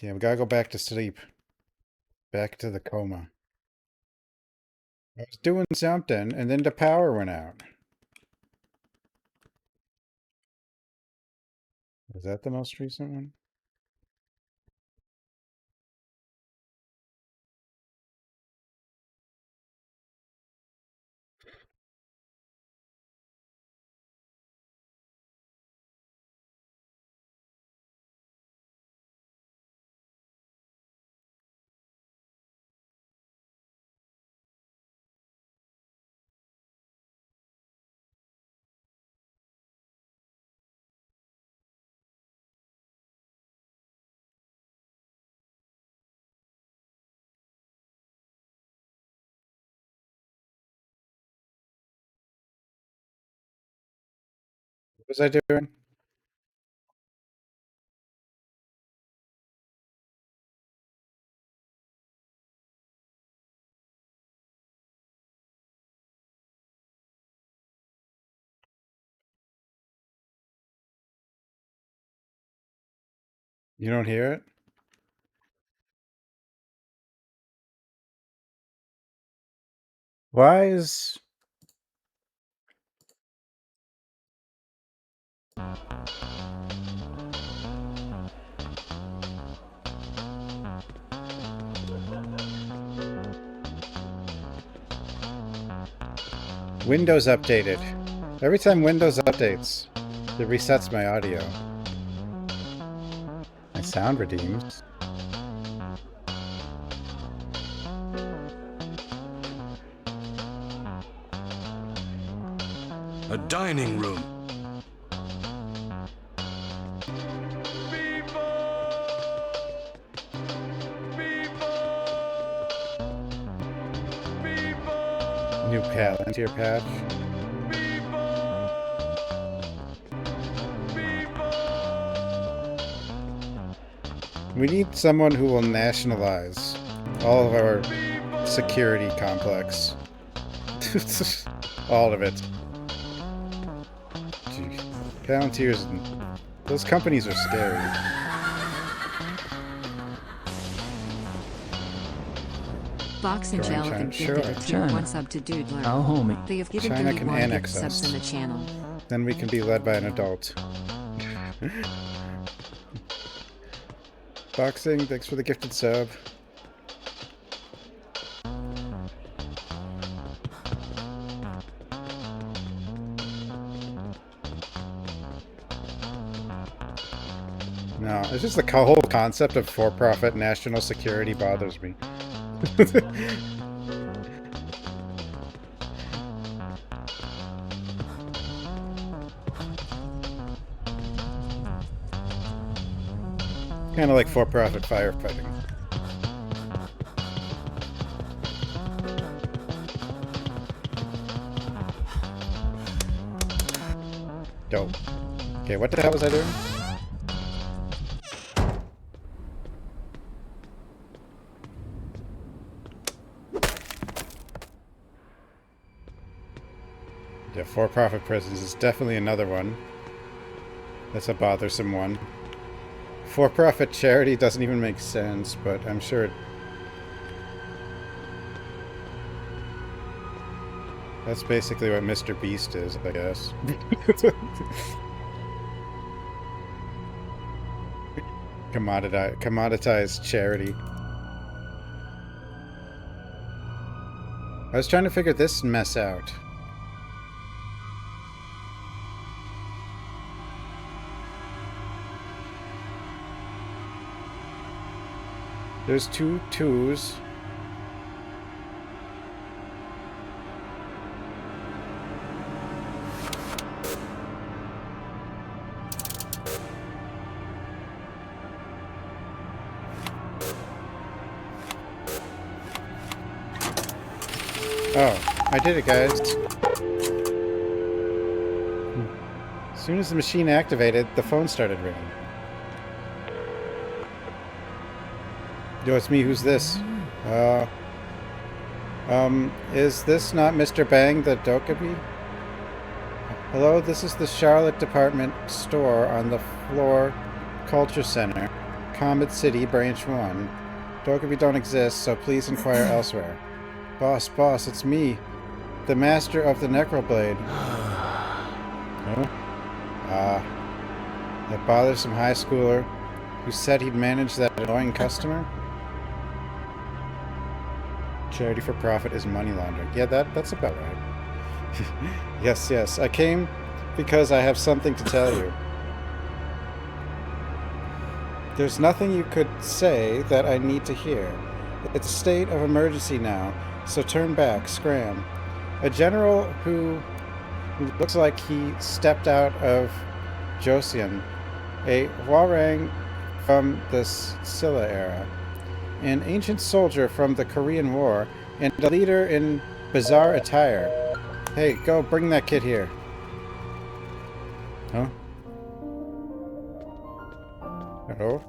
Yeah, we gotta go back to sleep. Back to the coma. I was doing something, and then the power went out. Is that the most recent one? What was I doing? You don't hear it? Why is... Windows updated. Every time Windows updates, it resets my audio. My sound redeems. A dining room. New Palantir patch. We need someone who will nationalize all of our security complex. All of it. Gee. Palantirs, those companies are scary. Box and Join Gel China. have gifted a Sure. tier China. 1 sub to Dude Lurk. Oh, homie. They have given China Dude can 1 annex gift subs us. in the channel. Then we can be led by an adult. Boxing, thanks for the gifted sub. No, it's just the whole concept of for-profit national security bothers me. Kind of like for-profit firefighting. Dope. Okay, what the hell was I doing? Yeah, for-profit prisons is definitely another one. That's a bothersome one. For-profit charity doesn't even make sense, but I'm sure it... That's basically what Mr. Beast is, I guess. Commoditized charity. I was trying to figure this mess out. There's two twos. Oh, I did it, guys. As soon as the machine activated, the phone started ringing. Yo, it's me. Who's this? Is this not Mr. Bang the Dokubi? Hello, this is the Charlotte Department Store on the floor Culture Center. Comet City, Branch 1. Dokubi don't exist, so please inquire elsewhere. Boss, it's me. The master of the Necroblade. Huh? That bothersome high schooler who said he'd manage that annoying customer? Charity for profit is money laundering. Yeah, that's about right. Yes. I came because I have something to tell you. There's nothing you could say that I need to hear. It's a state of emergency now, so turn back, scram. A general who looks like he stepped out of Joseon, a Hwarang from the Silla era, an ancient soldier from the Korean War, and a leader in bizarre attire. Hey, go bring that kid here. Huh? Hello?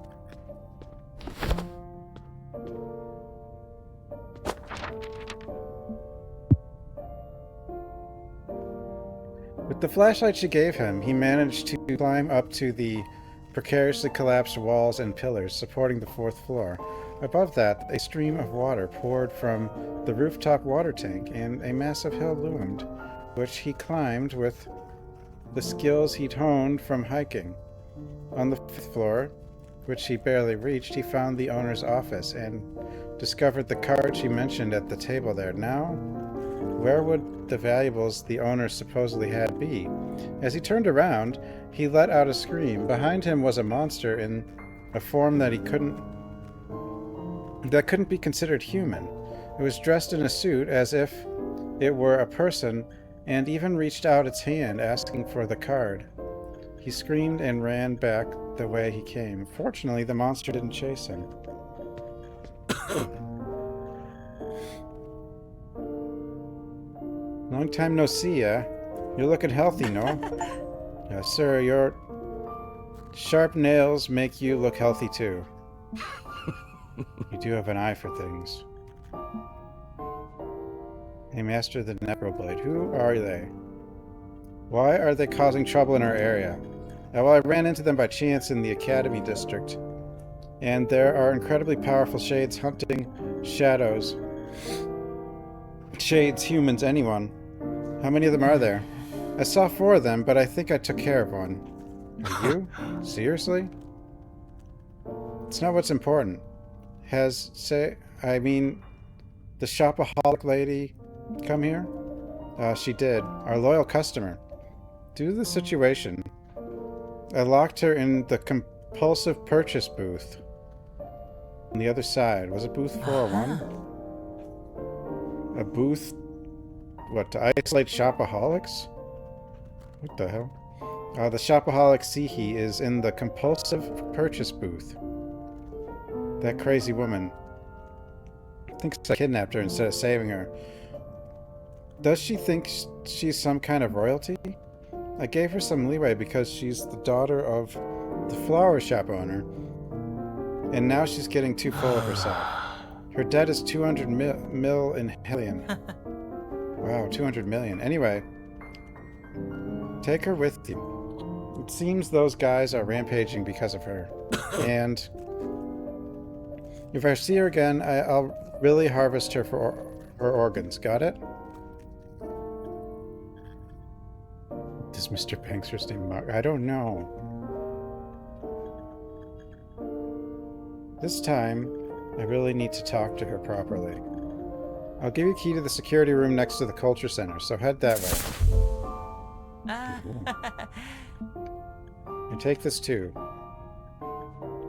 With the flashlight she gave him, he managed to climb up to the precariously collapsed walls and pillars supporting the 4th floor. Above that, a stream of water poured from the rooftop water tank, and a massive hill loomed, which he climbed with the skills he'd honed from hiking. On the 5th floor, which he barely reached, he found the owner's office and discovered the card she mentioned at the table there. Now, where would the valuables the owner supposedly had be? As he turned around, he let out a scream. Behind him was a monster in a form that couldn't be considered human. It was dressed in a suit as if it were a person, and even reached out its hand asking for the card. He screamed and ran back the way he came. Fortunately, the monster didn't chase him. Long time no see, You're looking healthy, no? Yes, sir, your sharp nails make you look healthy too. You do have an eye for things. Hey, Master of the Necroblade, who are they? Why are they causing trouble in our area? Well, I ran into them by chance in the Academy District, and there are incredibly powerful shades hunting shadows. Shades, humans, anyone. How many of them are there? I saw 4 of them, but I think I took care of one. Are you? Seriously? It's not what's important. The shopaholic lady come here? She did. Our loyal customer. Due to the situation, I locked her in the compulsive purchase booth. On the other side. Was it booth 401? A booth... What, to isolate shopaholics? What the hell? The shopaholic Sihi is in the compulsive purchase booth. That crazy woman. Thinks I kidnapped her instead of saving her. Does she think she's some kind of royalty? I gave her some leeway because she's the daughter of the flower shop owner, and now she's getting too full of herself. Her debt is 200 mil in Hellion. Wow, 200 million. Anyway, take her with you. It seems those guys are rampaging because of her. And if I see her again, I'll really harvest her for her organs. Got it? Does Mr. Banksworth name Mark? I don't know. This time, I really need to talk to her properly. I'll give you a key to the security room next to the culture center, so head that way. And take this too.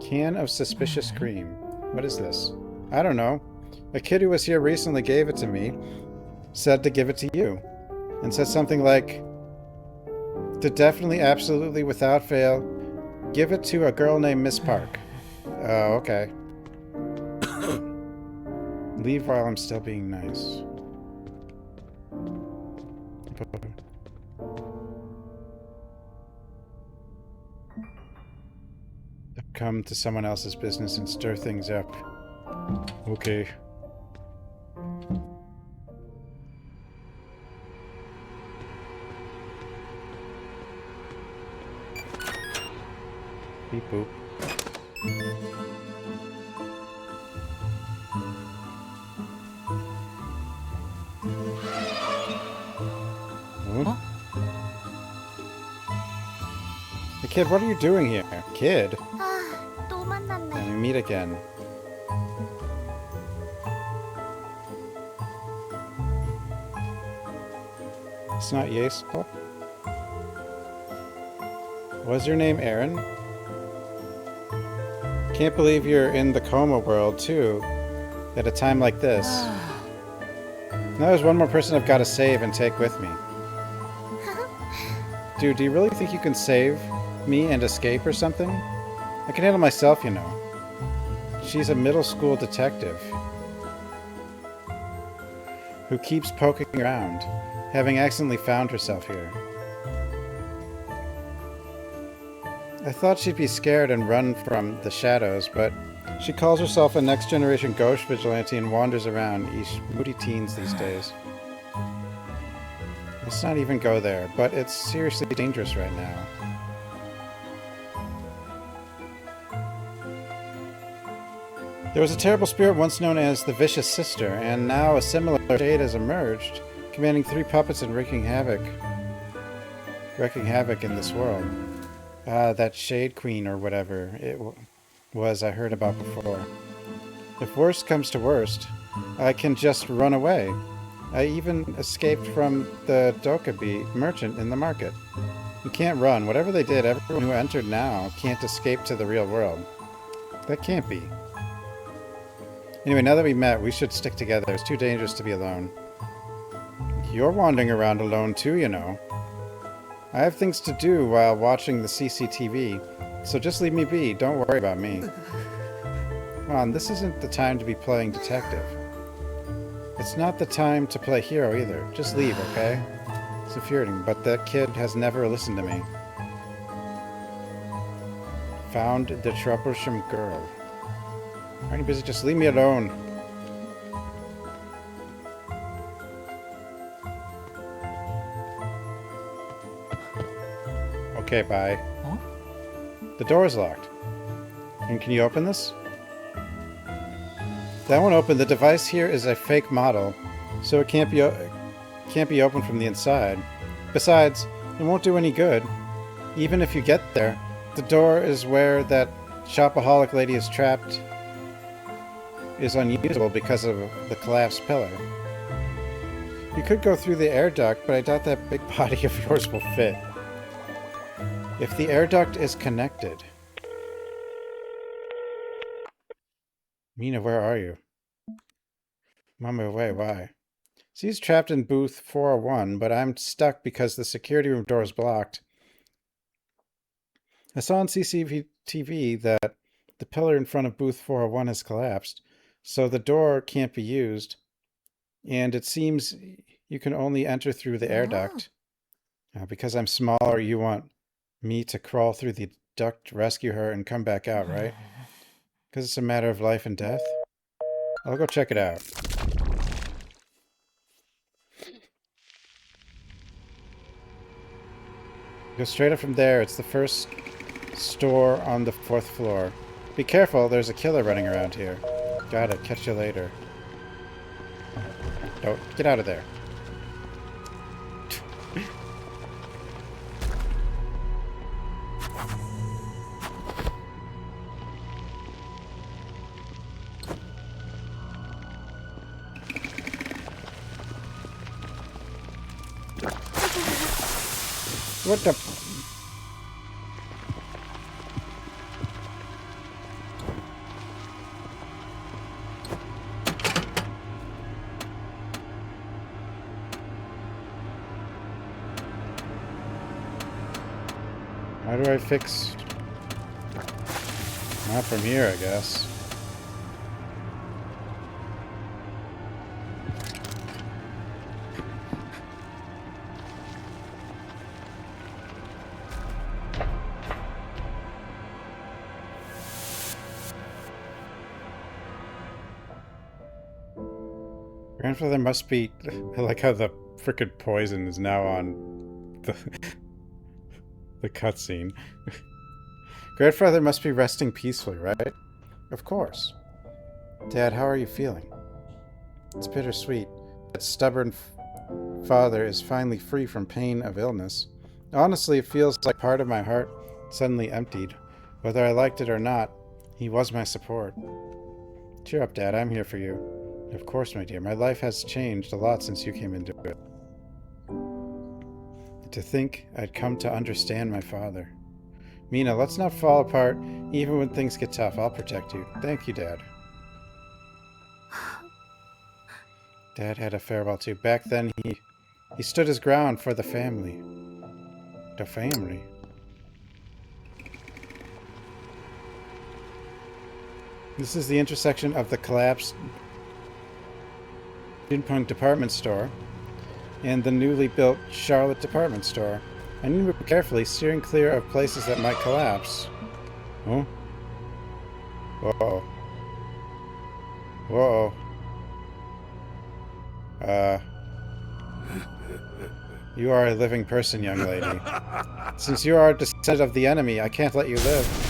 Can of suspicious cream. What is this? I don't know. A kid who was here recently gave it to me. Said to give it to you. And said something like, to definitely, absolutely, without fail, give it to a girl named Miss Park. Oh, okay. Leave while I'm still being nice. Come to someone else's business and stir things up. Okay. Beep boop. Kid, what are you doing here? Kid? 아, 또 만났네. And we meet again. It's not Yasel? Was your name Aaron? Can't believe you're in the Coma world, too, at a time like this. Now there's one more person I've got to save and take with me. Dude, do you really think you can save me and escape or something? I can handle myself, you know. She's a middle school detective who keeps poking around, having accidentally found herself here. I thought she'd be scared and run from the shadows, but she calls herself a next-generation ghost vigilante and wanders around each moody teens these days. Let's not even go there, but it's seriously dangerous right now. There was a terrible spirit once known as the Vicious Sister, and now a similar shade has emerged, commanding 3 puppets and wreaking havoc in this world. That Shade Queen or whatever it was I heard about before. If worst comes to worst, I can just run away. I even escaped from the Dokubi merchant in the market. You can't run. Whatever they did, everyone who entered now can't escape to the real world. That can't be. Anyway, now that we met, we should stick together. It's too dangerous to be alone. You're wandering around alone too, you know. I have things to do while watching the CCTV, so just leave me be. Don't worry about me. Come on, this isn't the time to be playing detective. It's not the time to play hero either. Just leave, okay? It's infuriating, but that kid has never listened to me. Found the troublesome girl. Aren't you busy? Just leave me alone. Okay, bye. Huh? The door is locked. And can you open this? That won't open. The device here is a fake model, so it can't be opened from the inside. Besides, it won't do any good. Even if you get there, the door is where that shopaholic lady is trapped is unusable because of the collapsed pillar. You could go through the air duct, but I doubt that big body of yours will fit. If the air duct is connected... Mina, where are you? I'm on my way, why? She's trapped in booth 401, but I'm stuck because the security room door is blocked. I saw on CCTV that the pillar in front of booth 401 has collapsed, so the door can't be used, and it seems you can only enter through the air duct. Because I'm smaller, you want me to crawl through the duct, rescue her, and come back out, right? Because it's a matter of life and death? I'll go check it out. Go straight up from there. It's the first store on the 4th floor. Be careful, there's a killer running around here. Got it. Catch you later. Don't get out of there. What the... How do I fix... Not from here, I guess. Grandfather must be... I like how the frickin' poison is now on the cutscene. Grandfather must be resting peacefully, right? Of course. Dad, how are you feeling? It's bittersweet. That stubborn father is finally free from pain of illness. Honestly, it feels like part of my heart suddenly emptied. Whether I liked it or not, he was my support. Cheer up, Dad. I'm here for you. Of course, my dear. My life has changed a lot since you came into it. To think I'd come to understand my father. Mina, let's not fall apart. Even when things get tough, I'll protect you. Thank you, Dad. Dad had a farewell too. Back then, he stood his ground for the family. The family. This is the intersection of the collapsed Jinpeng department store and the newly built Charlotte department store. I need to move carefully, steering clear of places that might collapse. Huh? Whoa. Whoa. You are a living person, young lady. Since you are a descendant of the enemy, I can't let you live.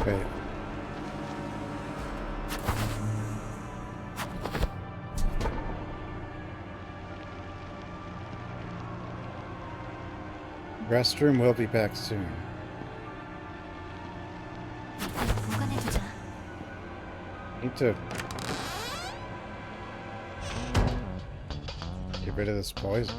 Wait. Restroom will be back soon. Need to get rid of this poison.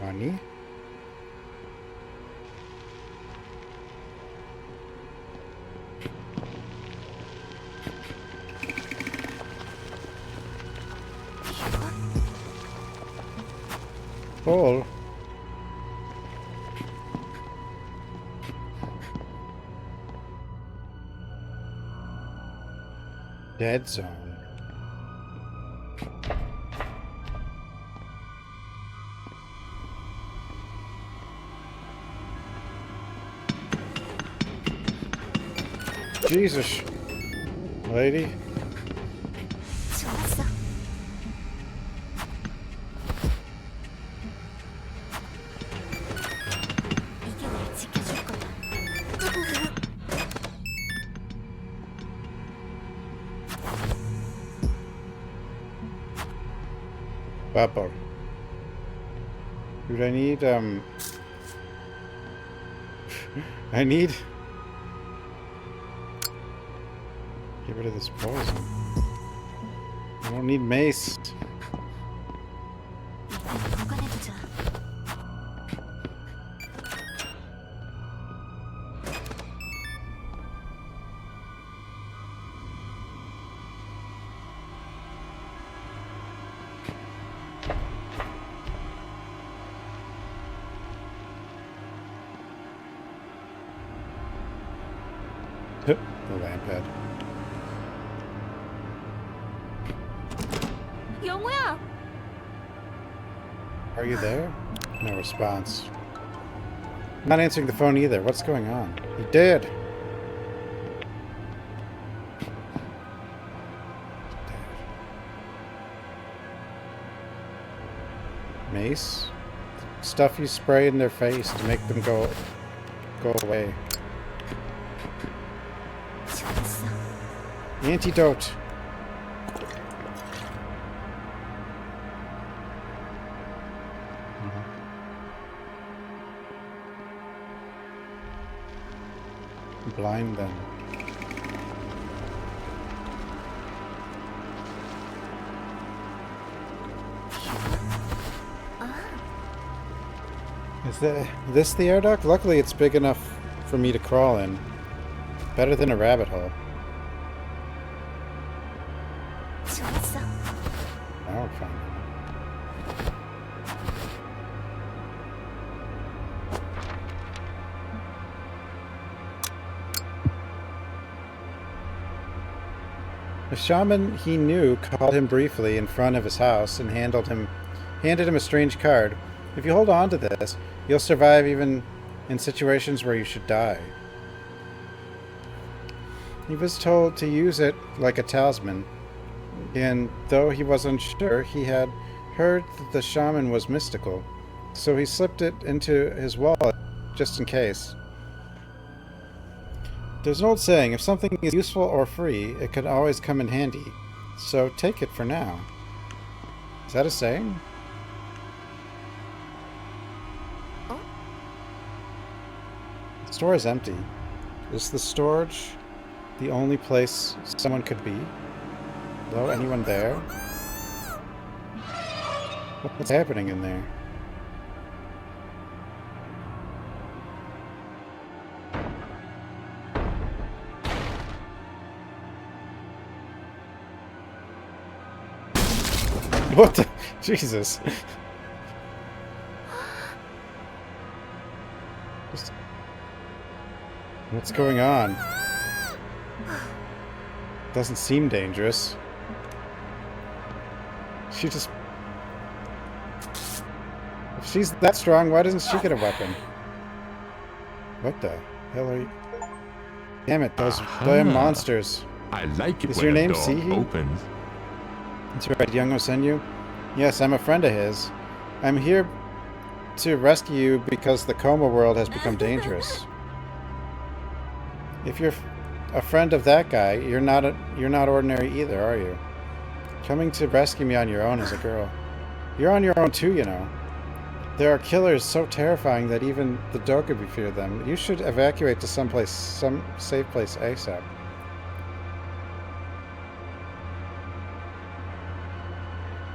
Money? Paul. Dead zone. Jesus, lady. Bubble. Dude, I need, I need... Get rid of this poison. I don't need mace. The lamp head. 영우야! Are you there? No response. Not answering the phone either. What's going on? He did. Mace? Stuff you spray in their face to make them go away. Antidote. Blind them. Is this the air duct? Luckily it's big enough for me to crawl in. Better than a rabbit hole. Oh, fine. The shaman he knew called him briefly in front of his house and handed him a strange card. If you hold on to this, you'll survive even in situations where you should die. He was told to use it like a talisman, and though he was unsure, he had heard that the shaman was mystical, so he slipped it into his wallet just in case. There's an old saying, if something is useful or free, it could always come in handy. So take it for now. Is that a saying? Oh? The store is empty. Is the storage the only place someone could be? Hello, anyone there? What's happening in there? What the? Jesus. What's going on? Doesn't seem dangerous. She just... If she's that strong, why doesn't she get a weapon? What the hell are you... Damn it, those damn monsters. I like it Is when your a name door Sihi? opens. That's right, young Osenyu. Yes, I'm a friend of his. I'm here to rescue you because the Coma world has become dangerous. If you're a friend of that guy, you're not ordinary either, are you? Coming to rescue me on your own as a girl. You're on your own too, you know. There are killers so terrifying that even the Dokubi fear them. You should evacuate to some safe place ASAP.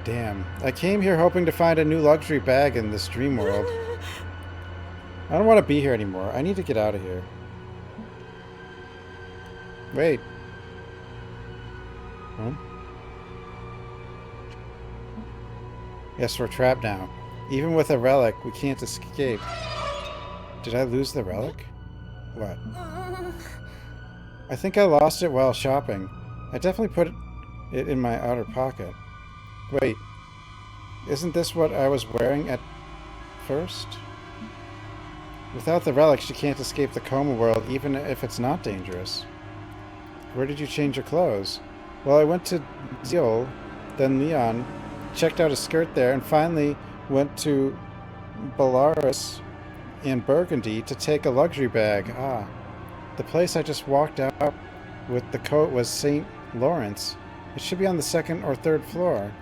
Damn. I came here hoping to find a new luxury bag in this dream world. I don't want to be here anymore. I need to get out of here. Wait. Huh? Yes, we're trapped now. Even with a relic, we can't escape. Did I lose the relic? What? I think I lost it while shopping. I definitely put it in my outer pocket. Wait, isn't this what I was wearing at first? Without the relic, she can't escape the Coma world, even if it's not dangerous. Where did you change your clothes? Well, I went to Zeol, then Leon, checked out a skirt there, and finally went to Belarus and Burgundy to take a luxury bag. Ah, the place I just walked out with the coat was St. Lawrence. It should be on the 2nd or 3rd floor.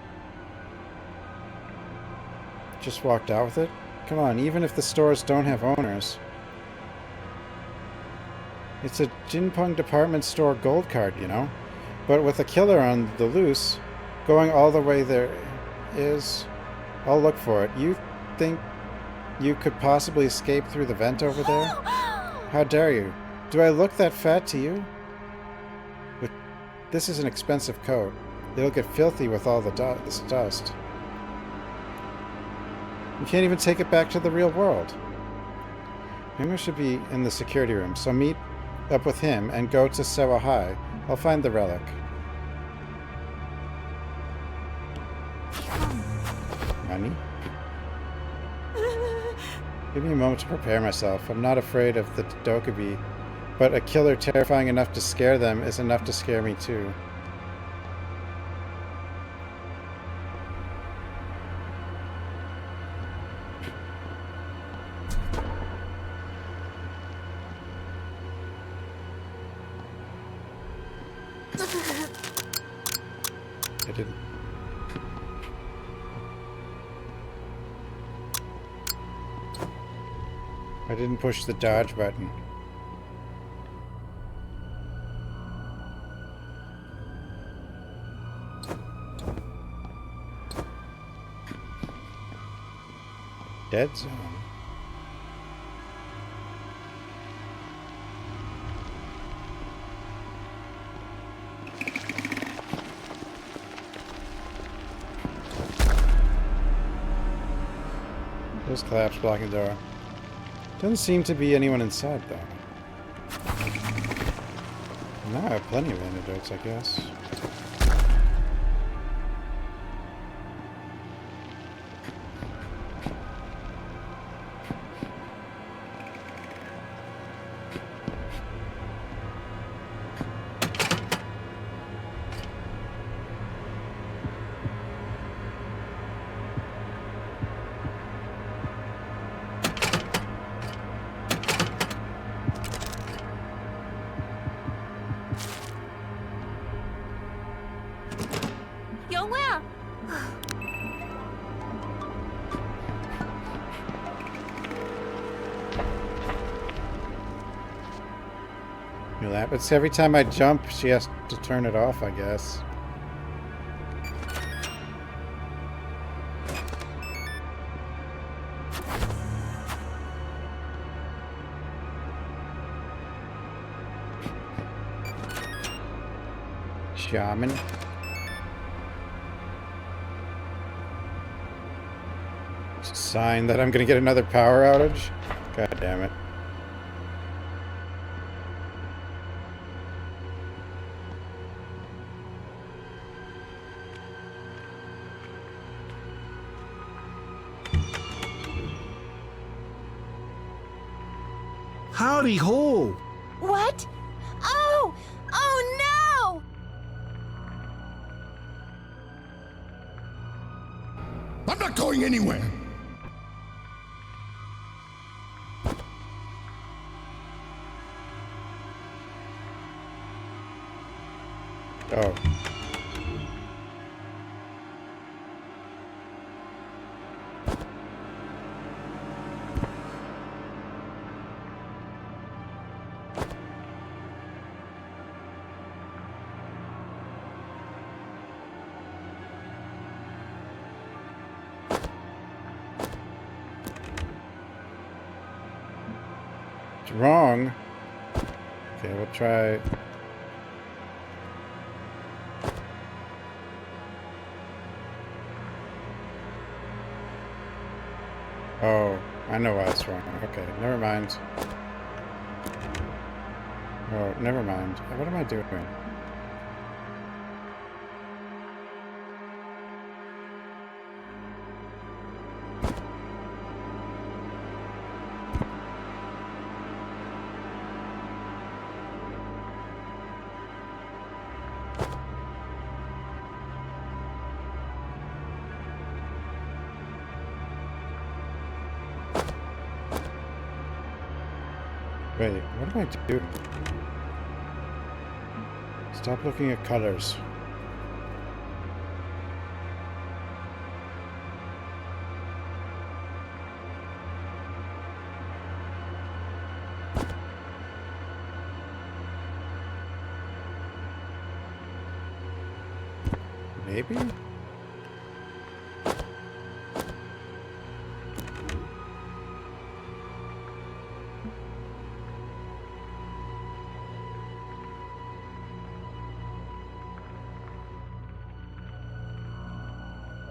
Just walked out with it? Come on, even if the stores don't have owners. It's a Jinpeng department store gold card, you know? But with a killer on the loose, going all the way there is... I'll look for it. You think you could possibly escape through the vent over there? How dare you? Do I look that fat to you? This is an expensive coat. It'll get filthy with all this dust. You can't even take it back to the real world. Himmer should be in the security room, so meet up with him and go to Sewa High. I'll find the relic. Nani? Give me a moment to prepare myself. I'm not afraid of the Dokubi, but a killer terrifying enough to scare them is enough to scare me too. I didn't. I didn't push the dodge button. Dead zone. Those collapse blocking the door. Doesn't seem to be anyone inside, though. Now I have plenty of antidotes, I guess. 영우야! It's every time I jump, she has to turn it off, I guess. Shaman. It's a sign that I'm gonna get another power outage? God damn it. Howdy ho! What? Oh! Oh no! I'm not going anywhere! Oh. It's wrong. Okay, we'll try. Oh, I know why it's wrong. Okay, never mind. Oh, never mind. What am I doing? Wait, what am I doing? Stop looking at colors. Maybe?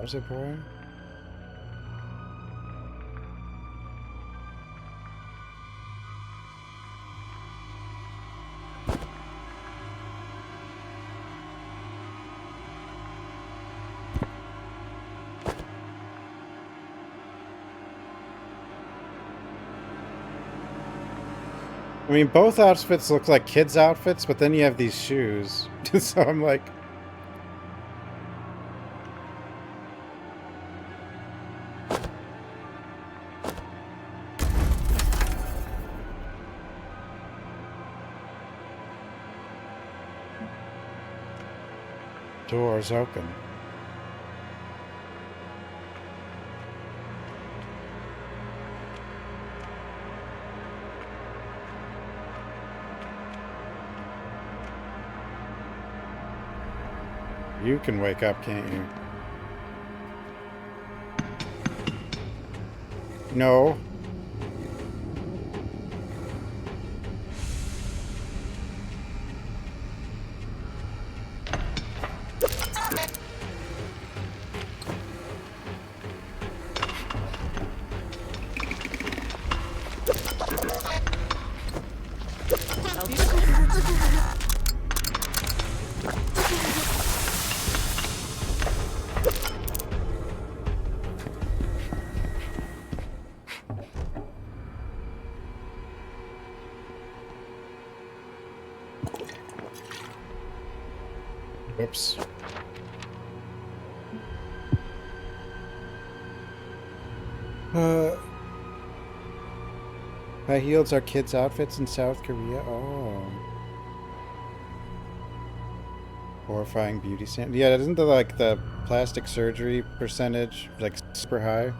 Was it boy? I mean, both outfits look like kids' outfits, but then you have these shoes. So I'm like... Doors open. You can wake up, can't you? No. Whoops. High heels are kids' outfits in South Korea. Oh. Horrifying beauty standard. Yeah, isn't the like the plastic surgery percentage like super high?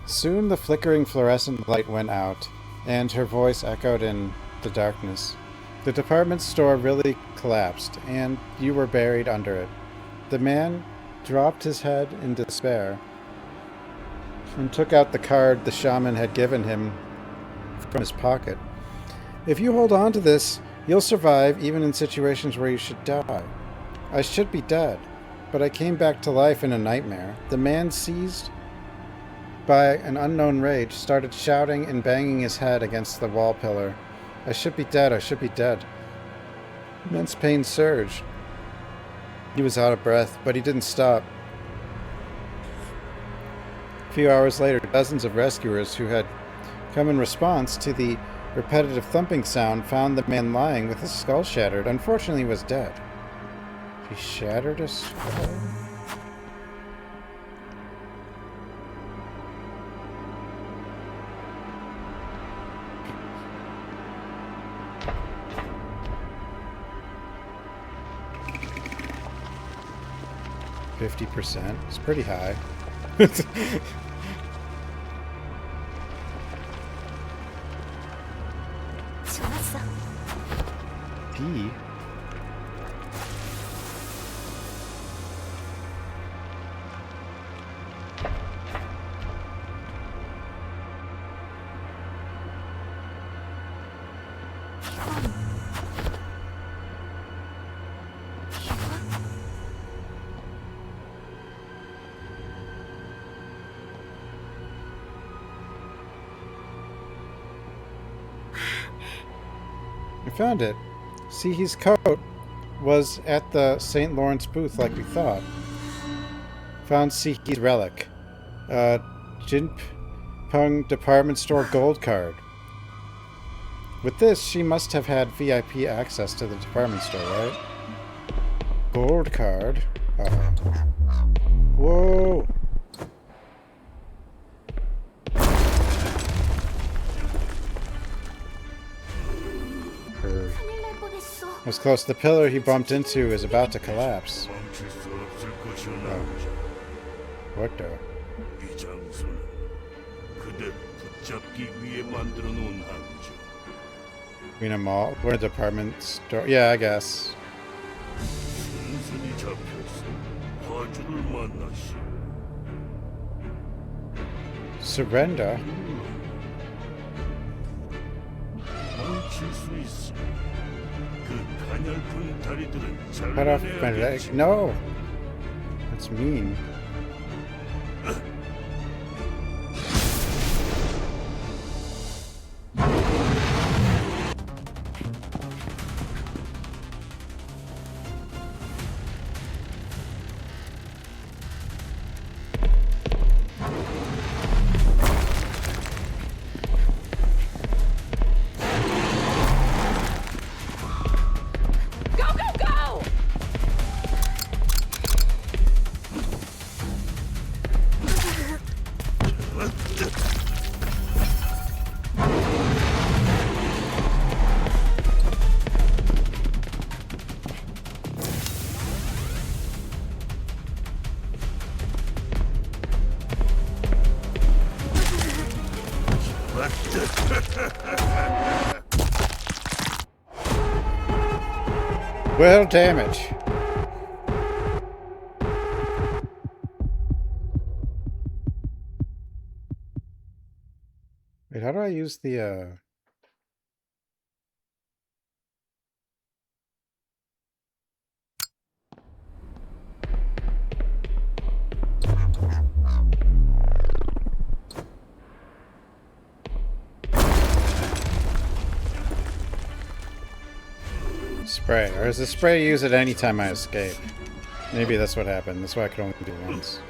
Soon the flickering fluorescent light went out, and her voice echoed in the darkness. The department store really collapsed, and you were buried under it. The man dropped his head in despair and took out the card the shaman had given him from his pocket. If you hold on to this, you'll survive even in situations where you should die. I should be dead, but I came back to life in a nightmare. The man, seized by an unknown rage, started shouting and banging his head against the wall pillar. I should be dead, I should be dead. Immense pain surged. He was out of breath, but he didn't stop. A few hours later, dozens of rescuers who had come in response to the repetitive thumping sound found the man lying with his skull shattered. Unfortunately, he was dead. He shattered his skull? %. It's pretty high. P. Found it. Sihi's coat was at the St. Lawrence booth like we thought. Found Sihi's relic. Jinpeng department store gold card. With this, she must have had VIP access to the department store, right? Gold card. Whoa! Was close. The pillar he bumped into is about to collapse. Oh. What the? We in a mall? We're in a department store. Yeah, I guess. Surrender? Cut off my leg. No! That's mean. Well, damage. Wait, how do I use the, spray? Or is the spray used at any time I escape? Maybe that's what happened. That's why I could only do it once.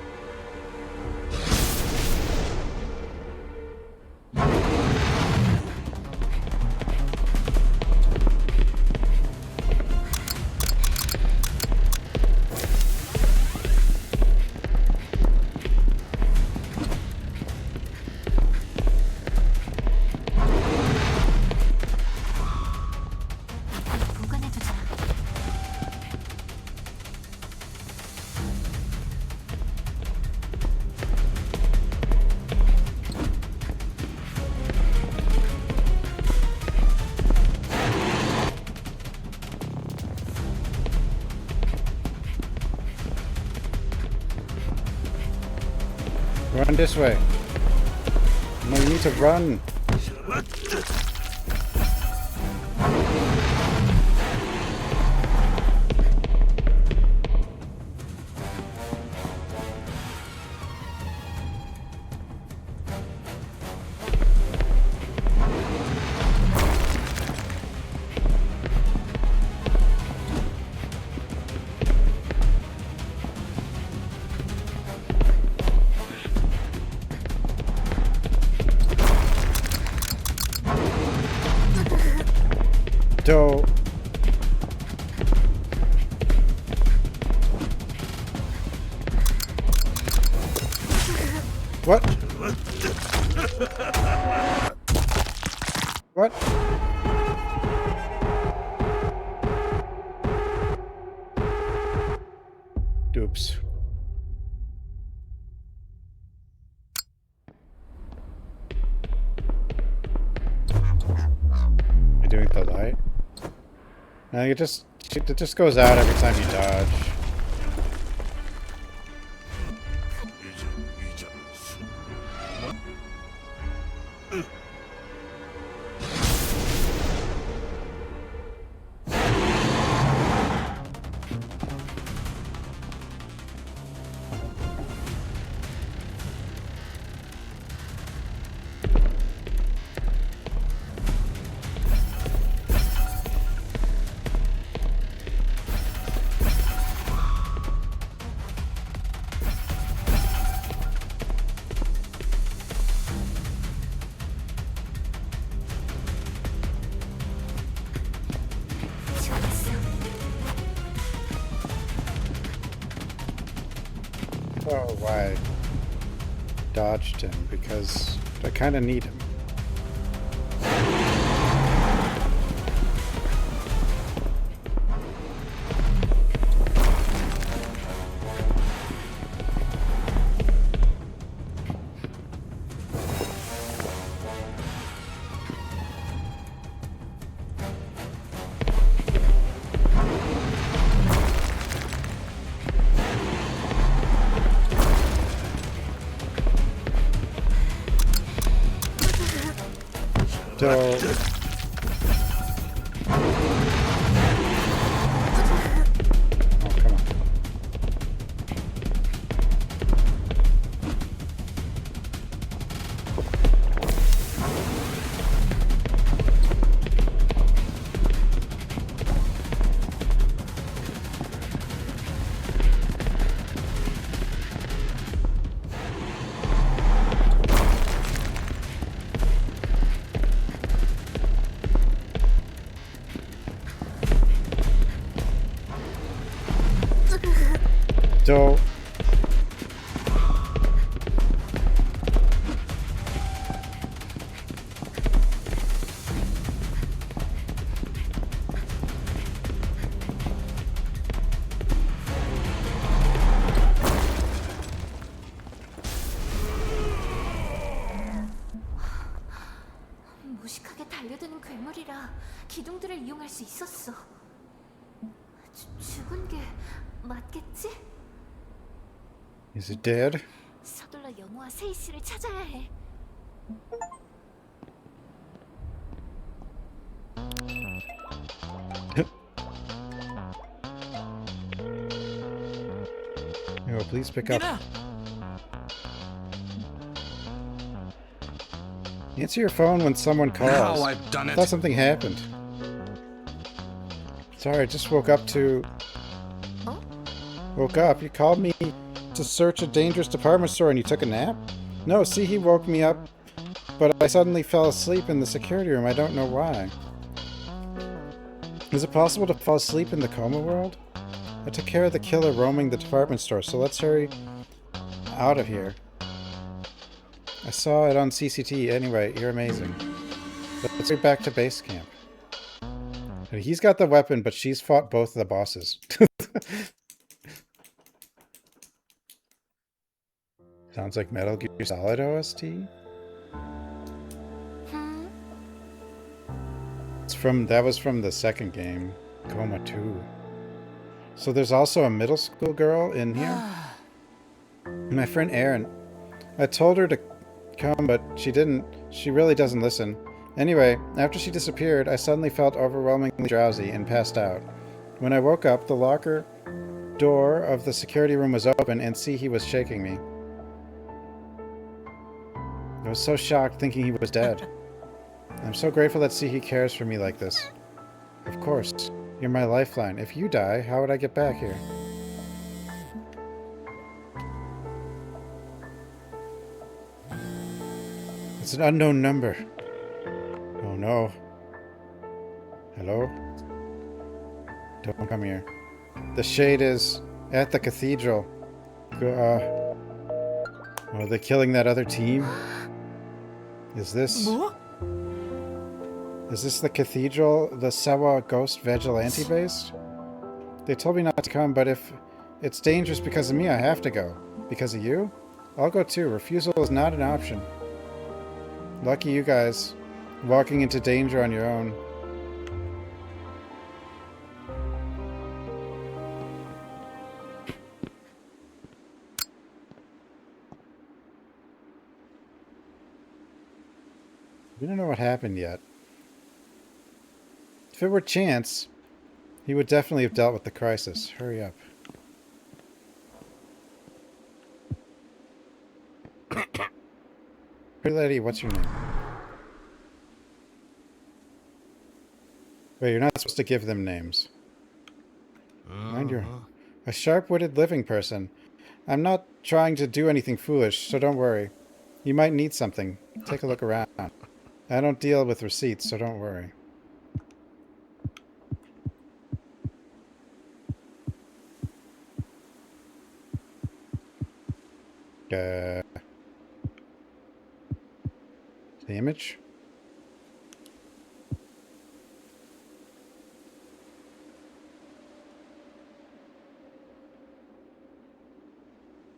Run this way. No, you need to run. So what? What? Oops. You're doing the light? No, it just goes out every time you dodge. Oh, why I dodged him? Because I kind of need him. So... Oh, come on. So... 무식하게 달려드는 괴물이라 기둥들을 이용할 수 있었어. 죽은 게 맞겠지? Is it dead? 서둘러 영호와 세이씨를 찾아야 해. Oh, please pick up. Answer your phone when someone calls. Now I've done I it. thought something happened. Sorry, I just woke up to... Huh? Woke up. You called me to search a dangerous department store and you took a nap? No, see, he woke me up, but I suddenly fell asleep in the security room. I don't know why. Is it possible to fall asleep in the Coma world? I took care of the killer roaming the department store, so let's hurry out of here. I saw it on CCTV. Anyway, you're amazing. Let's get back to base camp. He's got the weapon, but she's fought both of the bosses. Sounds like Metal Gear Solid OST. That was from the second game, Coma 2. So there's also a middle school girl in here. My friend Erin. I told her to come, but she didn't. She really doesn't listen. Anyway, after she disappeared, I suddenly felt overwhelmingly drowsy and passed out. When I woke up, the locker door of the security room was open, and he was shaking me. I was so shocked, thinking he was dead. I'm so grateful that he cares for me like this. Of course, you're my lifeline. If you die, how would I get back here? It's an unknown number. Oh no. Hello? Don't come here. The shade is at the cathedral. Are they killing that other team? Is this the cathedral, the Sewa Ghost Vigilante base? They told me not to come, but if it's dangerous because of me, I have to go. Because of you? I'll go too. Refusal is not an option. Lucky you guys, walking into danger on your own. We don't know what happened yet. If it were Chance, he would definitely have dealt with the crisis. Hurry up. Pretty lady, what's your name? Wait, you're not supposed to give them names. Mind your... A sharp-witted living person. I'm not trying to do anything foolish, so don't worry. You might need something. Take a look around. I don't deal with receipts, so don't worry. The image?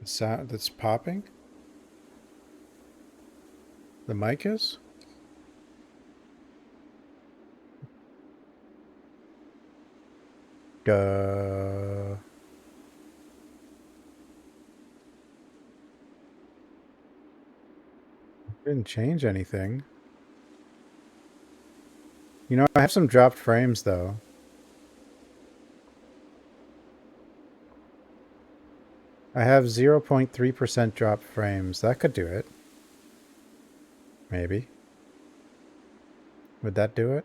The sound that's popping? The mic is? Didn't change anything. You know, I have some dropped frames though. I have 0.3% dropped frames. That could do it. Maybe. Would that do it?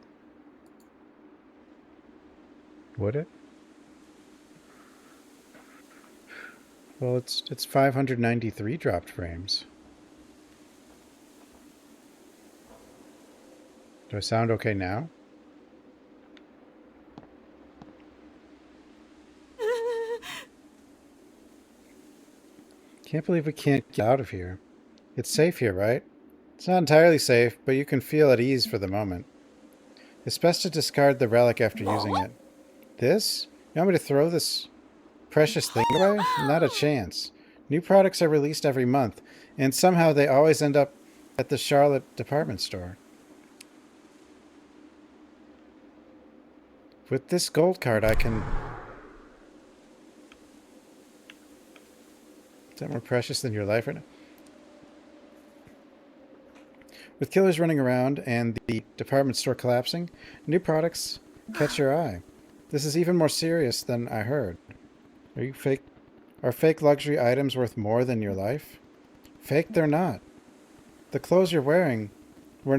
Would it? Well, it's 593 dropped frames. Do I sound okay now? Can't believe we can't get out of here. It's safe here, right? It's not entirely safe, but you can feel at ease for the moment. It's best to discard the relic after using it. This? You want me to throw this precious thing away? Not a chance. New products are released every month, and somehow they always end up at the Charlotte department store. With this gold card, I can... Is that more precious than your life right now? With killers running around and the department store collapsing, new products catch your eye. This is even more serious than I heard. Are fake luxury items worth more than your life? Fake they're not. The clothes you're wearing were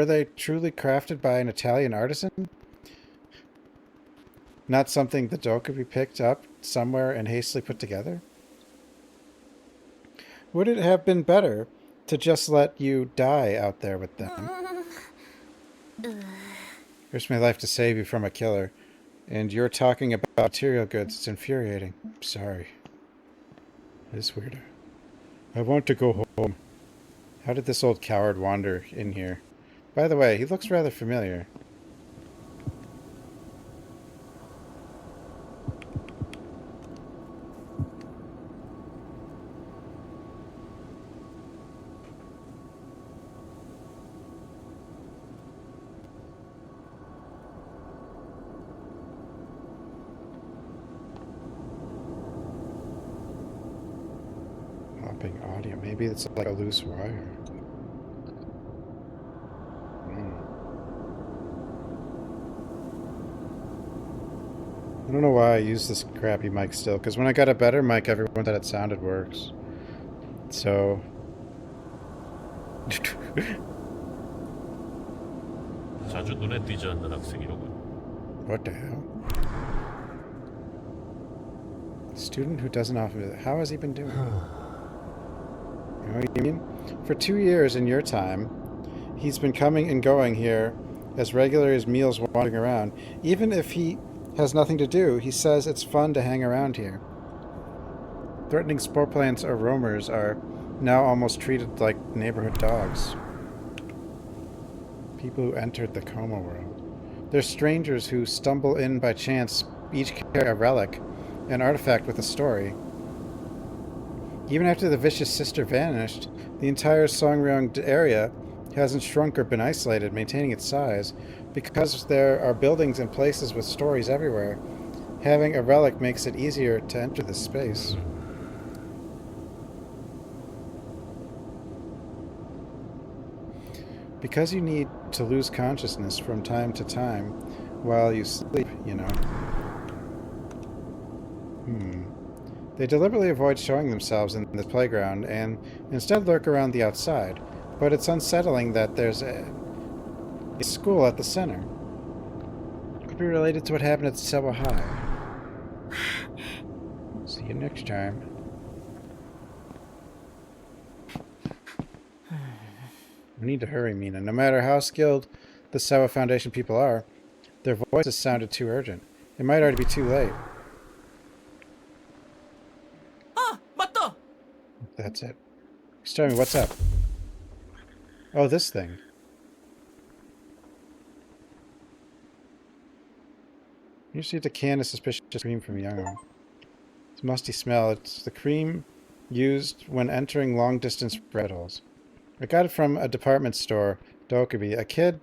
they truly crafted by an Italian artisan? Not something the dough could be picked up somewhere and hastily put together? Would it have been better to just let you die out there with them? Here's my life to save you from a killer. And you're talking about material goods. It's infuriating. I'm sorry. This weirdo. I want to go home. How did this old coward wander in here? By the way, he looks rather familiar. Popping audio. Maybe it's like a loose wire. I don't know why I use this crappy mic still, because when I got a better mic, everyone said it sounded worse. So... 자주 눈에 띄지 않는 학생이로군. What the hell? Student who doesn't offer... How has he been doing? You know what I mean? For 2 years in your time, he's been coming and going here as regular as meals wandering around. Even if he has nothing to do, he says it's fun to hang around here. Threatening spore plants or roamers are now almost treated like neighborhood dogs. People who entered the Coma world. They're strangers who stumble in by chance, each carry a relic, an artifact with a story. Even after the vicious sister vanished, the entire Songryong area hasn't shrunk or been isolated, maintaining its size. Because there are buildings and places with stories everywhere, having a relic makes it easier to enter this space. Because you need to lose consciousness from time to time while you sleep, you know. They deliberately avoid showing themselves in the playground and instead lurk around the outside, but it's unsettling that there's a school at the center. Could be related to what happened at Sewa High. See you next time. We need to hurry, Mina. No matter how skilled the Sewa Foundation people are, their voices sounded too urgent. It might already be too late. 맞다. That's it. Just tell me, what's up? Oh, this thing. You received a can of suspicious cream from Youngo. It's a musty smell. It's the cream used when entering long-distance rabbit holes. I got it from a department store, Dokubi. A kid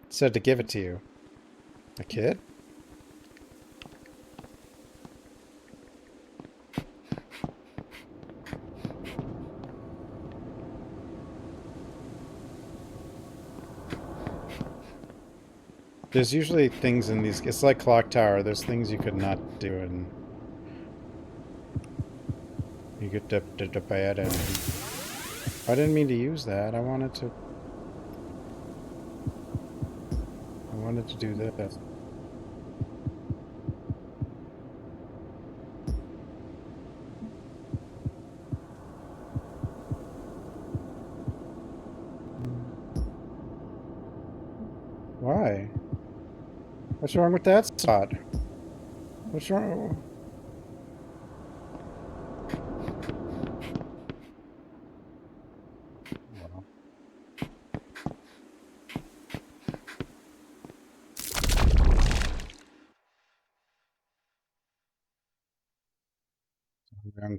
said to give it to you. A kid? There's usually things in these... It's like Clocktower. There's things you could not do, and... You get the bad end. I didn't mean to use that. I wanted to do this. Why? What's wrong with that spot? What's wrong?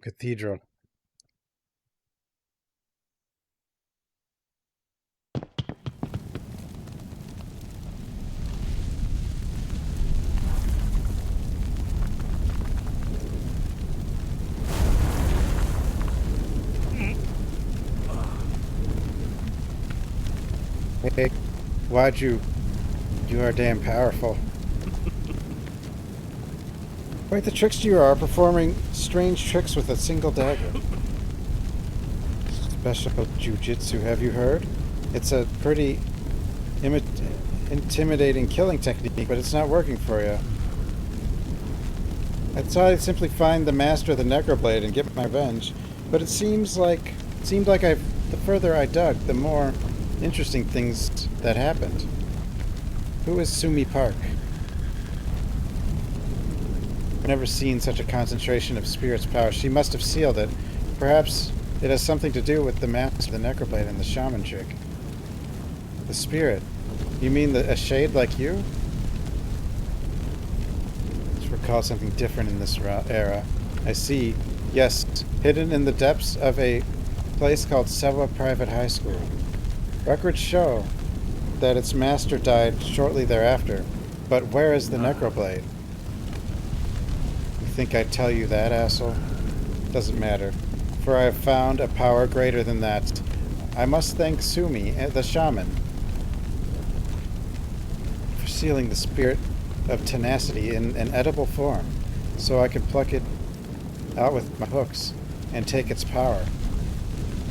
Cathedral. Hey, why'd you... You are damn powerful. Quite the trickster you are, performing strange tricks with a single dagger. Special jujitsu, have you heard? It's a pretty intimidating killing technique, but it's not working for you. I thought I'd simply find the master of the Necroblade and get my revenge, but it seemed like the further I dug, the more interesting things that happened. Who is Sumi Park? I've never seen such a concentration of spirit's power. She must have sealed it. Perhaps it has something to do with the master of the Necroblade and the shaman trick. The spirit? You mean a shade like you? Let's recall something different in this era. I see. Yes, hidden in the depths of a place called Sewa Private High School. Records show that its master died shortly thereafter. But where is the Necroblade? You think I'd tell you that, asshole? Doesn't matter. For I have found a power greater than that. I must thank Sumi, the shaman, for sealing the spirit of tenacity in an edible form, so I could pluck it out with my hooks and take its power.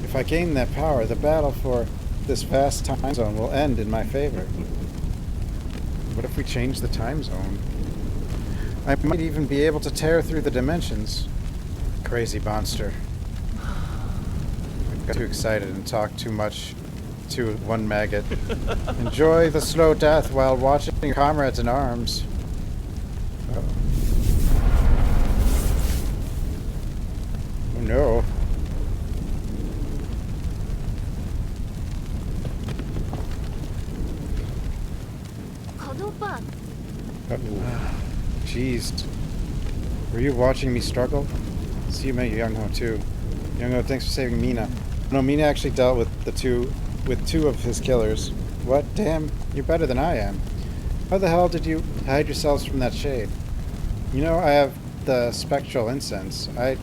If I gain that power, the battle for this vast time zone will end in my favor. What if we change the time zone? I might even be able to tear through the dimensions. Crazy monster. I got too excited and talked too much to one maggot. Enjoy the slow death while watching your comrades in arms. Oh no. 건우 오빠, Jeez. Were you watching me struggle? See, you met Young-ho too. Young-ho, thanks for saving Mina. No, Mina actually dealt with two of his killers. What? Damn, you're better than I am. How the hell did you hide yourselves from that shade? You know, I have the spectral incense. I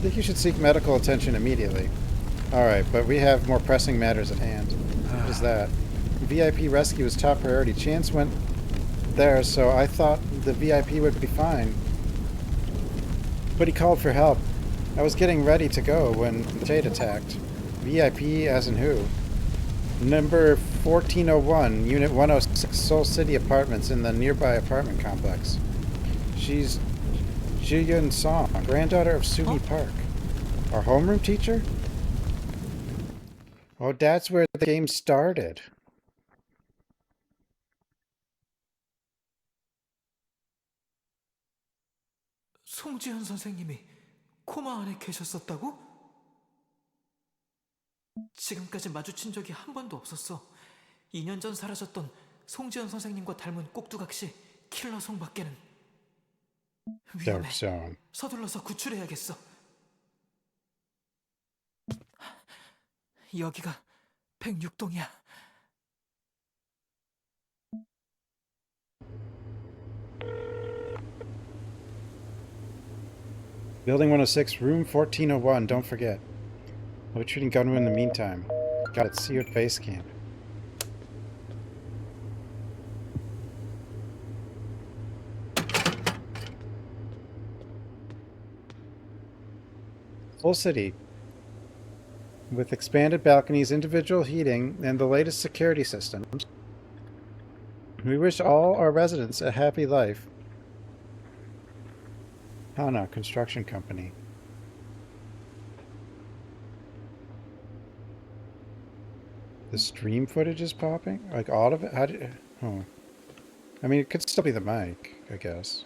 think you should seek medical attention immediately. Alright, but we have more pressing matters at hand. What is that? VIP rescue is top priority. Chance went there, so I thought the VIP would be fine. But he called for help. I was getting ready to go when the shade attacked. VIP as in who? Number 1401, Unit 106, Seoul City Apartments in the nearby apartment complex. She's Ji-Yun Song, granddaughter of Sumi Park. Our homeroom teacher? Oh, that's where the game started. 송지현 선생님이 코마 안에 계셨었다고? 지금까지 마주친 적이 한 번도 없었어. 2년 전 사라졌던 송지현 선생님과 닮은 꼭두각시 킬러 송밖에는. 위험해. 서둘러서 구출해야겠어. 여기가 106동이야. Building 106, room 1401, don't forget. I'll be treating Gunru in the meantime. Got it, see you at base camp. Full city. With expanded balconies, individual heating, and the latest security systems. We wish all our residents a happy life. Hana Construction Company. The stream footage is popping? Like all of it? How did... Oh. I mean, it could still be the mic, I guess.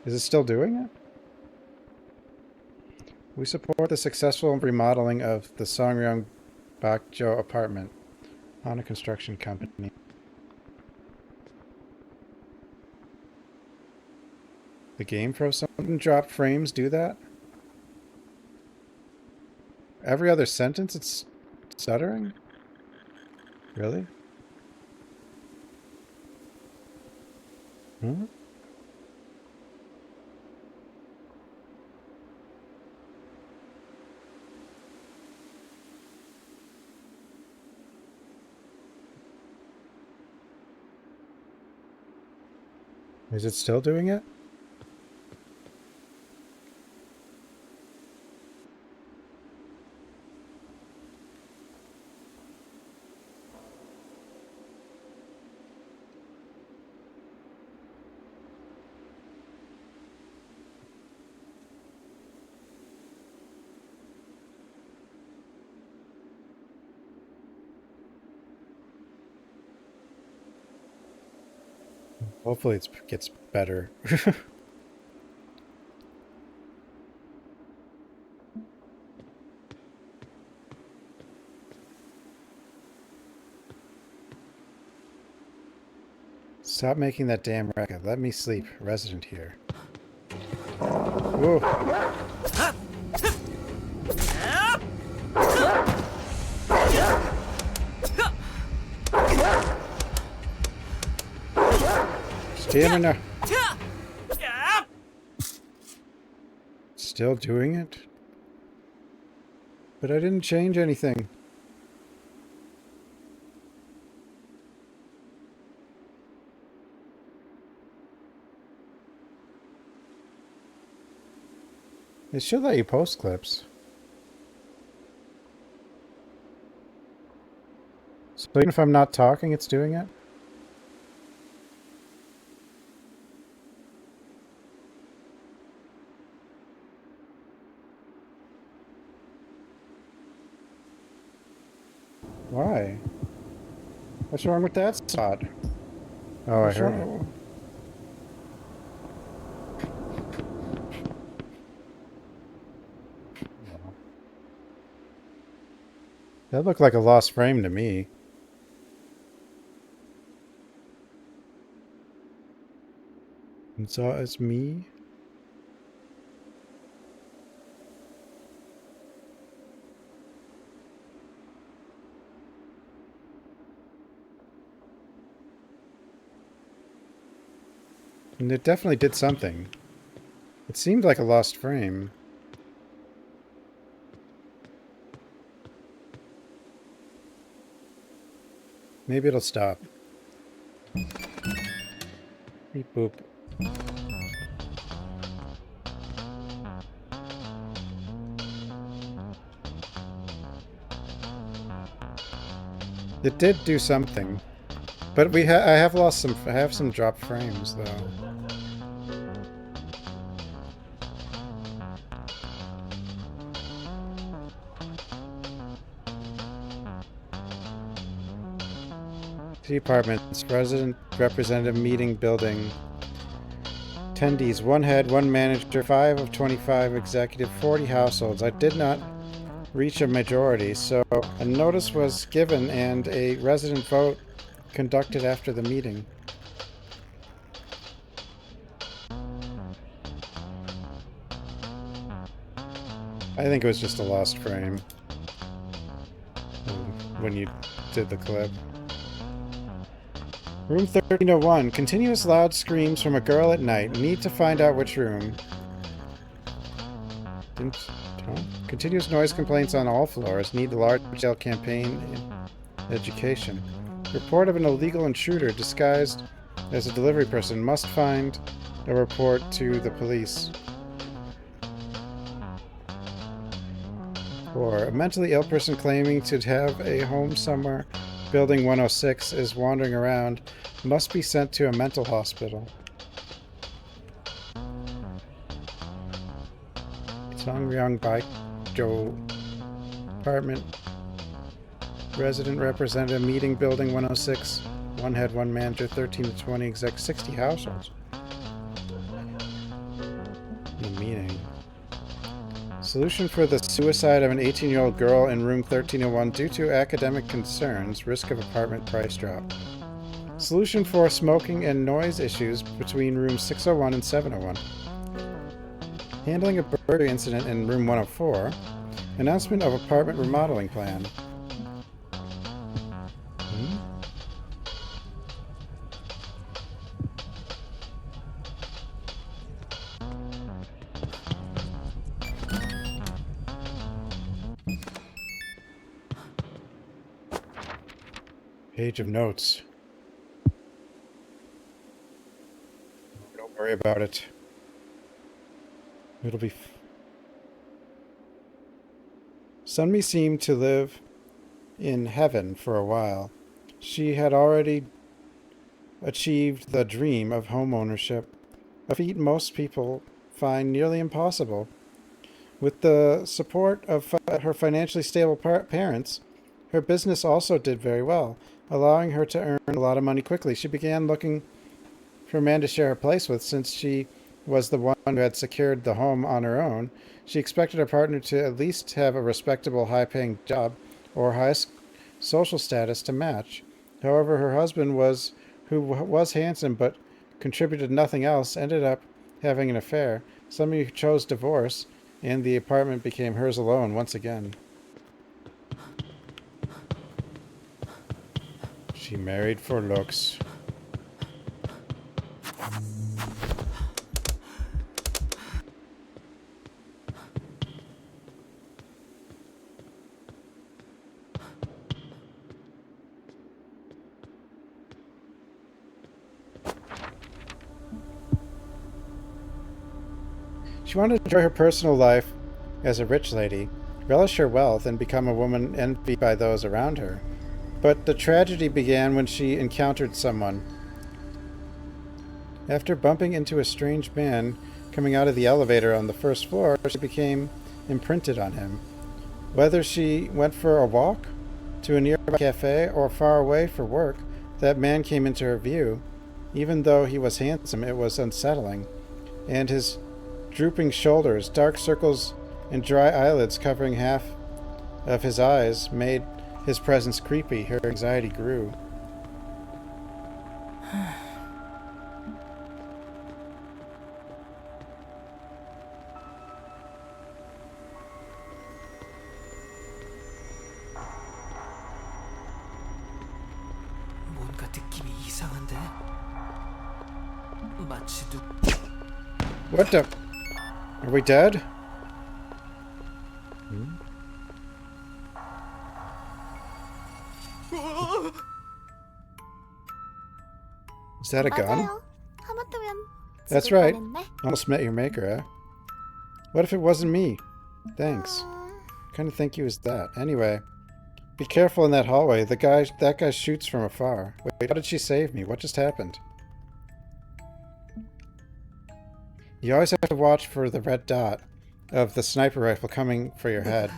Is it still doing it? We support the successful remodeling of the Songryong Bakjo apartment. Hana Construction Company. The game froze something? Drop frames do that? Every other sentence it's stuttering? Really? Hmm? Is it still doing it? Hopefully it gets better. Stop making that damn racket. Let me sleep. Resident here. Whoa. Stamina. Still doing it? But I didn't change anything. It should let you post clips. So even if I'm not talking, it's doing it? Why? What's wrong with that spot? Oh, I heard it. That looked like a lost frame to me. It's me? And it definitely did something. It seemed like a lost frame. Maybe it'll stop. Beep boop. It did do something, but I have lost some. I have some dropped frames though. Departments, resident representative meeting building. Attendees, 1 head, 1 manager, 5 of 25 executive, 40 households. I did not reach a majority, so a notice was given and a resident vote conducted after the meeting. I think it was just a lost frame when you did the clip. Room 1301. Continuous loud screams from a girl at night. Need to find out which room. Continuous noise complaints on all floors. Need a large-scale campaign in education. Report of an illegal intruder disguised as a delivery person. Must find a report to the police. Or a mentally ill person claiming to have a home somewhere. Building 106 is wandering around. Must be sent to a mental hospital. Songyang Bike Joe Apartment. Resident representative meeting building 106. 1 head, 1 manager, 13 to 20 exec, 60 households. The meeting. Solution for the suicide of an 18-year-old girl in room 1301 due to academic concerns, risk of apartment price drop. Solution for smoking and noise issues between rooms 601 and 701. Handling a burglary incident in room 104. Announcement of apartment remodeling plan. Page of notes. worry about it. It'll be... Sunmi seemed to live in heaven for a while. She had already achieved the dream of home ownership, a feat most people find nearly impossible. With the support of her financially stable parents, her business also did very well, allowing her to earn a lot of money quickly. She began looking for a man to share her place with since she was the one who had secured the home on her own. She expected her partner to at least have a respectable, high-paying job or high social status to match. However, her husband who was handsome but contributed nothing else, ended up having an affair. Somebody chose divorce, and the apartment became hers alone once again. She married for looks. She wanted to enjoy her personal life as a rich lady, relish her wealth, and become a woman envied by those around her. But the tragedy began when she encountered someone. After bumping into a strange man coming out of the elevator on the first floor, she became imprinted on him. Whether she went for a walk, to a nearby cafe, or far away for work, that man came into her view. Even though he was handsome, it was unsettling, and his drooping shoulders, dark circles, and dry eyelids covering half of his eyes made his presence creepy. Her anxiety grew. 뭔가 느낌이 이상한데? 마치 What the? Are we dead? Is that a gun? 맞아요. 하마터면 That's 죽을 right. 뻔했네. Almost met your maker, eh? What if it wasn't me? Thanks. Kind of think he was that. Anyway, be careful in that hallway. That guy shoots from afar. Wait, how did she save me? What just happened? You always have to watch for the red dot of the sniper rifle coming for your head.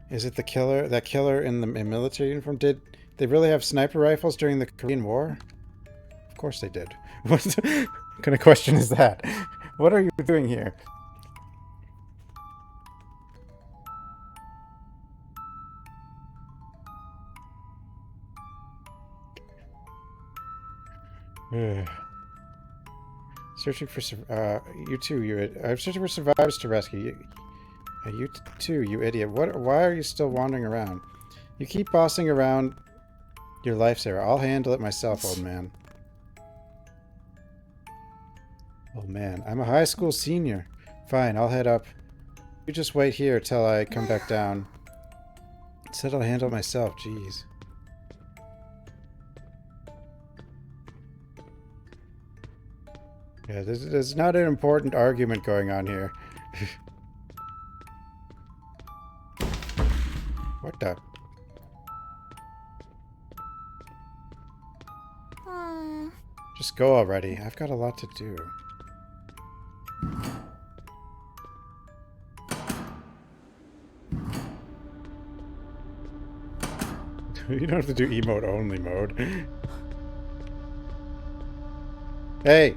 Is it the killer? That killer in the military uniform? Did they really have sniper rifles during the Korean War? Of course they did. What kind of question is that? What are you doing here? Searching for you too. I'm searching for survivors to rescue. You too, you idiot. Why are you still wandering around? You keep bossing around your life, Sarah. I'll handle it myself, old man. Old man, I'm a high school senior. Fine, I'll head up. You just wait here till I come back down. Said I'll handle it myself. Jeez. Yeah, there's not an important argument going on here. What the? Just go already. I've got a lot to do. You don't have to do emote only mode. Hey!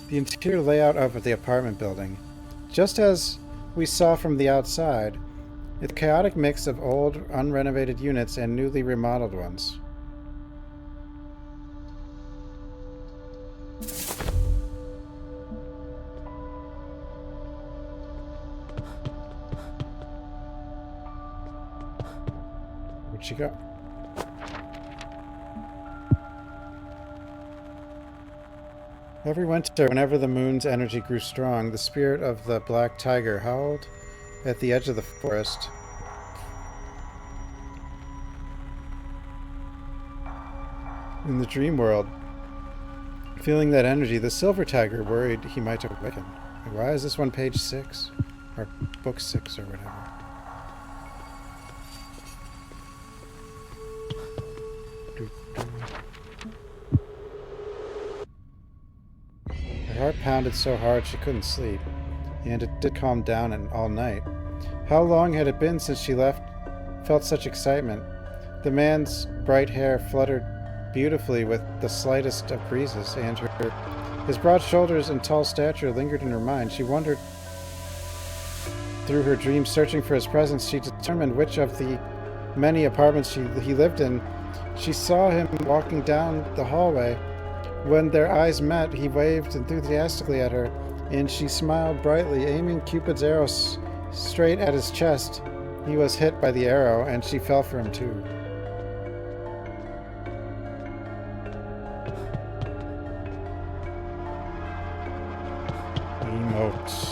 The interior layout of the apartment building. Just as we saw from the outside, it's a chaotic mix of old, unrenovated units and newly remodeled ones. Where'd she go? Every winter, whenever the moon's energy grew strong, the spirit of the black tiger howled at the edge of the forest. In the dream world, feeling that energy, the silver tiger worried he might awaken. Why is this one page 6? Or book 6 or whatever. Her heart pounded so hard she couldn't sleep, and it did calm down all night. How long had it been since she felt such excitement? The man's bright hair fluttered beautifully with the slightest of breezes, and his broad shoulders and tall stature lingered in her mind. She wandered through her dreams, searching for his presence. She determined which of the many apartments he lived in. She saw him walking down the hallway. When their eyes met, he waved enthusiastically at her, and she smiled brightly, aiming Cupid's arrow straight at his chest. He was hit by the arrow, and she fell for him too. Emotes.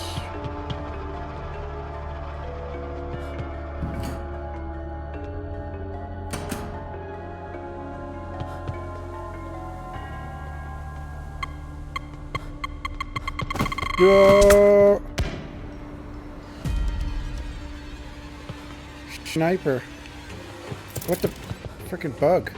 Go! Sniper. What the frickin' bug?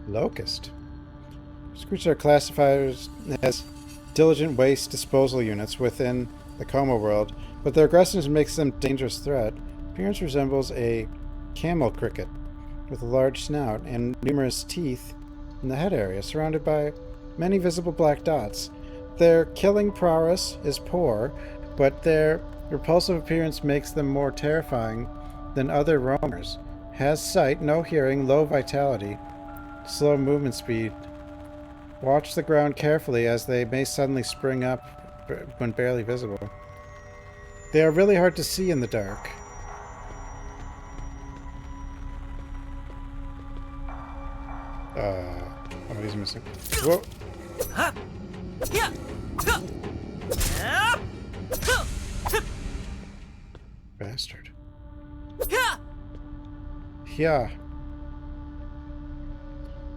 Locust. Screws are classified as diligent waste disposal units within the Coma world, but their aggressiveness makes them a dangerous threat. Appearance resembles a camel cricket with a large snout and numerous teeth in the head area, surrounded by many visible black dots. Their killing prowess is poor, but their repulsive appearance makes them more terrifying than other roamers. Has sight, no hearing, low vitality, slow movement speed. Watch the ground carefully, as they may suddenly spring up when barely visible. They are really hard to see in the dark. Oh, he's missing. Whoa! Bastard. Yeah.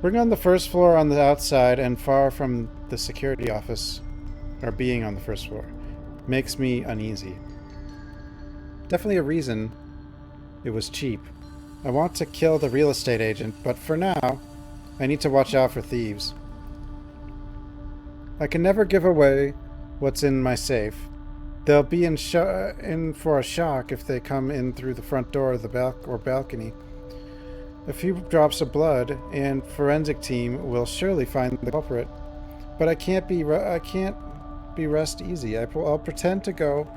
Being on the first floor on the outside and far from the security office, or being on the first floor, makes me uneasy. Definitely a reason it was cheap. I want to kill the real estate agent, but for now, I need to watch out for thieves. I can never give away what's in my safe. They'll be in for a shock if they come in through the front door of the balcony. A few drops of blood, and forensic team will surely find the culprit. But I can't be rest easy. I'll pretend to go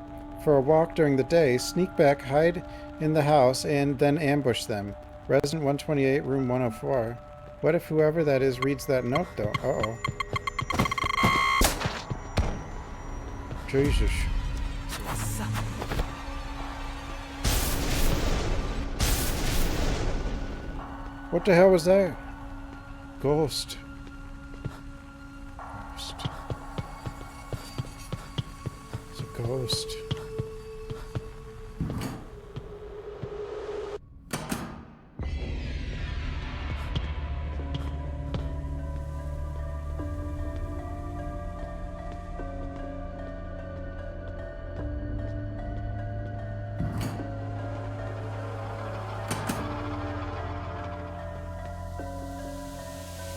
for a walk during the day, sneak back, hide in the house, and then ambush them. Resident 128, room 104. What if whoever that is reads that note, though? Uh-oh. Jesus. What the hell was that? Ghost. Ghost. It's a ghost.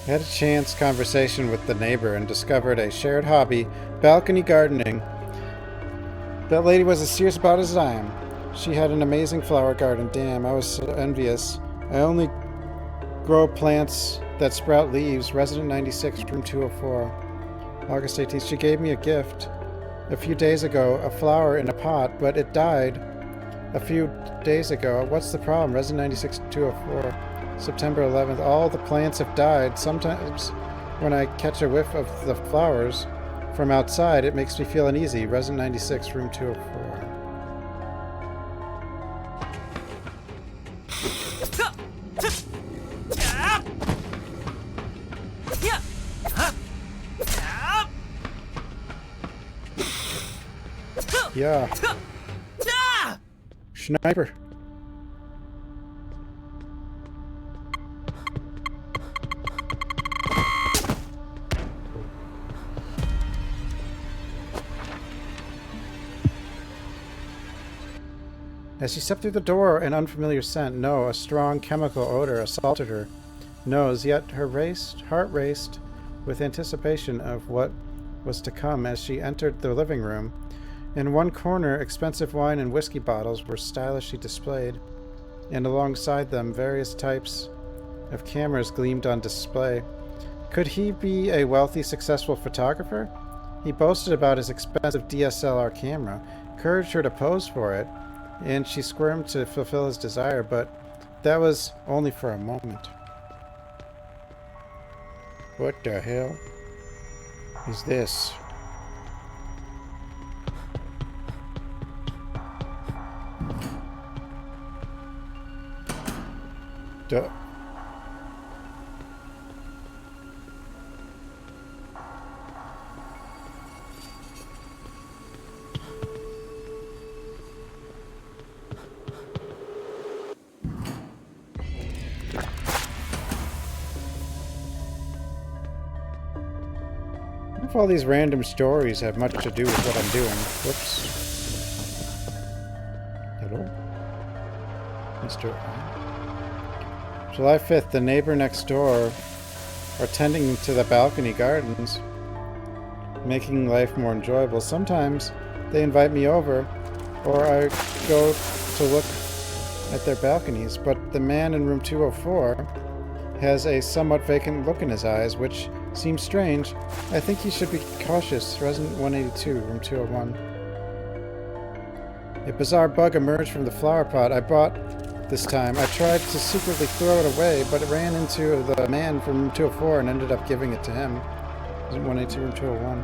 I had a chance conversation with the neighbor and discovered a shared hobby, balcony gardening. That lady was as serious about it as I am. She had an amazing flower garden. Damn, I was so envious. I only grow plants that sprout leaves. Resident 96, room 204. August 18th. She gave me a gift a few days ago, a flower in a pot, but it died a few days ago. What's the problem? Resident 96, 204. September 11th. All the plants have died. Sometimes when I catch a whiff of the flowers from outside, it makes me feel uneasy. Resident 96, room 204. Yeah. Sniper. As she stepped through the door, an unfamiliar scent, no, a strong chemical odor assaulted her nose, yet her heart raced with anticipation of what was to come as she entered the living room. In one corner, expensive wine and whiskey bottles were stylishly displayed, and alongside them, various types of cameras gleamed on display. Could he be a wealthy, successful photographer? He boasted about his expensive DSLR camera, encouraged her to pose for it, and she squirmed to fulfill his desire, but that was only for a moment. What the hell is this? Duh. If all these random stories have much to do with what I'm doing. Whoops. Hello? Mr. July 5th, the neighbor next door are tending to the balcony gardens, making life more enjoyable. Sometimes they invite me over, or I go to look at their balconies, but the man in room 204 has a somewhat vacant look in his eyes, which seems strange. I think he should be cautious. Resident 182, room 201. A bizarre bug emerged from the flower pot I bought this time. I tried to secretly throw it away, but it ran into the man from room 204 and ended up giving it to him. Resident 182, room 201.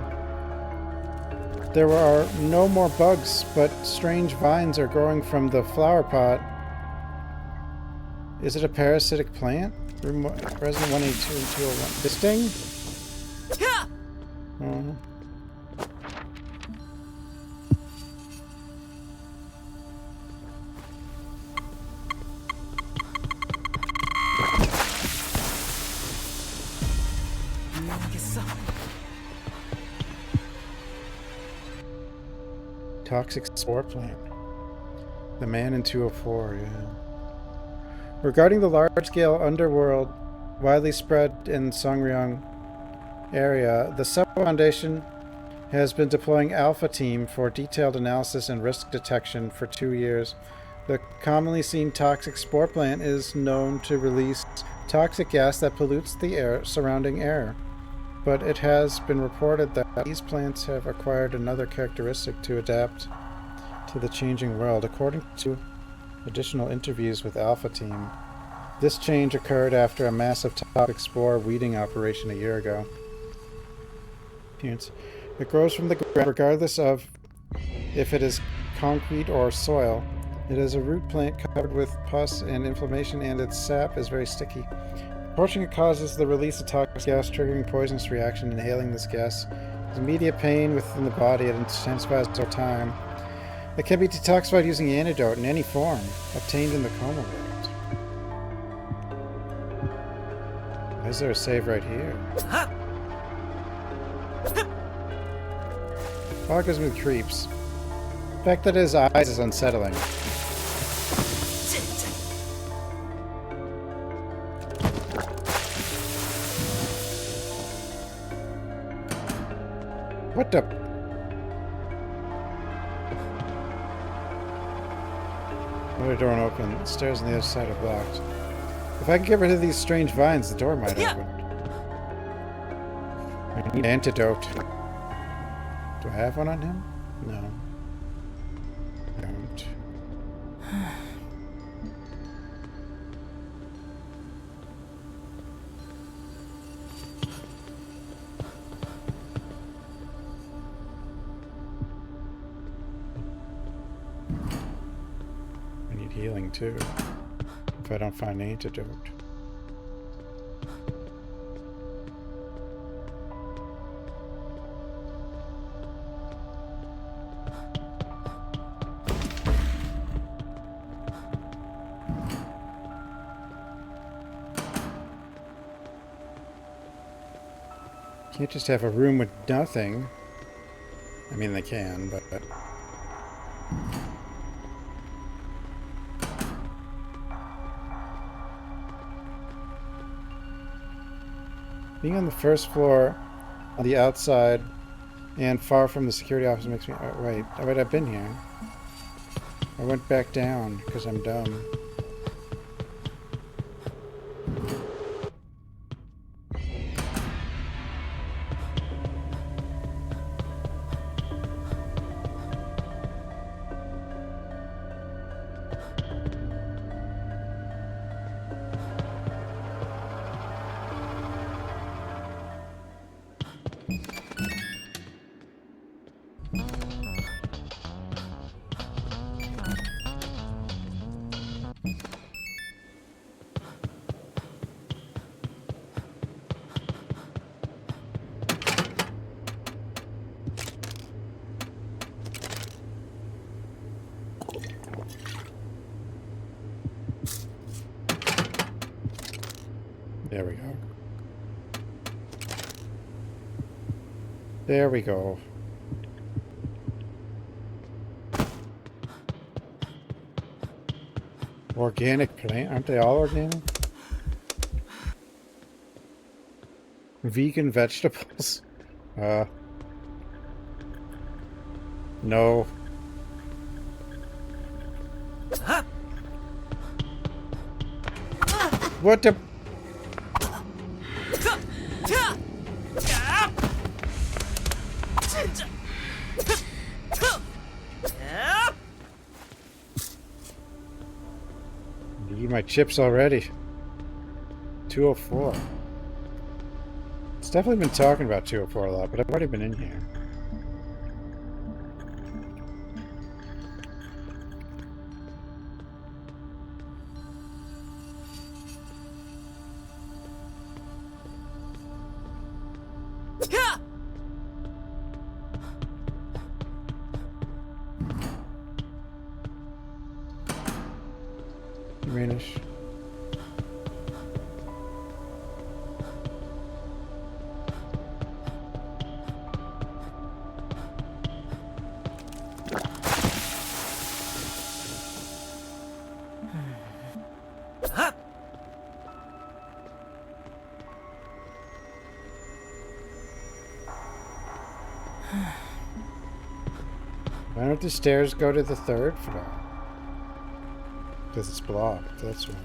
There are no more bugs, but strange vines are growing from the flower pot. Is it a parasitic plant? Resident 182 and 201. The sting? Oh. Toxic spore plant. The man in 204, yeah. Regarding the large-scale underworld widely spread in Songryong area, the Sub Foundation has been deploying Alpha Team for detailed analysis and risk detection for 2 years. The commonly seen toxic spore plant is known to release toxic gas that pollutes the surrounding air, but it has been reported that these plants have acquired another characteristic to adapt to the changing world. According to additional interviews with Alpha Team, this change occurred after a massive toxic spore weeding operation a year ago. It grows from the ground regardless of if it is concrete or soil. It is a root plant covered with pus and inflammation, and its sap is very sticky. Approaching it causes the release of toxic gas, triggering poisonous reaction. Inhaling this gas is immediate pain within the body. It intensifies over time. It can be detoxified using antidote in any form obtained in the Coma world. Why is there a save right here? Fog gives me the creeps. The fact that his eyes is unsettling. What the? Another door won't open. The stairs on the other side are blocked. If I can get rid of these strange vines, the door might open. I need an antidote. Do I have one on him? No. I don't. too. If I don't find an antidote. Can't just have a room with nothing. I mean, they can, but... Being on the first floor, on the outside, and far from the security office makes me... Oh, wait. Oh, wait, I've been here. I went back down because I'm dumb. There we go. There we go. Organic plant? Aren't they all organic? Vegan vegetables? No. What the... Eat my chips already. 204. It's definitely been talking about 204 a lot, but I've already been in here. Greenish. Why don't the stairs go to the third floor? Because it's blocked, that's why.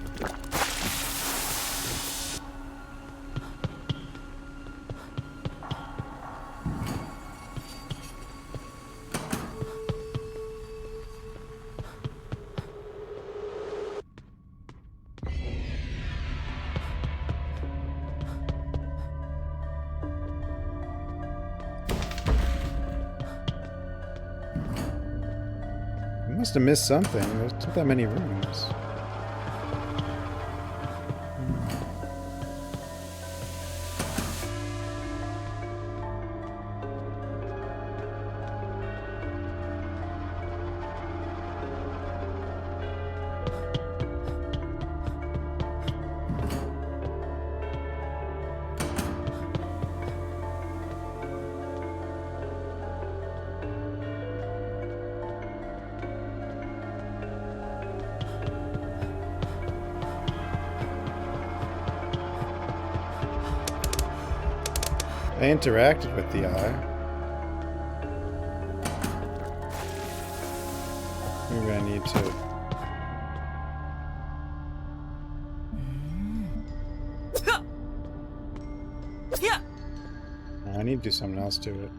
I must have missed something. There's not that many rooms. I interacted with the eye. Maybe I need to... No, I need to do something else to it.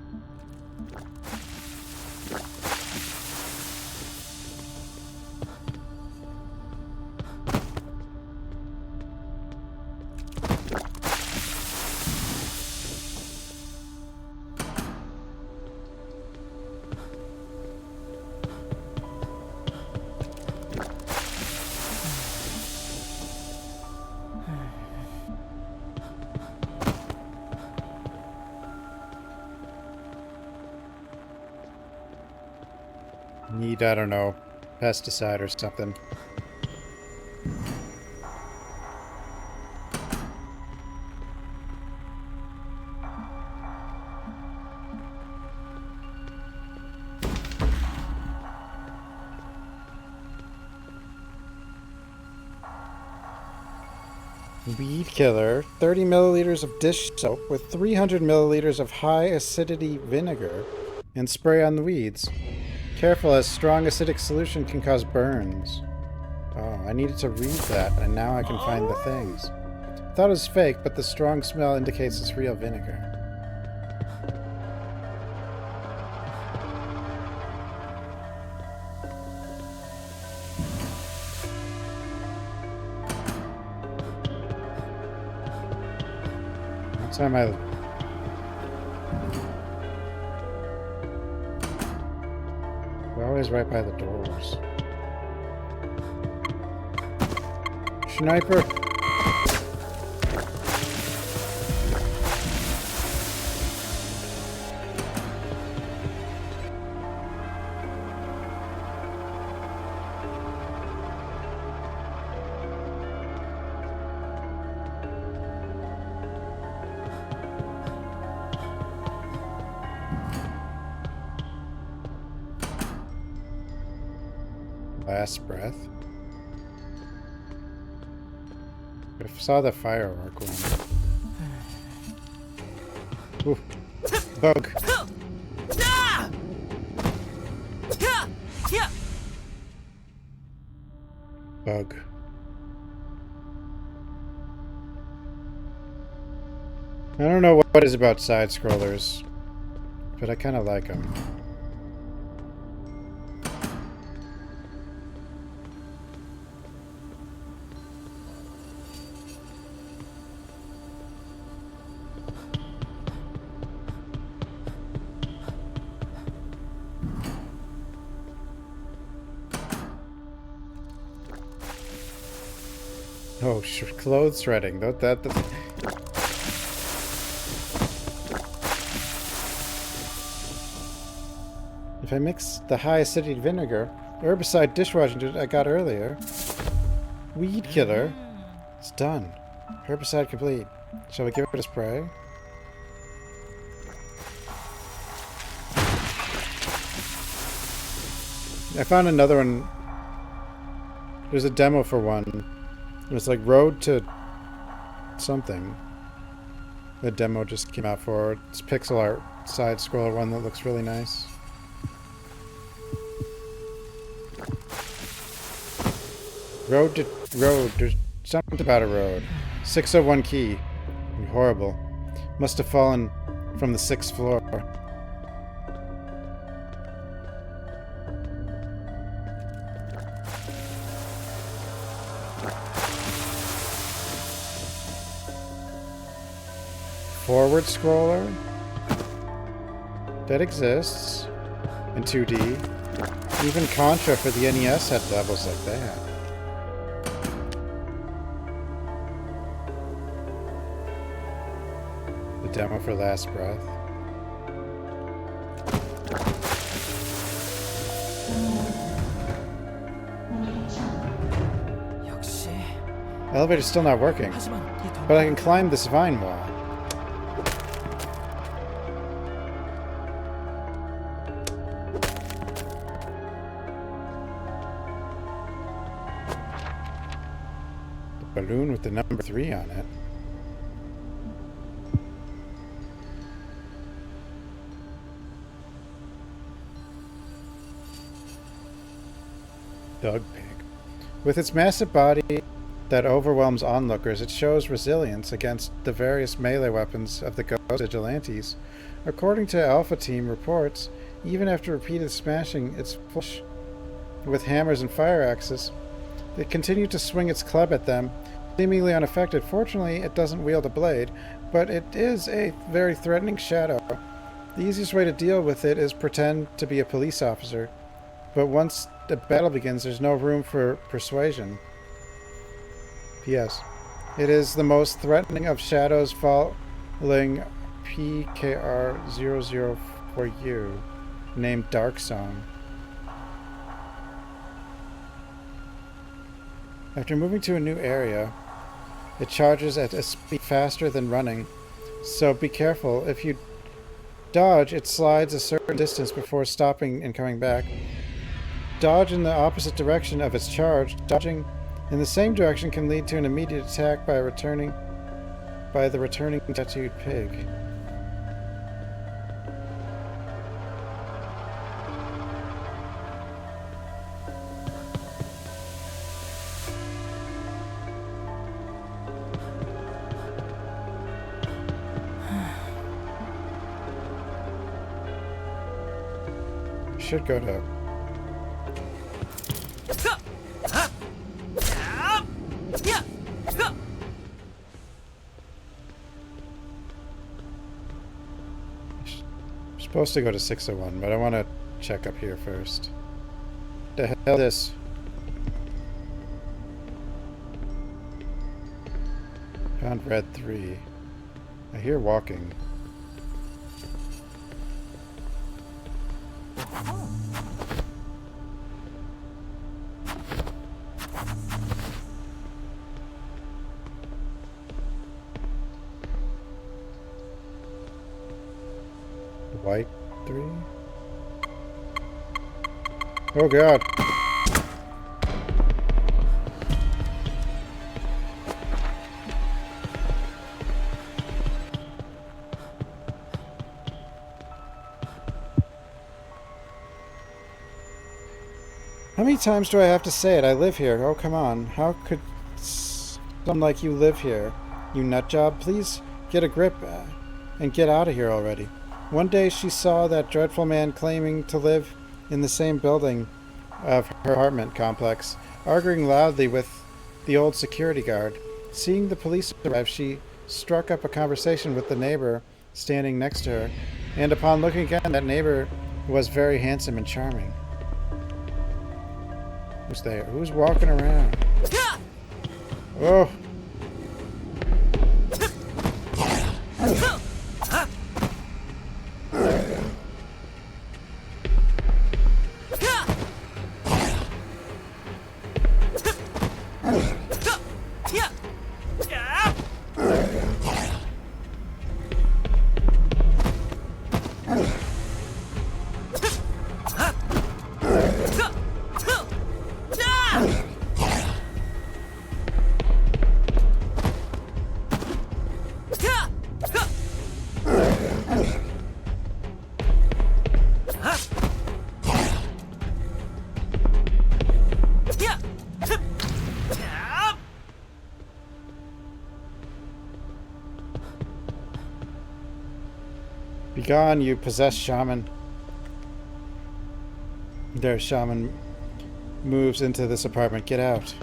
Need, I don't know, pesticide or something. Weed killer, 30 milliliters of dish soap with 300 milliliters of high acidity vinegar and spray on the weeds. Careful, as strong acidic solution can cause burns. Oh, I needed to read that, and now I can find the things. I thought it was fake, but the strong smell indicates it's real vinegar. What time we're always right by the doors. Sniper! Last breath. I saw the firework one. Ooh. Bug. Bug. I don't know what it is about side scrollers, but I kind of like them. Oh, clothes shredding. That. If I mix the high acidity vinegar, herbicide dishwashing detergent I got earlier, weed killer, it's done. Herbicide complete. Shall we give it a spray? I found another one. There's a demo for one. It's like Road to something. The demo just came out for it's pixel art side scroller one that looks really nice. Road. There's something about a road. 601 key. Horrible. Must have fallen from the 6th floor. Forward scroller that exists in 2D. Even Contra for the NES had levels like that. The demo for Last Breath. Elevator's still not working, but I can climb this vine wall. Balloon with the number 3 on it. Dog pig. With its massive body that overwhelms onlookers, it shows resilience against the various melee weapons of the Ghost Vigilantes. According to Alpha Team reports, even after repeated smashing its flesh with hammers and fire axes, it continued to swing its club at them, seemingly unaffected. Fortunately, it doesn't wield a blade, but it is a very threatening shadow. The easiest way to deal with it is pretend to be a police officer. But once the battle begins, there's no room for persuasion. P.S. It is the most threatening of shadows following PKR-004U, named Dark Song. After moving to a new area, it charges at a speed faster than running, so be careful. If you dodge, it slides a certain distance before stopping and coming back. Dodge in the opposite direction of its charge. Dodging in the same direction can lead to an immediate attack by the returning tattooed pig. Should go to supposed to go to 601, but I want to check up here first. The hell is this? Found red 3. I hear walking. White 3? Oh god. How many times do I have to say it? I live here. Oh, come on. How could someone like you live here? You nutjob, please get a grip and get out of here already. One day she saw that dreadful man claiming to live in the same building of her apartment complex, arguing loudly with the old security guard. Seeing the police arrive, she struck up a conversation with the neighbor standing next to her, and upon looking again, that neighbor was very handsome and charming. Who's there? Who's walking around? Oh! Begone, you possessed shaman. Their shaman moves into this apartment. Get out.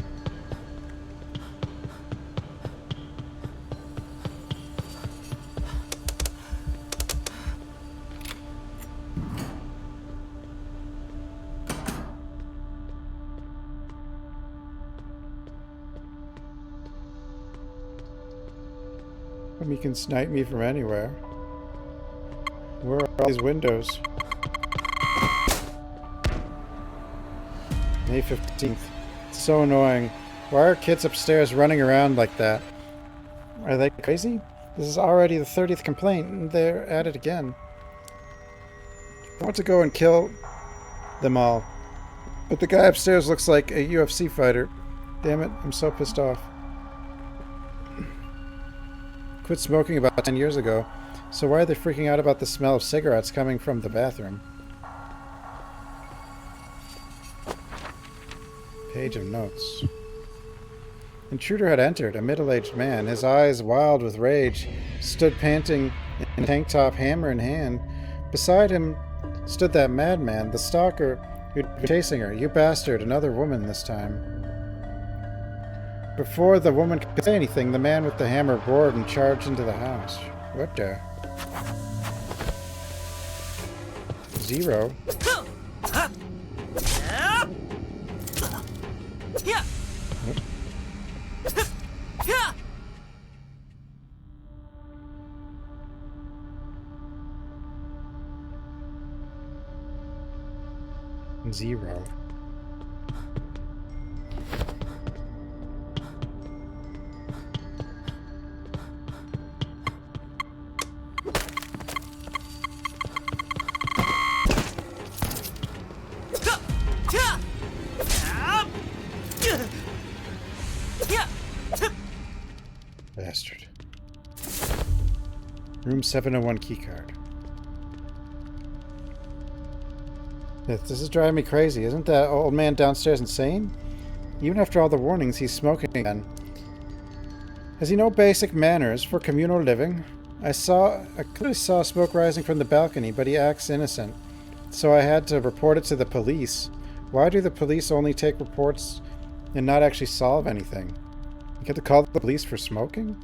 You can snipe me from anywhere. Where are all these windows? May 15th. It's so annoying. Why are kids upstairs running around like that? Are they crazy? This is already the 30th complaint, and they're at it again. I want to go and kill them all. But the guy upstairs looks like a UFC fighter. Damn it, I'm so pissed off. Quit smoking about 10 years ago. So why are they freaking out about the smell of cigarettes coming from the bathroom? Page of notes. Intruder had entered, a middle-aged man, his eyes wild with rage, stood panting in a tank top, hammer in hand. Beside him stood that madman, the stalker who'd been chasing her. You bastard, another woman this time. Before the woman could say anything, the man with the hammer roared and charged into the house. What the? 0. Room 701 keycard. This is driving me crazy. Isn't that old man downstairs insane? Even after all the warnings, he's smoking again. Has he no basic manners for communal living? I clearly saw smoke rising from the balcony, but he acts innocent. So I had to report it to the police. Why do the police only take reports and not actually solve anything? You get to call the police for smoking?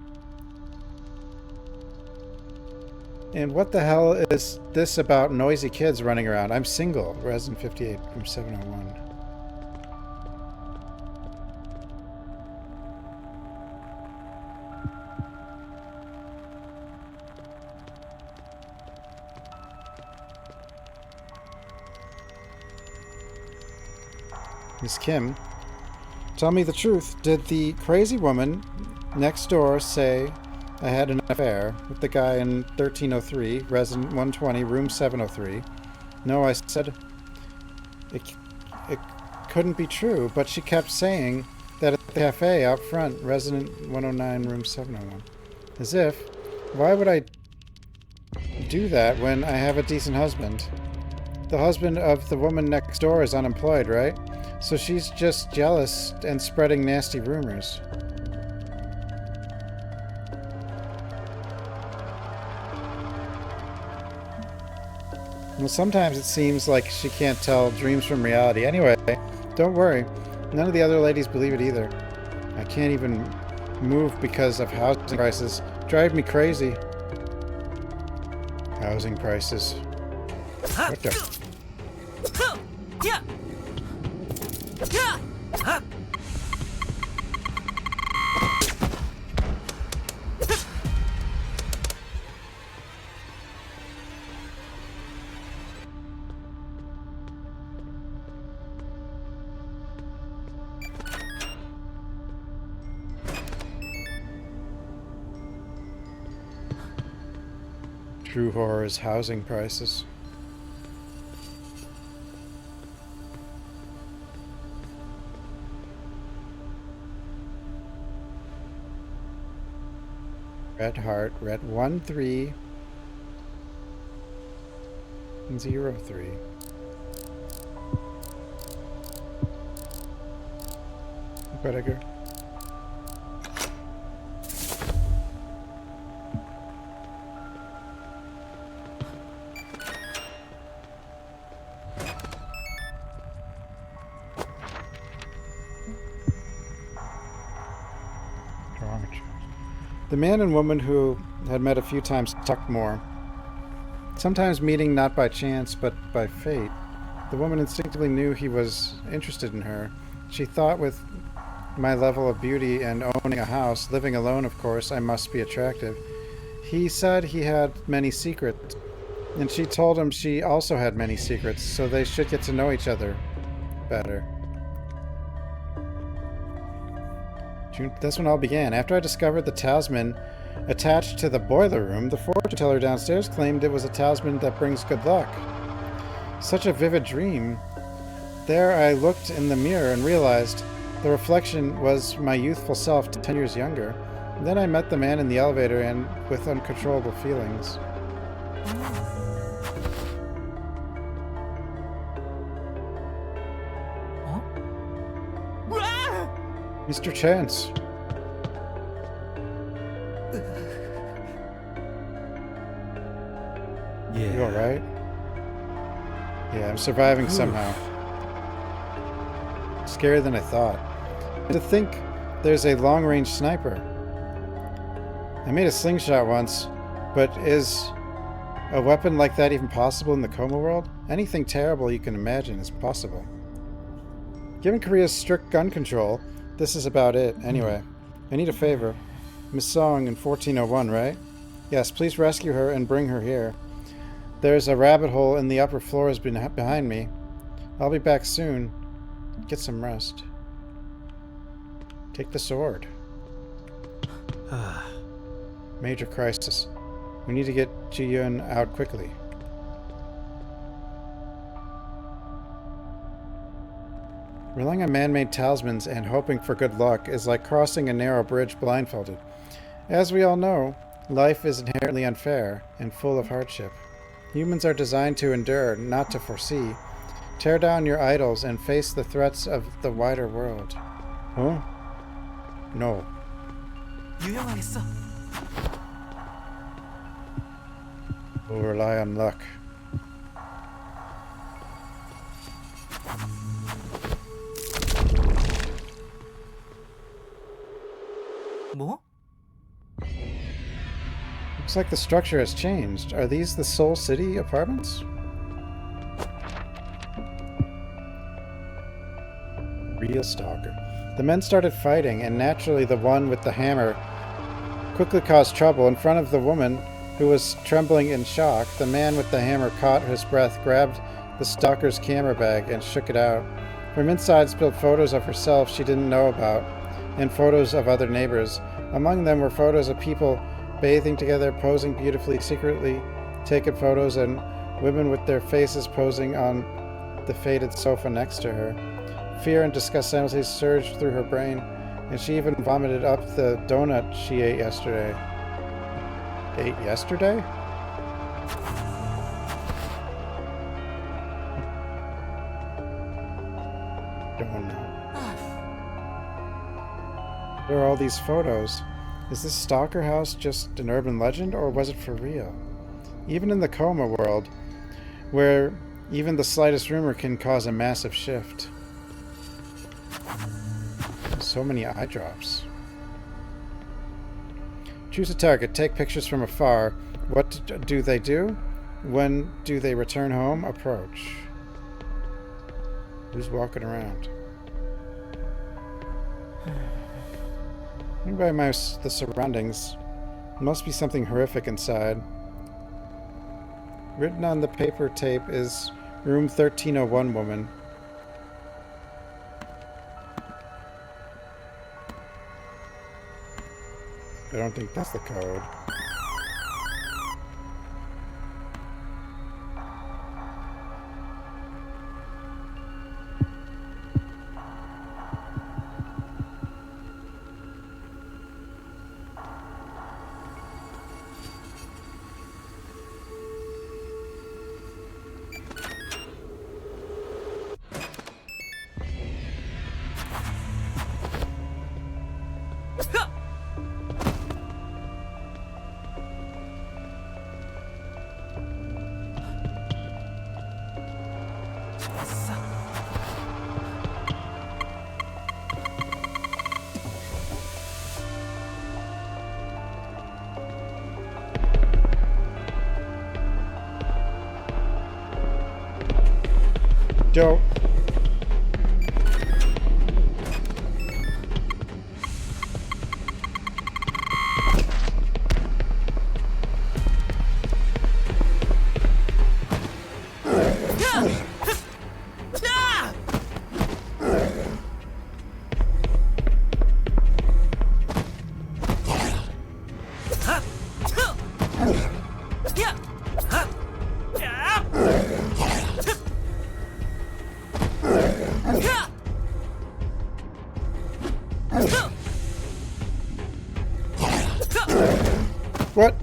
And what the hell is this about noisy kids running around? I'm single. Resident 58 from 701. Miss Kim, tell me the truth. Did the crazy woman next door say I had an affair with the guy in 1303, resident 120, room 703? No, I said it couldn't be true, but she kept saying that at the cafe out front, resident 109, room 701. As if, why would I do that when I have a decent husband? The husband of the woman next door is unemployed, right? So she's just jealous and spreading nasty rumors. Well, sometimes it seems like she can't tell dreams from reality. Anyway, don't worry. None of the other ladies believe it either. I can't even move because of housing prices. Drive me crazy. Housing prices. What the... True horror is housing prices. Red heart, red 1303. Better go. The man and woman who had met a few times talked more, sometimes meeting not by chance but by fate. The woman instinctively knew he was interested in her. She thought, with my level of beauty and owning a house, living alone of course, I must be attractive. He said he had many secrets, and she told him she also had many secrets, so they should get to know each other better. That's when all began. After I discovered the talisman attached to the boiler room, the fortune teller downstairs claimed it was a talisman that brings good luck. Such a vivid dream. There I looked in the mirror and realized the reflection was my youthful self 10 years younger. And then I met the man in the elevator and with uncontrollable feelings. Mr. Chance. Yeah. You alright? Yeah, I'm surviving somehow. Scarier than I thought. And to think there's a long-range sniper. I made a slingshot once, but is a weapon like that even possible in the Coma world? Anything terrible you can imagine is possible. Given Korea's strict gun control, this is about it. Anyway, I need a favor. Miss Song in 1401, right? Yes, please rescue her and bring her here. There's a rabbit hole in the upper floors behind me. I'll be back soon. Get some rest. Take the sword. Major crisis. We need to get Ji-Yun out quickly. Relying on man-made talismans and hoping for good luck is like crossing a narrow bridge blindfolded. As we all know, Life is inherently unfair and full of hardship. Humans are designed to endure, not to foresee. Tear down your idols and face the threats of the wider world. Huh? No. 유용하겠어. We'll rely on luck. 뭐? Looks like the structure has changed. Are these the Soul City apartments? Real stalker. The men started fighting, and naturally the one with the hammer quickly caused trouble in front of the woman who was trembling in shock. The man with the hammer caught his breath, grabbed the stalker's camera bag, and shook it out. From inside spilled photos of herself she didn't know about, and photos of other neighbors. Among them were photos of people bathing together, posing beautifully, secretly taken photos, and women with their faces posing on the faded sofa next to her. Fear and disgust simultaneously surged through her brain, and she even vomited up the donut she ate yesterday. Ate yesterday? Don't know. There are all these photos. Is this stalker house just an urban legend, or was it for real? Even in the Coma world, where even the slightest rumor can cause a massive shift. So many eye drops. Choose a target. Take pictures from afar. What do they do? When do they return home? Approach. Who's walking around? By the surroundings. Must be something horrific inside. Written on the paper tape is room 1301 woman. I don't think that's the code. Joe. What?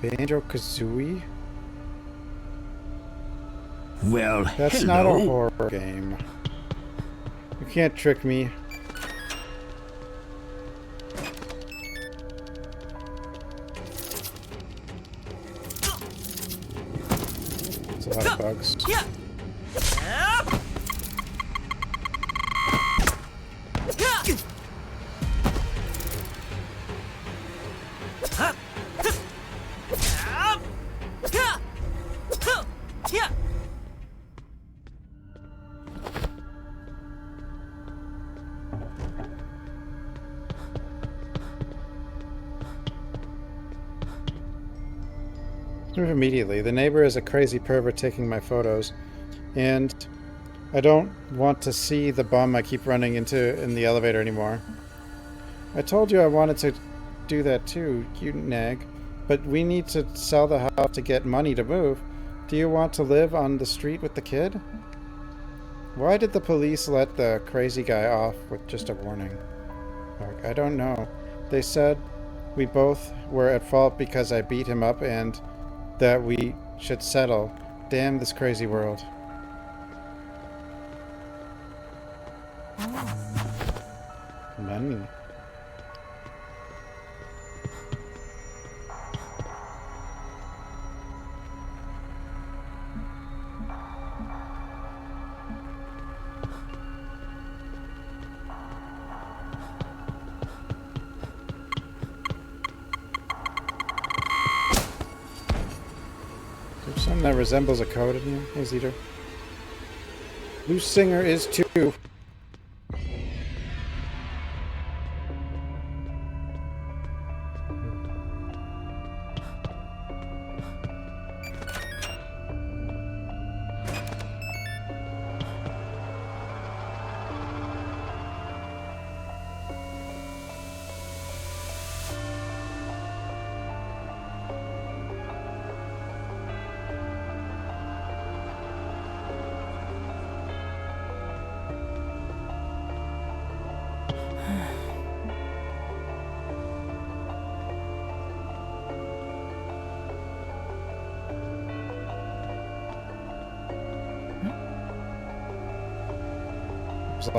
Banjo-Kazooie? Well, That's hello. not a horror game. You can't trick me. It's a lot of bugs. Move immediately. The neighbor is a crazy pervert taking my photos, and I don't want to see the bum I keep running into in the elevator anymore. I told you I wanted to do that too, you nag. But we need to sell the house to get money to move. Do you want to live on the street with the kid? Why did the police let the crazy guy off with just a warning? I don't know. They said we both were at fault because I beat him up and that we should settle. Damn this crazy world. Money. There's something that resembles a code in here. Hey, Zeta. Loose Singer is 2.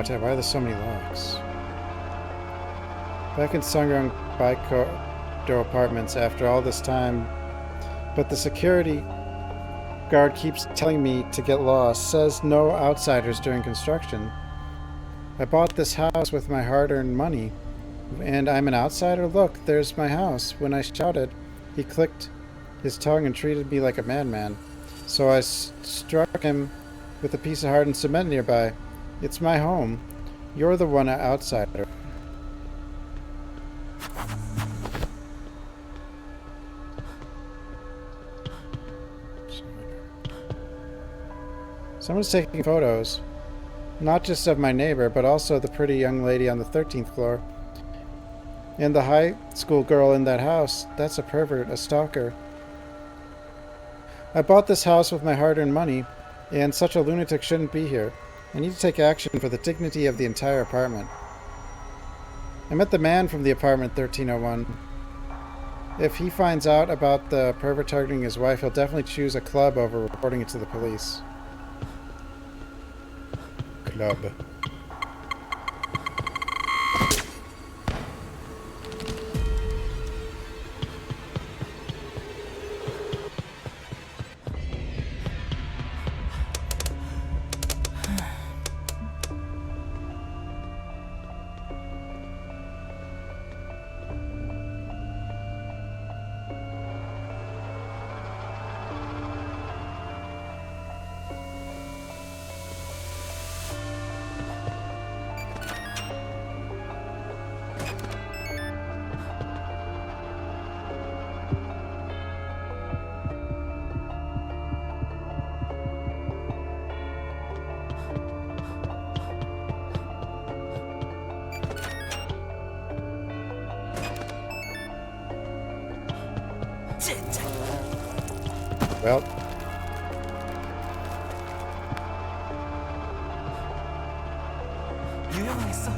Why are there so many locks? Back in Sungrung Baikdo Apartments after all this time, but the security guard keeps telling me to get lost, says no outsiders during construction. I bought this house with my hard-earned money, and I'm an outsider? Look, there's my house. When I shouted, he clicked his tongue and treated me like a madman. So I struck him with a piece of hardened cement nearby. It's my home. You're the one outsider. Someone's taking photos. Not just of my neighbor, but also the pretty young lady on the 13th floor. And the high school girl in that house. That's a pervert, a stalker. I bought this house with my hard-earned money, and such a lunatic shouldn't be here. I need to take action for the dignity of the entire apartment. I met the man from the apartment 1301. If he finds out about the pervert targeting his wife, he'll definitely choose a club over reporting it to the police. Club. Well. 유명했어.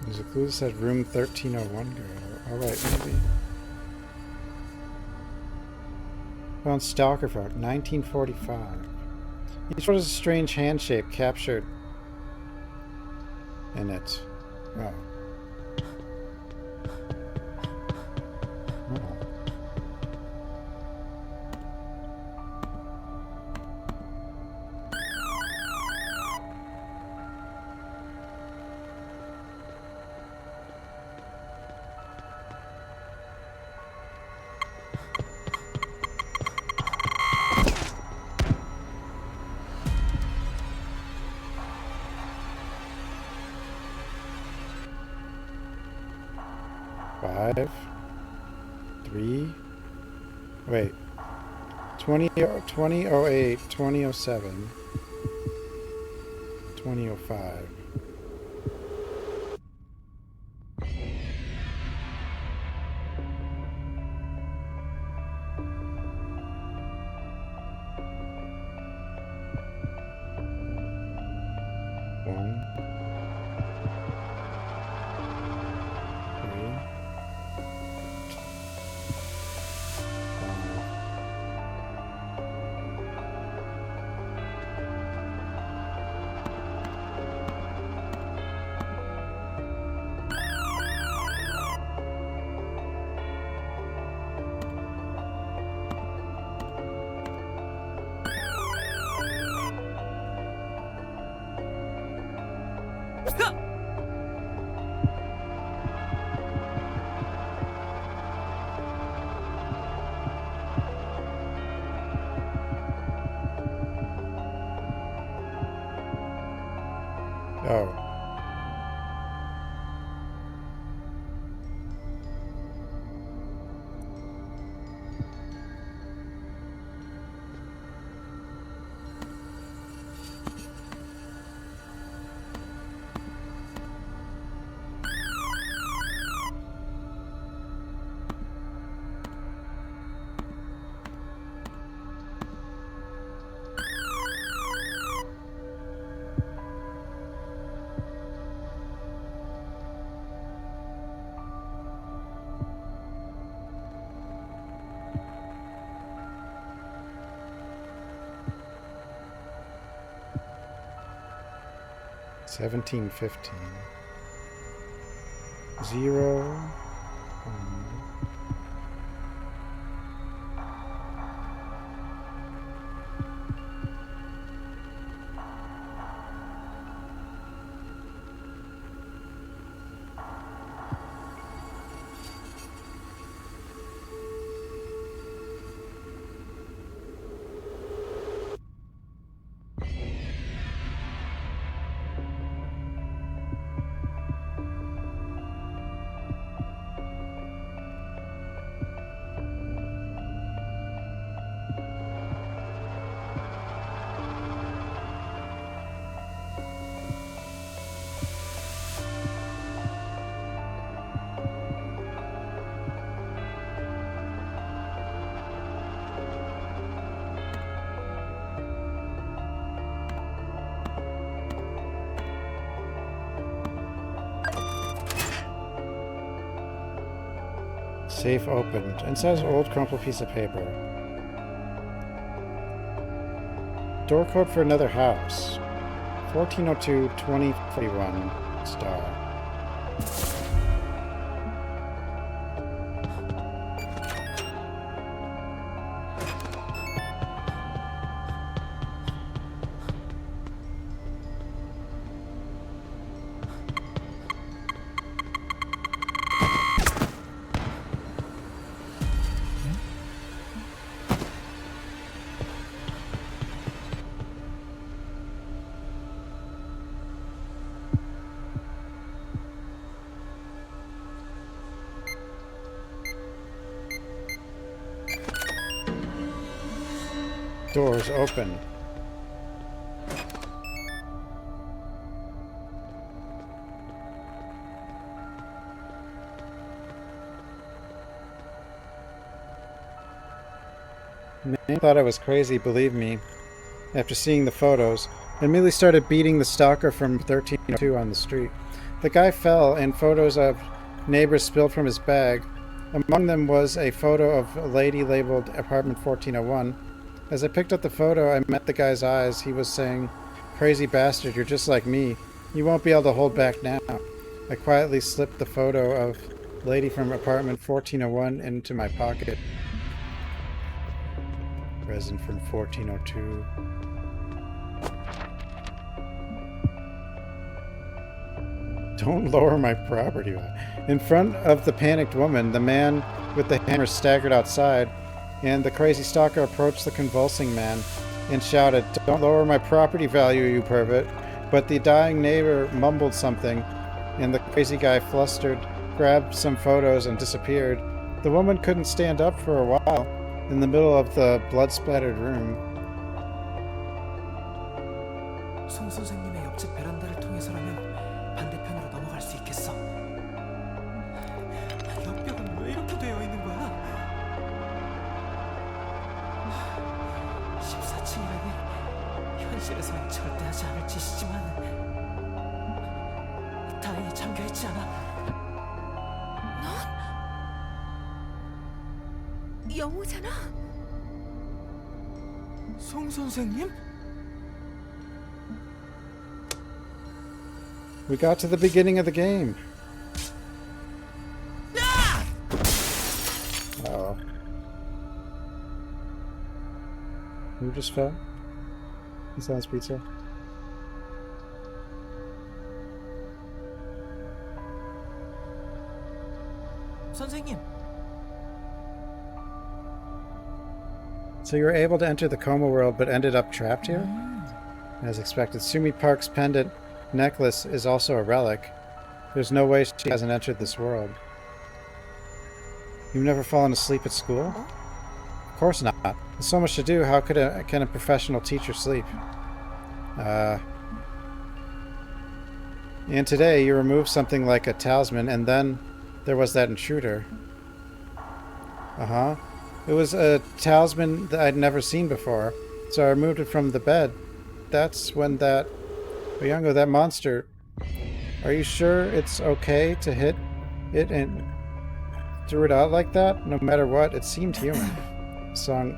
There's a clue that said room 1301 girl. Alright, maybe. Found Stalker Frog, 1945. Each one has a strange hand shape captured in it. Oh. Oh. 5, 3, wait, 2008, 2007, 2005. One, 3, 5. Oh. $17.15. 0. 1. Safe opened. Inside is an old crumpled piece of paper. Door code for another house. 1402-2041 star. Doors open. Man thought I was crazy, believe me. After seeing the photos, I immediately started beating the stalker from 1302 on the street. The guy fell, and photos of neighbors spilled from his bag. Among them was a photo of a lady labeled apartment 1401. As I picked up the photo, I met the guy's eyes. He was saying, "Crazy bastard, you're just like me. You won't be able to hold back now." I quietly slipped the photo of lady from apartment 1401 into my pocket. Resident from 1402. Don't lower my property value. In front of the panicked woman, the man with the hammer staggered outside, and the crazy stalker approached the convulsing man and shouted, "Don't lower my property value, you pervert." But the dying neighbor mumbled something, and the crazy guy, flustered, grabbed some photos and disappeared. The woman couldn't stand up for a while in the middle of the blood-splattered room. 송 선생님의 옆집 베란다를 통해서라면 반대편으로 넘어갈 수 있겠어. 옆벽은 왜 이렇게 되어 있는 거야? 14층이라니 현실에서는 절대 하지 않을 짓이지만 다행히 잠겨있지 않아. 영호잖아. 송 선생님? We got to the beginning of the game. Uh-oh. Who just fell? Sounds pizza. 선생님. So you were able to enter the Coma world but ended up trapped here? As expected, Sumi Park's pendant necklace is also a relic. There's no way she hasn't entered this world. You've never fallen asleep at school? Of course not. There's so much to do, how can a professional teacher sleep? And today you removed something like a talisman, and then there was that intruder. Uh-huh. It was a talisman that I'd never seen before, so I removed it from the bed. That's when that... Oyungo, that monster... Are you sure it's okay to hit it and threw it out like that? No matter what, it seemed human. Song.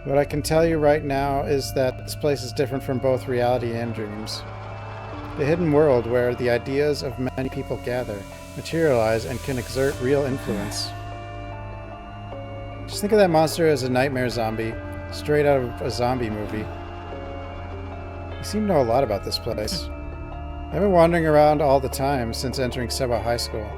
What I can tell you right now is that this place is different from both reality and dreams. The hidden world where the ideas of many people gather, materialize, and can exert real influence. Just think of that monster as a nightmare zombie, straight out of a zombie movie. You seem to know a lot about this place. I've been wandering around all the time since entering Seba High School.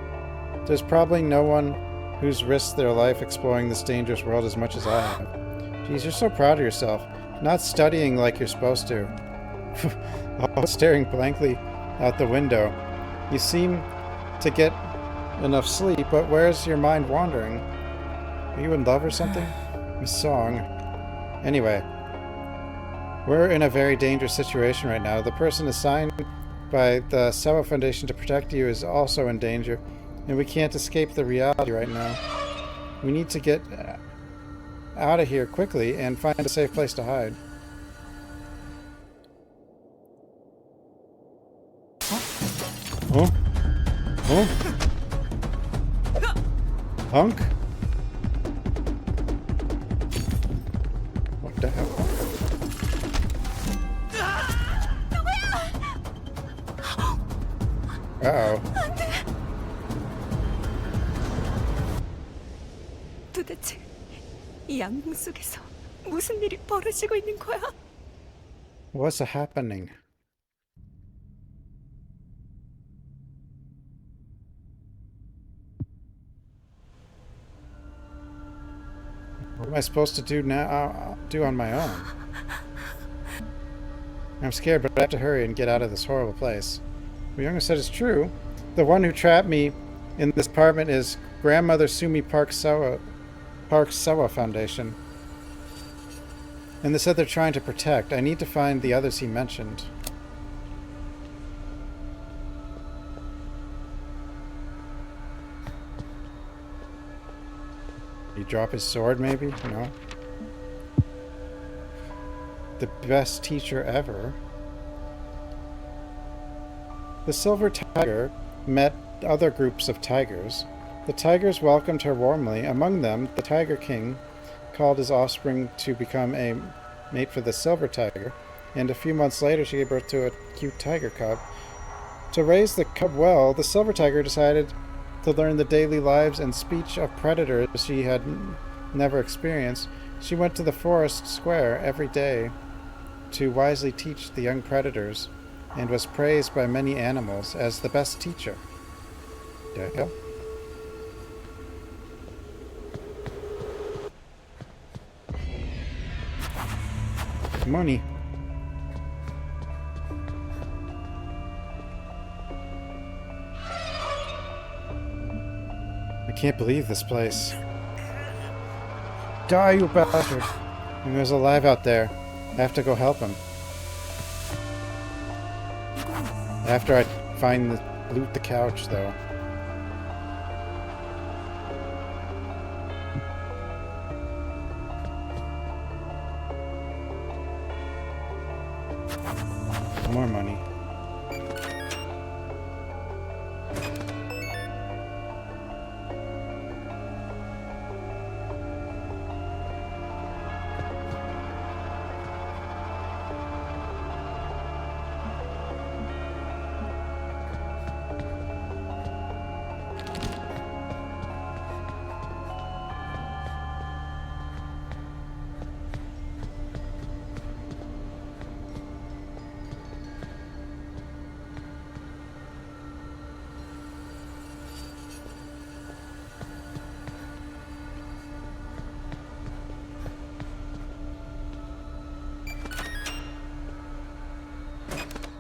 There's probably no one who's risked their life exploring this dangerous world as much as I have. Geez, you're so proud of yourself. Not studying like you're supposed to. Always staring blankly out the window. You seem to get enough sleep, but where's your mind wandering? Are you in love or something? Miss Song. Anyway, we're in a very dangerous situation right now. The person assigned by the Seba Foundation to protect you is also in danger, and we can't escape the reality right now. We need to get out of here quickly and find a safe place to hide. Huh? Huh? Hunk? What the hell? Uh-oh. 도대체 이 악몽 속에서 무슨 일이 벌어지고 있는 거야? What's happening? What am I supposed to do now? Do on my own? I'm scared, but I have to hurry and get out of this horrible place. What Younger said is true. The one who trapped me in this apartment is Grandmother Sumi Park Sawa Foundation. And they said they're trying to protect. I need to find the others he mentioned. He drop his sword, maybe? No. The best teacher ever. The Silver Tiger met other groups of tigers. The tigers welcomed her warmly. Among them, the Tiger King called his offspring to become a mate for the Silver Tiger, and a few months later she gave birth to a cute tiger cub. To raise the cub well, the Silver Tiger decided to learn the daily lives and speech of predators she had never experienced. She went to the forest square every day to wisely teach the young predators, and was praised by many animals as the best teacher. The hell? Money. I can't believe this place. Die, you bastard! He was alive out there. I have to go help him. After I loot the couch, though. More money.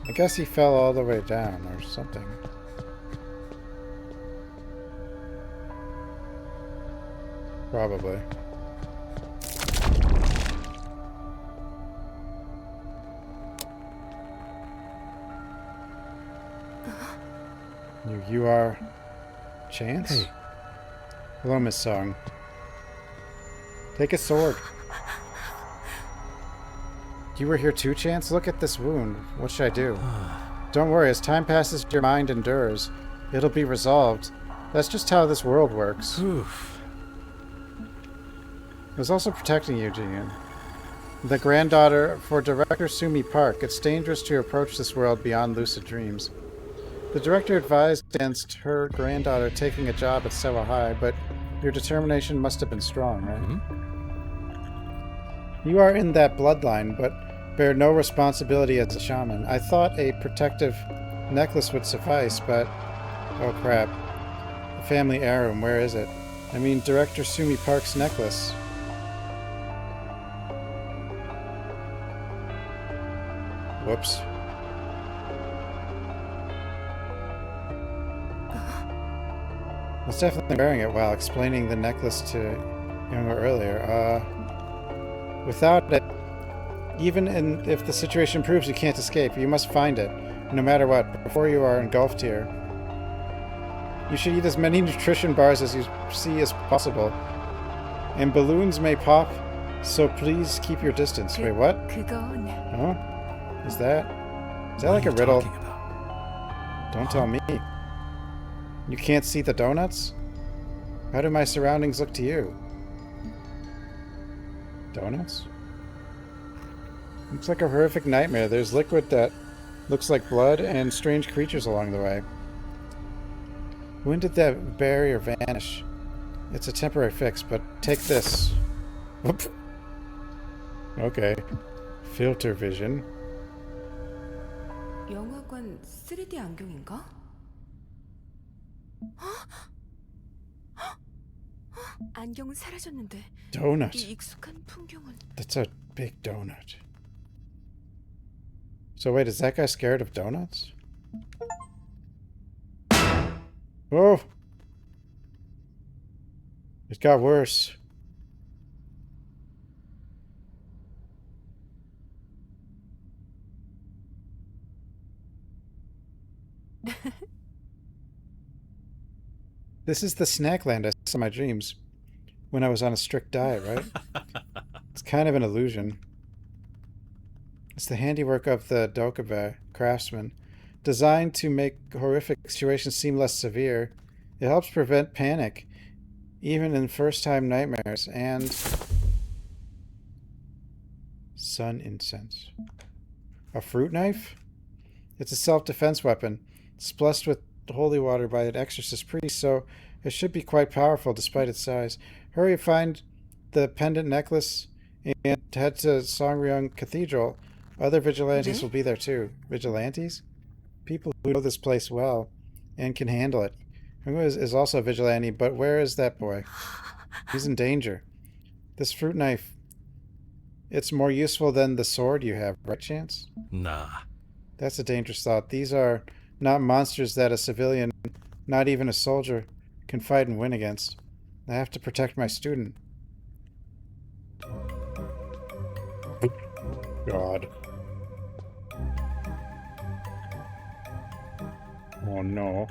I guess he fell all the way down or something. Probably. You are Chance? Hey. Hello, Miss Song. Take a sword. You were here too, Chance? Look at this wound. What should I do? Don't worry, as time passes, your mind endures. It'll be resolved. That's just how this world works. Oof. I was also protecting you, Jian. The granddaughter for Director Sumi Park. It's dangerous to approach this world beyond lucid dreams. The director advised against her granddaughter taking a job at Sewa High, but your determination must have been strong, right? Mm-hmm. You are in that bloodline, but bear no responsibility as a shaman. I thought a protective necklace would suffice, but... oh crap. The family heirloom, where is it? I mean, Director Sumi Park's necklace. Whoops. I was definitely wearing it while explaining the necklace to Youngo earlier. Without it, even if the situation proves you can't escape, you must find it, no matter what, before you are engulfed here. You should eat as many nutrition bars as you see as possible. And balloons may pop, so please keep your distance. Wait, what? Huh? Is that like a riddle? Don't tell me. You can't see the donuts? How do my surroundings look to you? Donuts? Looks like a horrific nightmare. There's liquid that looks like blood and strange creatures along the way. When did that barrier vanish? It's a temporary fix, but take this. Whoop. Okay. Filter vision. 영화관 3D 안경인가? 안경은 사라졌는데 Donut. 이 익숙한 풍경은 That's a big donut. So wait, is that guy scared of donuts? Oh! It got worse. This is the snack land I saw in my dreams when I was on a strict diet, right? It's kind of an illusion. It's the handiwork of the Dokuba craftsman, designed to make horrific situations seem less severe. It helps prevent panic, even in first-time nightmares, and... sun incense. A fruit knife? It's a self-defense weapon. It's blessed with holy water by an exorcist priest, so it should be quite powerful despite its size. Hurry, find the pendant necklace and head to Songryung Cathedral. Other vigilantes will be there too. Vigilantes? People who know this place well and can handle it. Hungo is also a vigilante, but where is that boy? He's in danger. This fruit knife, it's more useful than the sword you have, right, Chance? Nah. That's a dangerous thought. These are not monsters that a civilian, not even a soldier, can fight and win against. I have to protect my student. God. Oh no.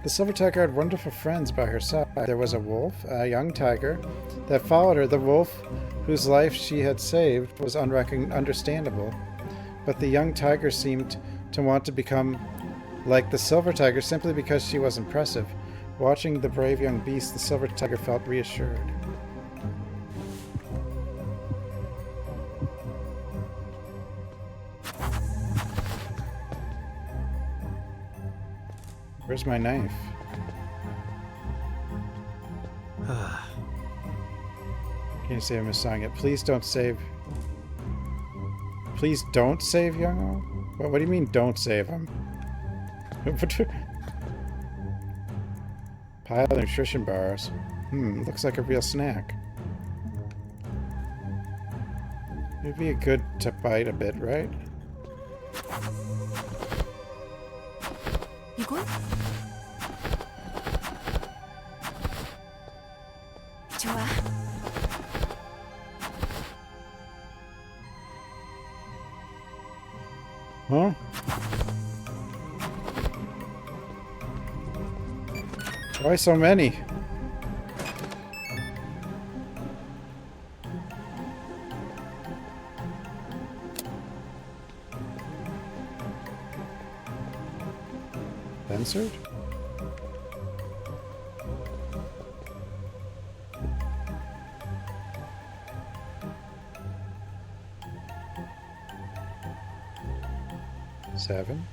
The silver tiger had wonderful friends by her side. There was a wolf, a young tiger, that followed her. The wolf, whose life she had saved, was understandable. But the young tiger seemed to want to become like the silver tiger simply because she was impressive. Watching the brave young beast, the silver tiger felt reassured. Where's my knife? Can't save him a song yet. Please don't save. Please don't save Young-O? What do you mean don't save him? Pile of nutrition bars. Looks like a real snack. It'd be good to bite a bit, right? 이건? 좋아. Huh? Why so many? Censored? Seven?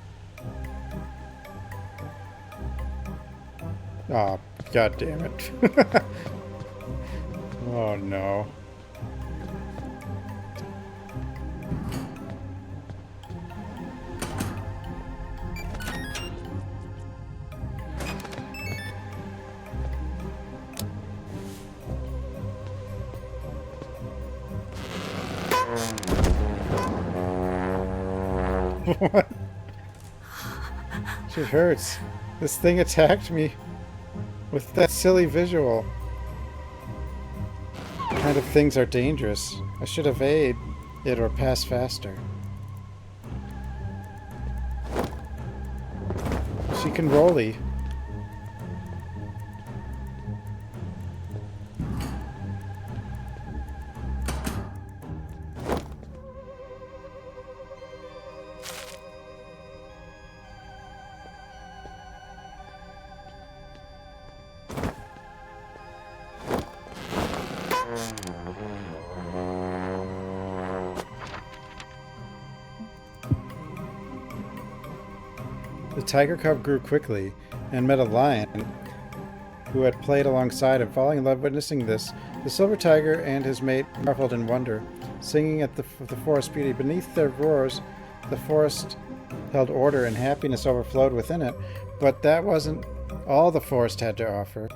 Oh, god damn it. Oh no. What? Shit hurts. This thing attacked me with that silly visual. What kind of things are dangerous? I should evade it or pass faster. She can rolly. The tiger cub grew quickly and met a lion who had played alongside him. Falling in love witnessing this, the silver tiger and his mate marveled in wonder, singing at the forest beauty. Beneath their roars, the forest held order and happiness overflowed within it, but that wasn't all the forest had to offer.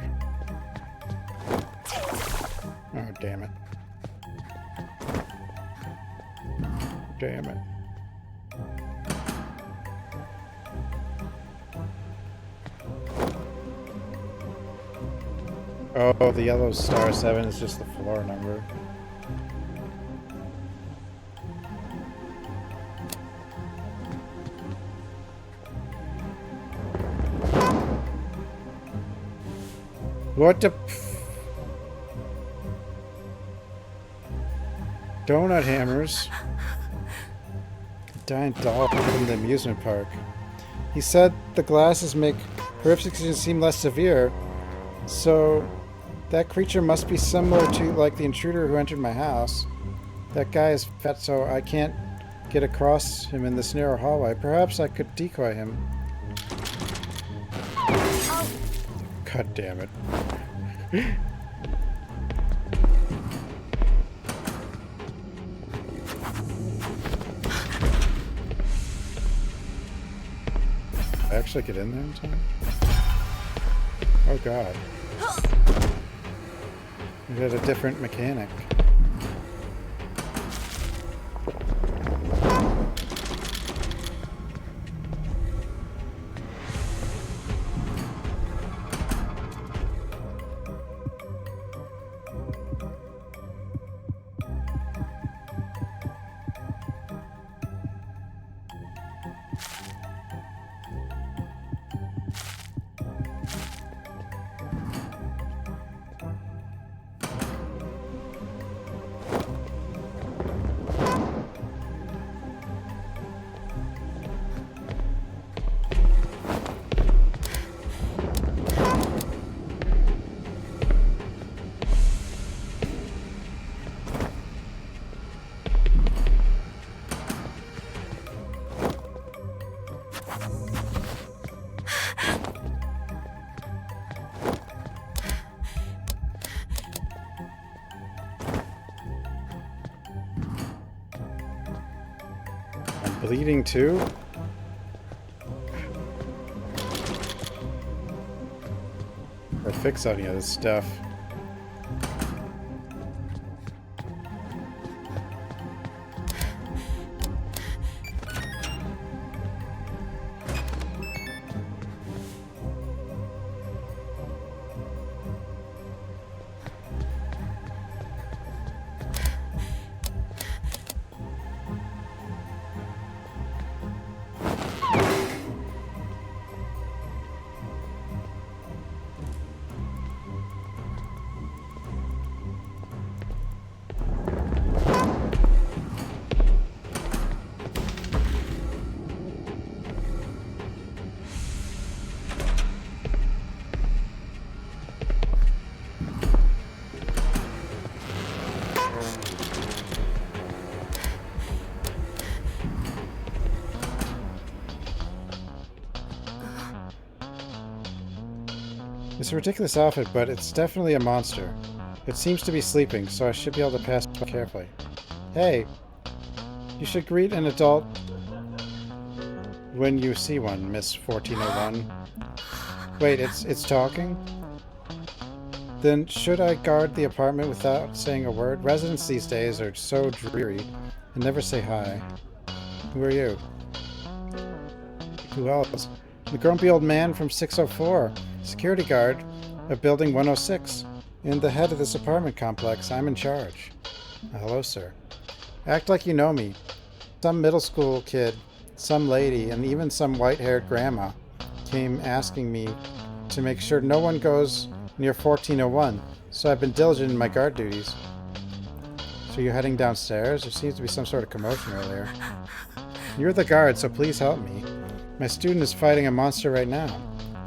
Oh, damn it. Damn it. Oh, the yellow star 7 is just the floor number. What the... Donut hammers. Giant doll from the amusement park. He said the glasses make horrific scenes seem less severe, so that creature must be similar to like the intruder who entered my house. That guy is fat, so I can't get across him in this narrow hallway. Perhaps I could decoy him. God damn it. I actually get in there in time? Oh god. We had a different mechanic. Bleeding too? Or fix any of this stuff. It's a ridiculous outfit, but it's definitely a monster. It seems to be sleeping, so I should be able to pass by carefully. Hey! You should greet an adult when you see one, Miss 1401. Wait, it's talking? Then should I guard the apartment without saying a word? Residents these days are so dreary and never say hi. Who are you? Who else? The grumpy old man from 604. Security guard of building 106. And the head of this apartment complex. I'm in charge. Hello, sir. Act like you know me. Some middle school kid, some lady, and even some white-haired grandma came asking me to make sure no one goes near 1401, so I've been diligent in my guard duties. So you're heading downstairs? There seems to be some sort of commotion earlier. You're the guard, so please help me. My student is fighting a monster right now.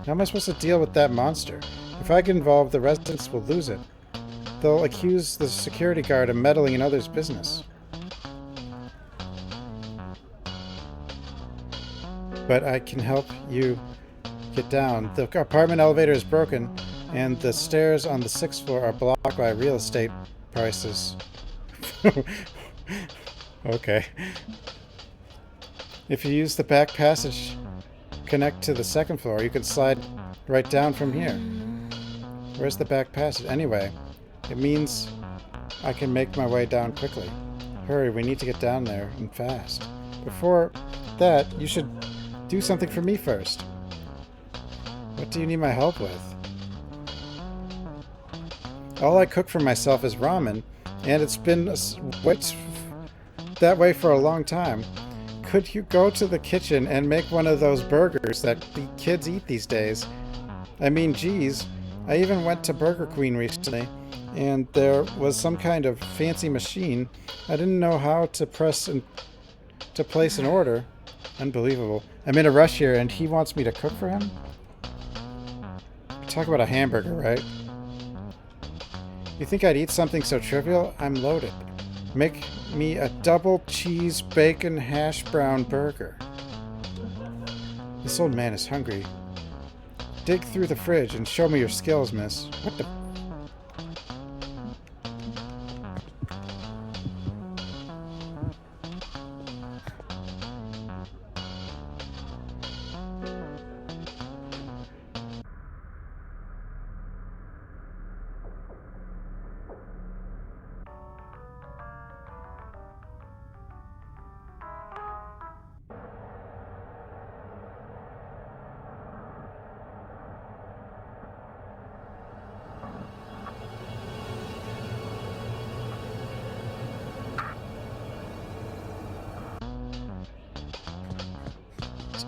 How am I supposed to deal with that monster? If I get involved, the residents will lose it. They'll accuse the security guard of meddling in others' business. But I can help you get down. The apartment elevator is broken, and the stairs on the 6th floor are blocked by real estate prices. Okay. If you use the back passage, connect to the 2nd floor, you can slide right down from here. Where's the back passage? Anyway, it means I can make my way down quickly. Hurry, we need to get down there, and fast. Before that, you should do something for me first. What do you need my help with? All I cook for myself is ramen, and it's been that way for a long time. Could you go to the kitchen and make one of those burgers that the kids eat these days? I mean, geez, I even went to Burger Queen recently, and there was some kind of fancy machine. I didn't know how to place an order. Unbelievable. I'm in a rush here, and he wants me to cook for him? Talk about a hamburger, right? You think I'd eat something so trivial? I'm loaded. Make me a double cheese bacon hash brown burger. This old man is hungry. Dig through the fridge and show me your skills, miss. What the...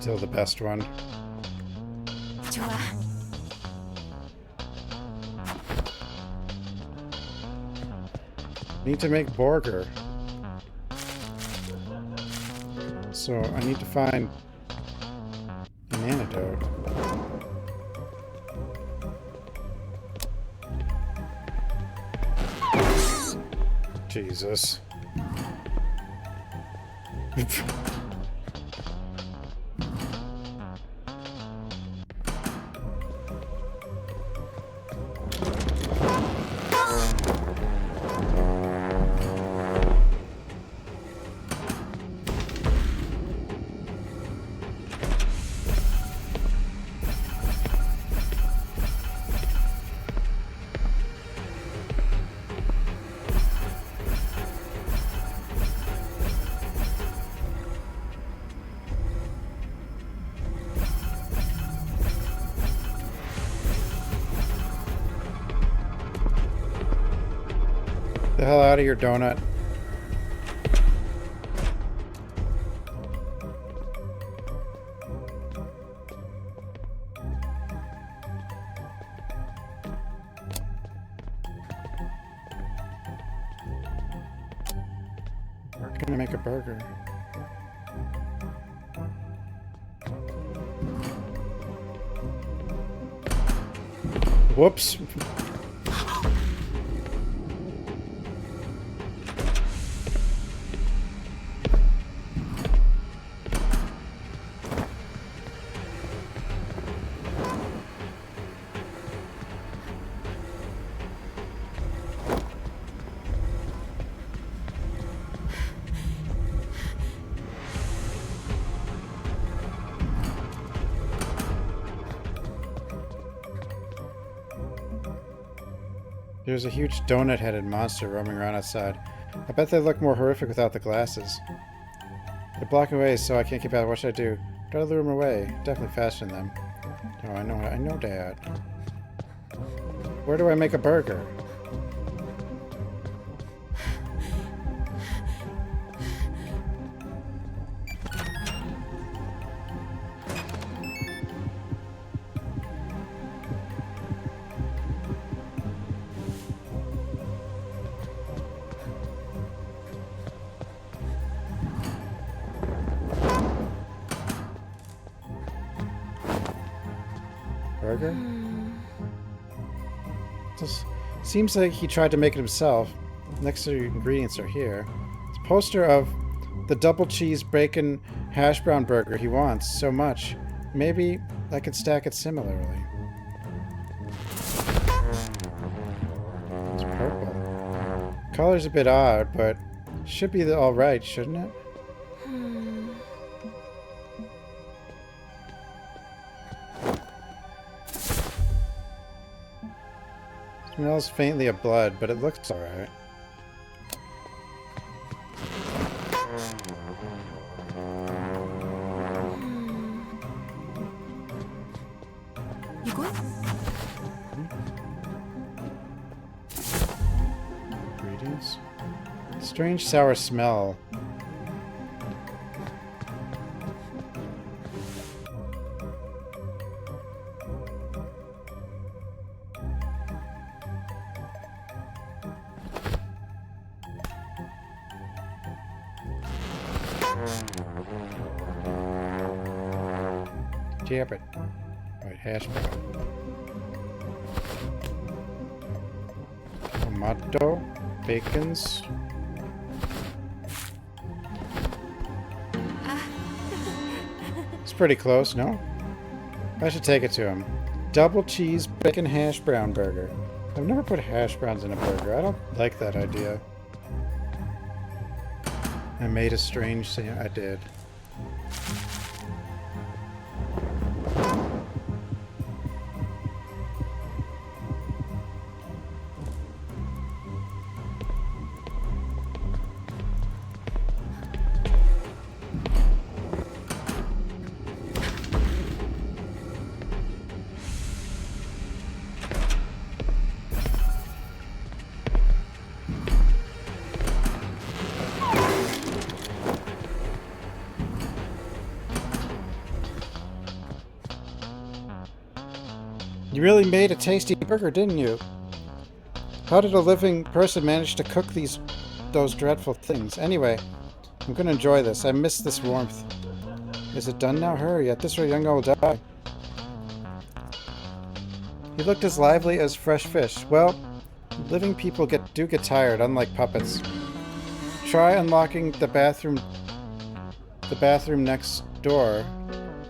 Still the best one. 좋아. Need to make burger. So I need to find an antidote. Jesus. The hell out of here, donut. We're gonna make a burger. Whoops. There's a huge donut-headed monster roaming around outside. I bet they look more horrific without the glasses. They're blocking away, so I can't keep out. What should I do? Try to lure them away. Definitely faster than them. Oh, I know, Dad. Where do I make a burger? Burger? This seems like he tried to make it himself. Next to the ingredients are here. It's a poster of the double cheese bacon hash brown burger he wants so much. Maybe I could stack it similarly. It's purple. Color's a bit odd, but should be alright, shouldn't it? Smells faintly of blood, but it looks alright. 이건? Ingredients? Strange sour smell. Damn it. Right, hash brown. Tomato, bacons. It's pretty close, no? I should take it to him. Double cheese bacon hash brown burger. I've never put hash browns in a burger. I don't like that idea. I made a strange thing. I did. You really made a tasty burger, didn't you? How did a living person manage to cook those dreadful things? Anyway, I'm gonna enjoy this. I miss this warmth. Is it done now? Hurry, at this rate, young will die. He looked as lively as fresh fish. Well, living people do get tired, unlike puppets. Try unlocking the bathroom next door,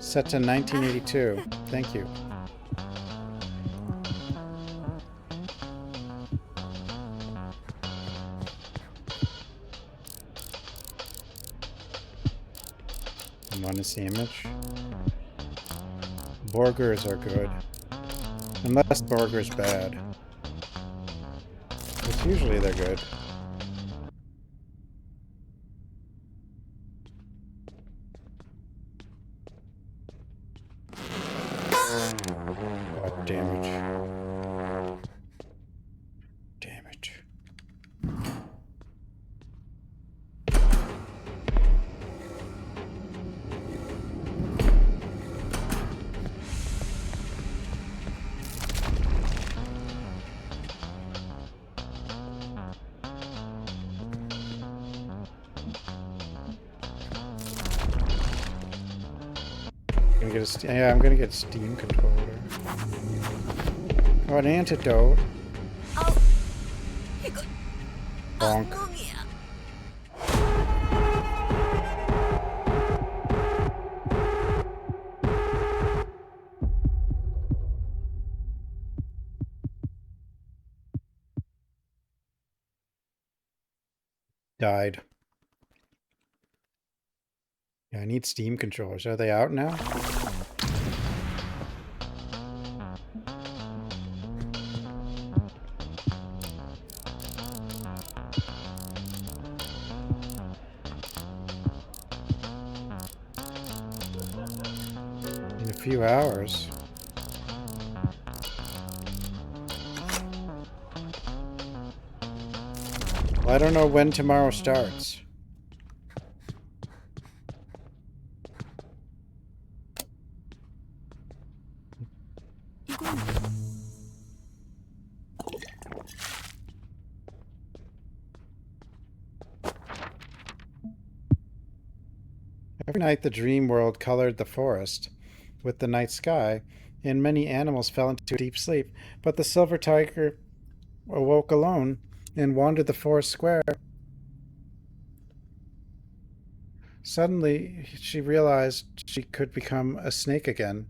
set to 1982. Thank you. Want to see image? Burgers are good. Unless burger's bad. Which usually they're good. God damn it. Damn it. gonna get a yeah, I'm gonna get a Steam controller. Oh, an antidote. 이거 Bonk. 악몽이야. Died. Yeah, I need Steam controllers. Are they out now? In a few hours. Well, I don't know when tomorrow starts. Every night the dream world colored the forest with the night sky, and many animals fell into deep sleep. But the silver tiger awoke alone and wandered the forest square. Suddenly she realized she could become a snake again.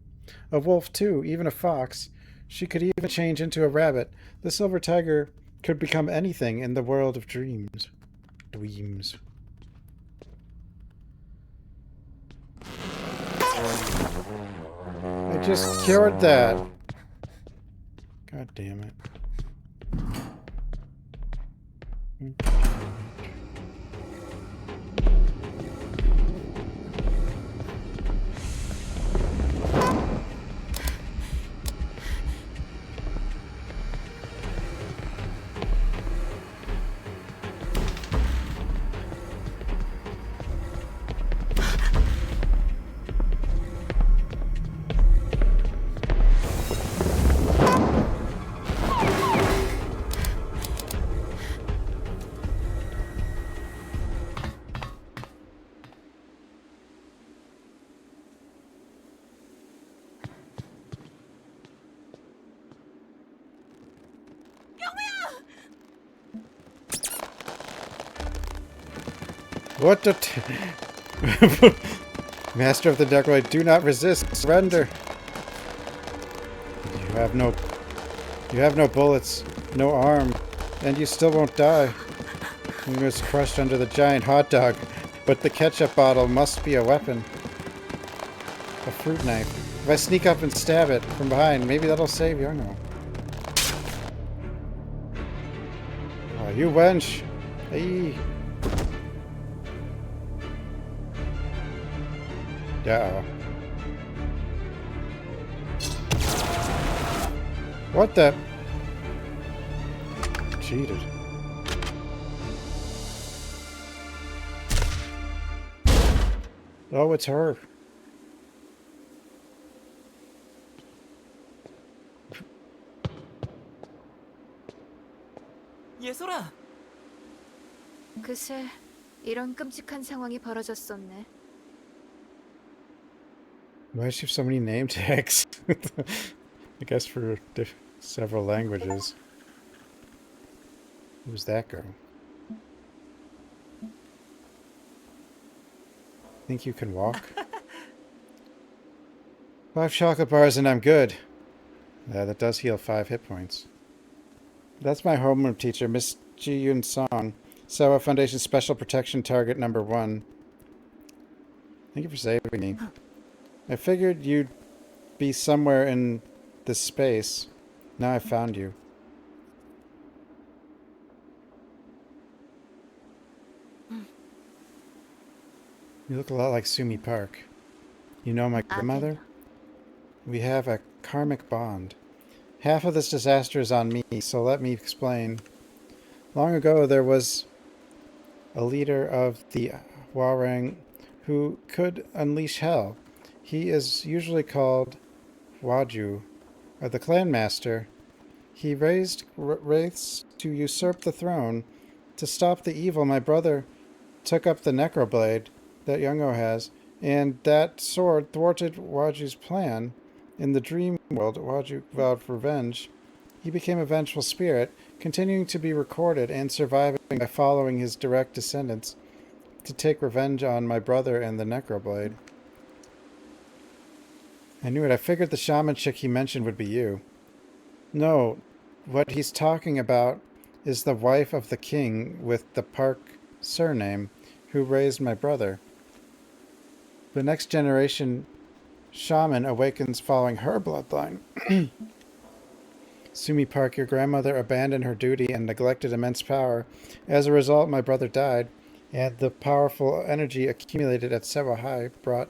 A wolf too, even a fox. She could even change into a rabbit. The silver tiger could become anything in the world of dreams. Dreams. I just cured that. God damn it. What the Master of the Dark, do not resist. Surrender. You have no bullets, no arm, and you still won't die. You was crushed under the giant hot dog, but the ketchup bottle must be a weapon. A fruit knife. If I sneak up and stab it from behind, maybe that'll save Youngo. Oh, you wench. Hey. Uh-oh. What the? Cheated. Oh, it's her. 예솔아, 글쎄, 이런 끔찍한 상황이 벌어졌었네. Why does she have so many name tags? I guess for several languages. Who's that girl? Think you can walk? 5 chocolate bars and I'm good. That does heal 5 hit points. That's my homeroom teacher, Miss Ji Yun Song. Sawa Foundation Special Protection Target number 1. Thank you for saving me. I figured you'd be somewhere in this space. Now I found you. You look a lot like Sumi Park. You know my grandmother? We have a karmic bond. Half of this disaster is on me, so let me explain. Long ago, there was a leader of the Warang who could unleash hell. He is usually called Waju, or the clan master. He raised wraiths to usurp the throne. To stop the evil, my brother took up the necroblade that Youngo has And that sword thwarted Waju's plan. In the dream world, Waju vowed revenge. He became a vengeful spirit, continuing to be recorded and surviving by following his direct descendants to take revenge on my brother and the Necroblade. I knew it. I figured the shaman chick he mentioned would be you. No, what he's talking about is the wife of the king with the Park surname who raised my brother. The next generation shaman awakens following her bloodline. Sumi Park, your grandmother abandoned her duty and neglected immense power. As a result, my brother died, and the powerful energy accumulated at Sewa High brought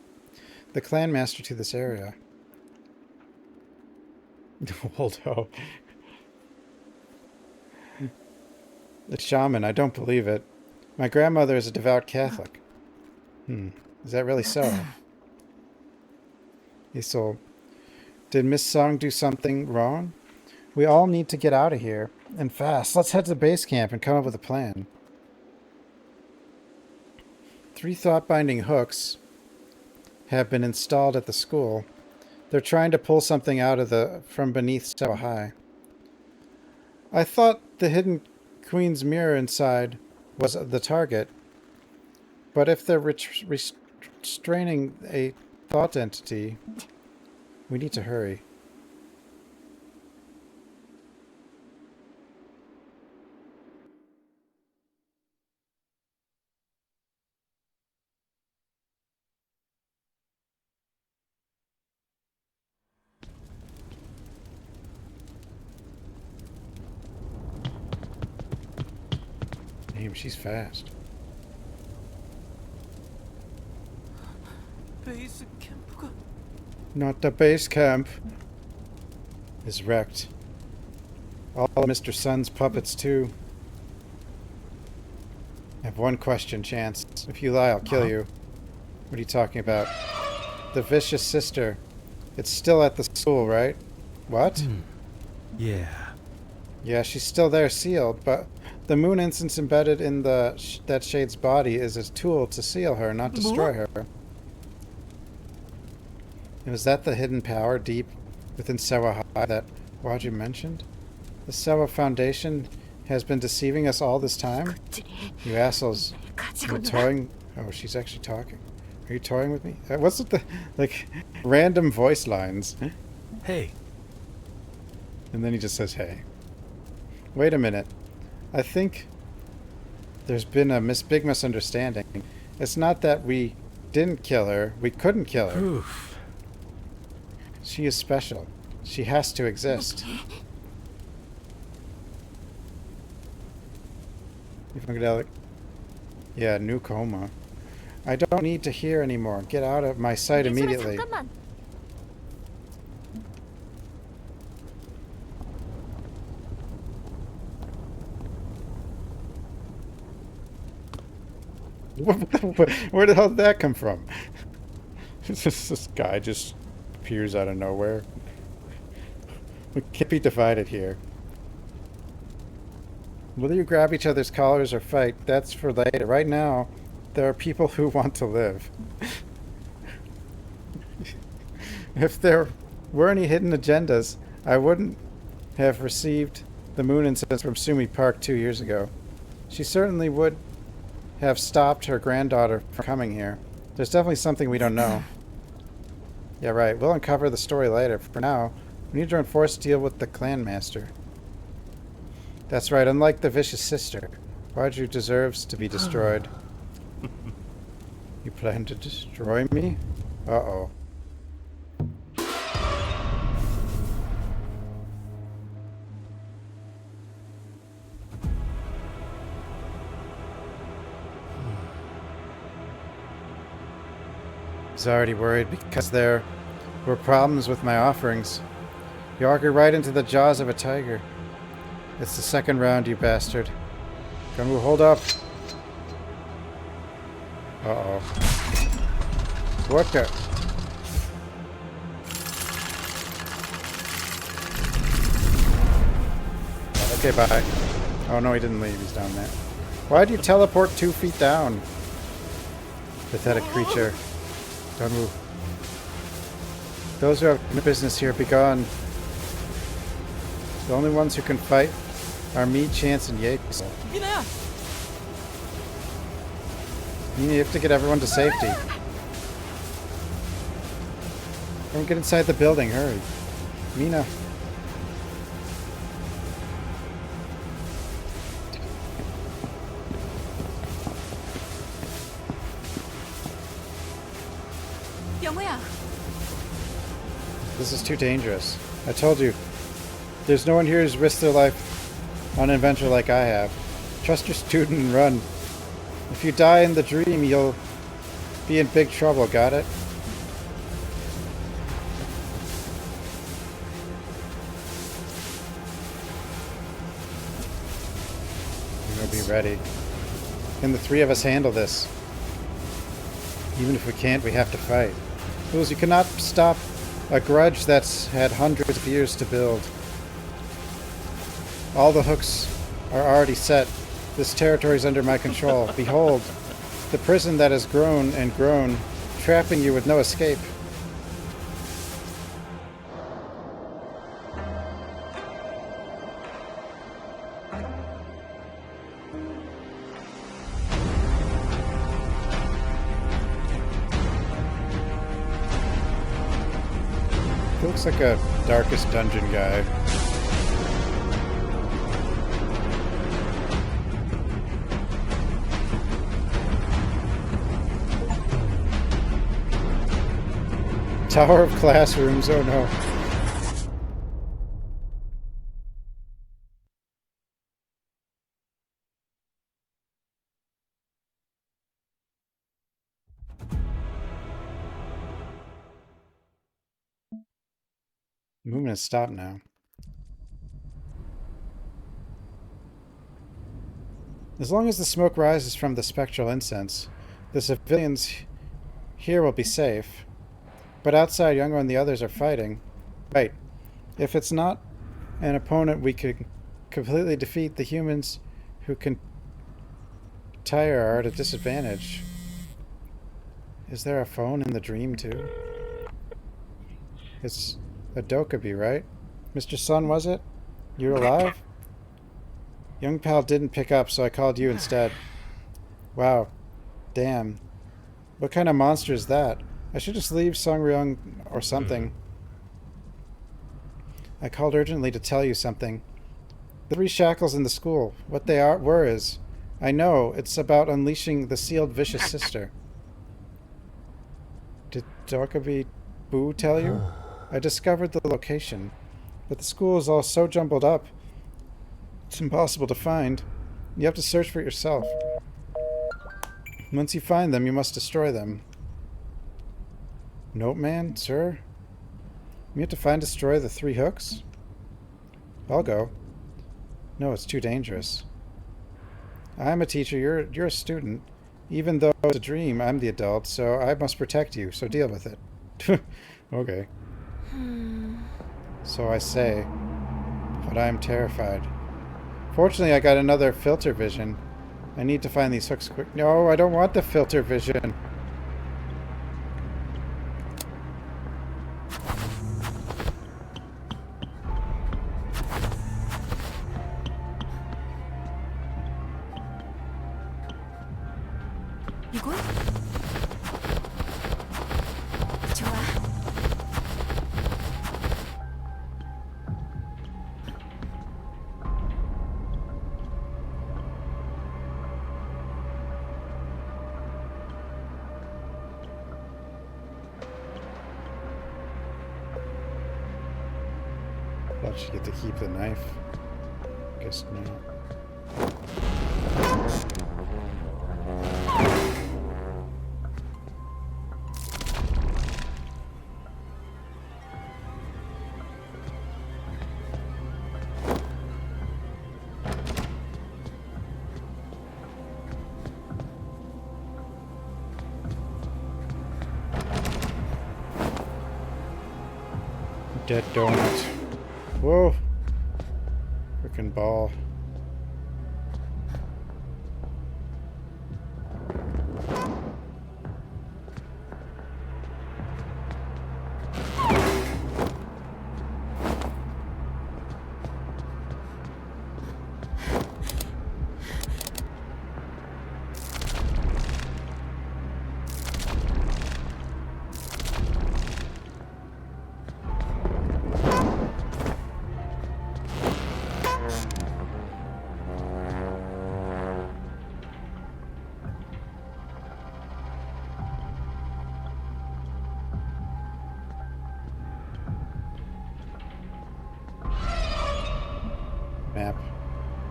the clan master to this area. Waldo. The shaman, I don't believe it. My grandmother is a devout Catholic. Is that really so? Isol, did Miss Song do something wrong? We all need to get out of here, and fast. Let's head to the base camp and come up with a plan. 3 thought-binding hooks have been installed at the school. They're trying to pull something out of from beneath so high. I thought the hidden queen's mirror inside was the target, but if they're restraining a thought entity, we need to hurry. Damn, she's fast. 베이스 캠프가 Not the base camp. Is wrecked. All of Mr. Sun's puppets, too. I have one question, Chance. If you lie, I'll kill you. What are you talking about? The vicious sister. It's still at the school, right? What? Yeah. Yeah, she's still there, sealed, but the moon instance embedded in that shade's body is a tool to seal her, not destroy her. And was that the hidden power deep within Sewa High that Waju mentioned? The Sewa Foundation has been deceiving us all this time? You assholes. You're toying... Oh, she's actually talking. Are you toying with me? What's with the, like, random voice lines? Hey. And then he just says, hey. Wait a minute. I think there's been a big misunderstanding. It's not that we didn't kill her. We couldn't kill her. Oof. She is special. She has to exist. Yeah, new Coma. I don't need to hear anymore. Get out of my sight immediately. Where the hell did that come from? This guy just appears out of nowhere. We can't be divided here. Whether you grab each other's collars or fight, that's for later. Right now, there are people who want to live. If there were any hidden agendas, I wouldn't have received the moon incidents from Sumi Park 2 years ago. She certainly would have stopped her granddaughter from coming here. There's definitely something we don't know. Yeah, right. We'll uncover the story later. For now, we need to join forces to deal with the clan master. That's right. Unlike the vicious sister, Waju deserves to be destroyed. You plan to destroy me? Uh-oh. I was already worried because there were problems with my offerings. You augured right into the jaws of a tiger. It's the second round, you bastard. Gunwu, hold up. Uh-oh. What the? Okay, bye. Oh no, he didn't leave. He's down there. Why'd you teleport 2 feet down? Pathetic creature. Don't move. Those who have no business here, be gone. The only ones who can fight are me, Chance, and Yakes. 미나야! You have to get everyone to safety. Everyone get inside the building, hurry. Mina. 영호야. This is too dangerous. I told you. There's no one here who's risked their life on an adventure like I have. Trust your student and run. If you die in the dream, you'll be in big trouble, got it? We'll be ready. Can the three of us handle this? Even if we can't, we have to fight. Fools, you cannot stop a grudge that's had hundreds of years to build. All the hooks are already set. This territory is under my control. Behold, the prison that has grown and grown, trapping you with no escape. He looks like a Darkest Dungeon guy. Tower of classrooms, oh no. Movement has stopped now. As long as the smoke rises from the spectral incense, the civilians here will be safe. But outside, Youngo and the others are fighting. Right. If it's not an opponent we could completely defeat, the humans who can tire are at a disadvantage. Is there a phone in the dream, too? It's a Dokubi, right? Mr. Sun, was it? You're alive? Young pal didn't pick up, so I called you instead. Wow. Damn. What kind of monster is that? I should just leave Songryung or something. I called urgently to tell you something. The 3 shackles in the school. What they were is... I know. It's about unleashing the sealed vicious sister. Did Dokubi Boo tell you? I discovered the location. But the school is all so jumbled up. It's impossible to find. You have to search for it yourself. Once you find them, you must destroy them. Note man, sir? We have to find and destroy the 3 hooks? I'll go. No, it's too dangerous. I'm a teacher, you're a student. Even though it's a dream, I'm the adult, so I must protect you, so deal with it. Okay. So I say, but I'm terrified. Fortunately, I got another filter vision. I need to find these hooks quick. No, I don't want the filter vision. 이건? 좋아. Thought you get to keep the knife. Guess not. Dead donut. Whoa. Frickin' ball.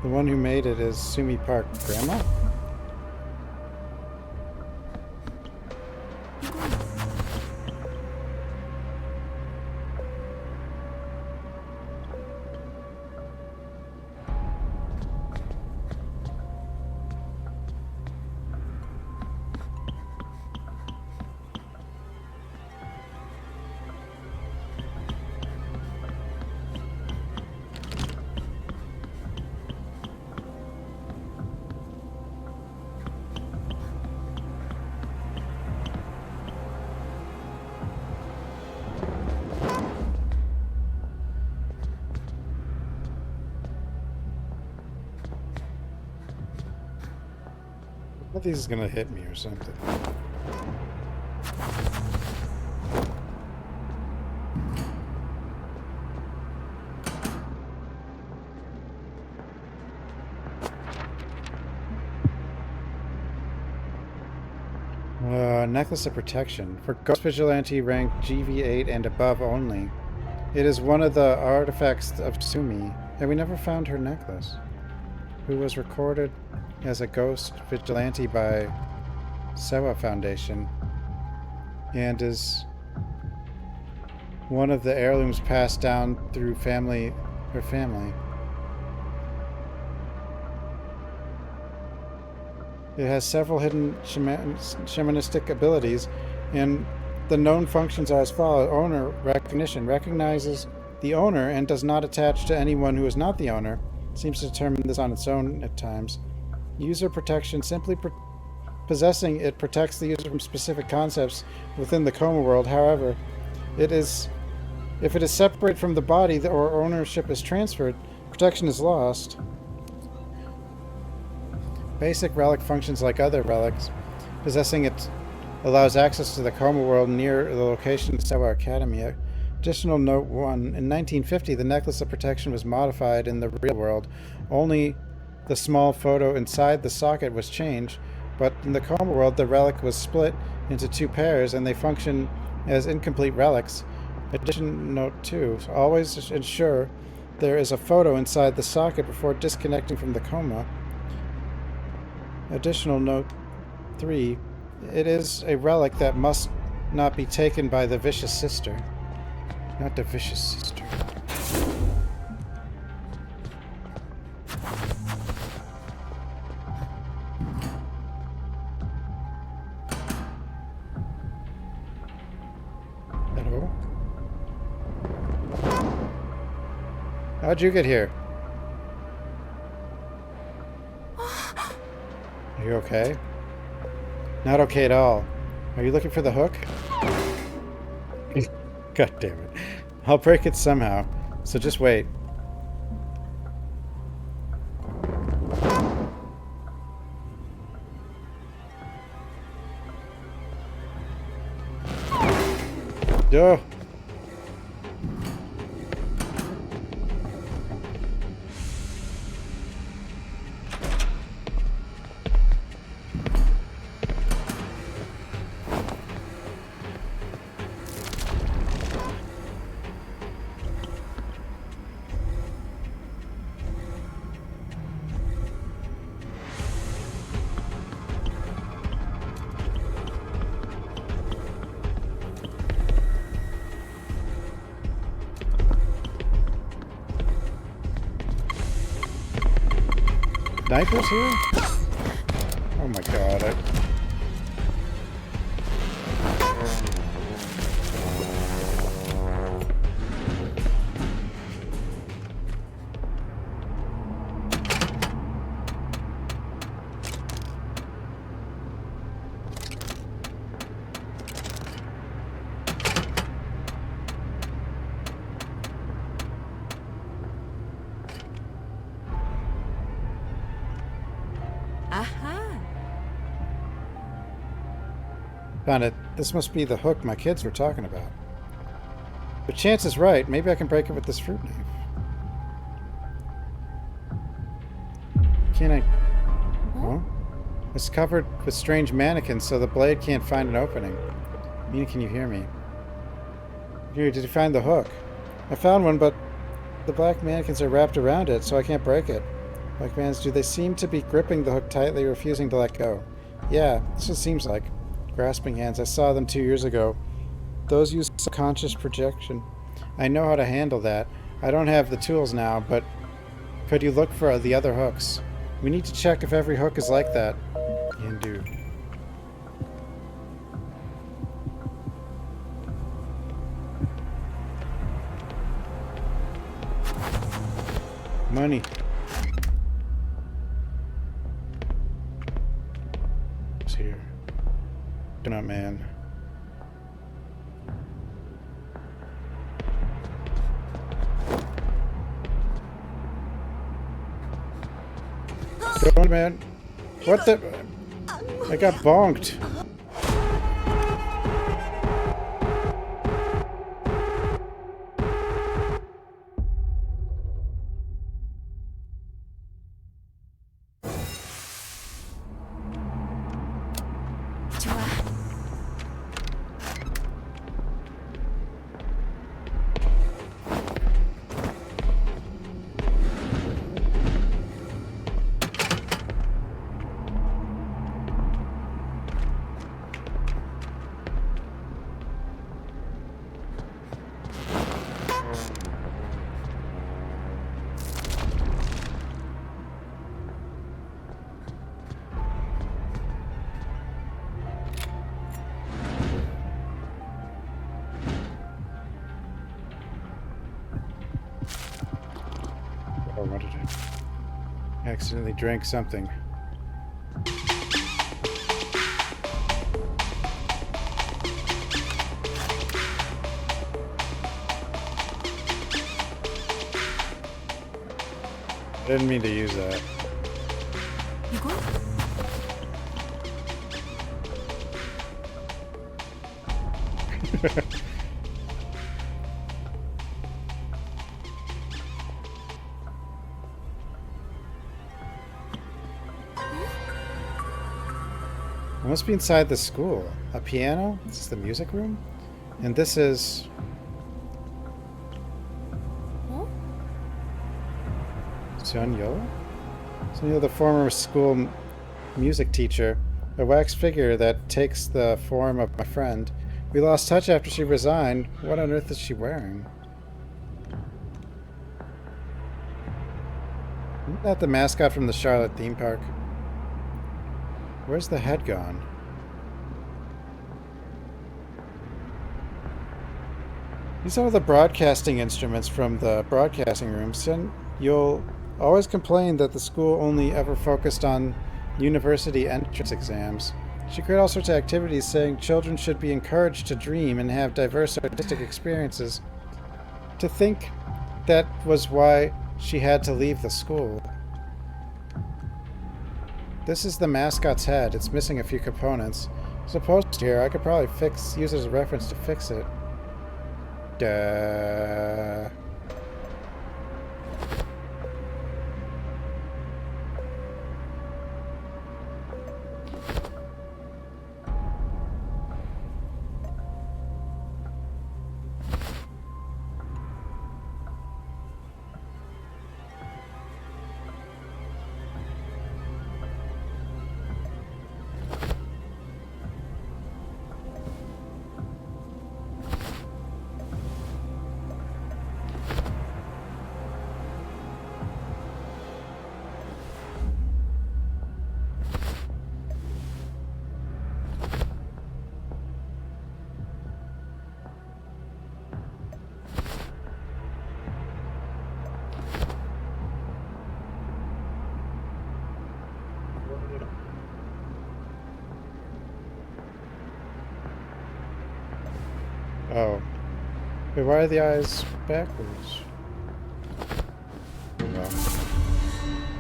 The one who made it is Sumi Park grandma? I think he's gonna hit me or something. Necklace of Protection. For Ghost Vigilante rank GV8 and above only. It is one of the artifacts of Sumi, and we never found her necklace. Who was recorded as a Ghost Vigilante by Sewa Foundation, and is one of the heirlooms passed down through her family. It has several hidden shamanistic abilities, and the known functions are as follows. Owner recognition. Recognizes the owner and does not attach to anyone who is not the owner. Seems to determine this on its own at times. User protection. Simply possessing it protects the user from specific concepts within the Coma world. However, if it is separated from the body or ownership is transferred, protection is lost. Basic relic functions like other relics. Possessing it allows access to the Coma world near the location of Sewa Academy. Additional note 1. In 1950, the Necklace of Protection was modified in the real world. Only the small photo inside the socket was changed, but in the Coma world, the relic was split into two pairs and they function as incomplete relics. Addition note 2. Always ensure there is a photo inside the socket before disconnecting from the Coma. Additional note 3. It is a relic that must not be taken by the Vicious Sister. Not the Vicious Sister. Hello? How'd you get here? Are you okay? Not okay at all. Are you looking for the hook? God damn it. I'll break it somehow, so just wait. Yo. Snipers here? Oh my god. Found it. This must be the hook my kids were talking about. But Chance is right. Maybe I can break it with this fruit knife. Can I? Huh? It's covered with strange mannequins, so the blade can't find an opening. Mina, can you hear me? Here, did you find the hook? I found one, but the black mannequins are wrapped around it, so I can't break it. Like vans, do they seem to be gripping the hook tightly, refusing to let go? Yeah, that's what it seems like. Grasping hands. I saw them 2 years ago. Those use subconscious projection. I know how to handle that. I don't have the tools now, but could you look for the other hooks? We need to check if every hook is like that. Hindu. Money. It's here. Donut man. Donut man. What the? I got bonked. 좋아. Oh, what did I accidentally drank something? I didn't mean to use that. 이거? I must be inside the school. A piano? This is the music room? And this is... 어? Sunyo? Sunyo, the former school music teacher. A wax figure that takes the form of my friend. We lost touch after she resigned. What on earth is she wearing? Isn't that the mascot from the Charlotte theme park? Where's the head gone? These are the broadcasting instruments from the broadcasting room. You'll always complain that the school only ever focused on university entrance exams. She created all sorts of activities saying children should be encouraged to dream and have diverse artistic experiences. To think that was why she had to leave the school. This is the mascot's head. It's missing a few components. Supposed to here, I could probably use it as a reference to fix it. Duh. Oh. Wait, why are the eyes backwards? Well.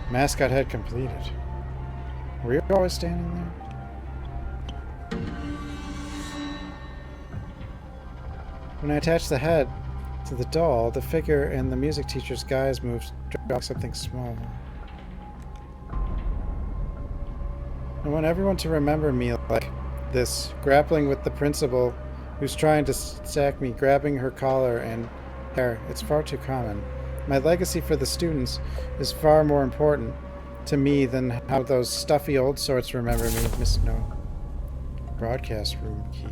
Mascot head completed. Were you always standing there? When I attached the head to the doll, the figure in the music teacher's guise moved, dropping something small. I want everyone to remember me like this, grappling with the principal who's trying to sack me, grabbing her collar and hair. It's far too common. My legacy for the students is far more important. to me than how those stuffy old sorts remember me. Miss no. Broadcast room key.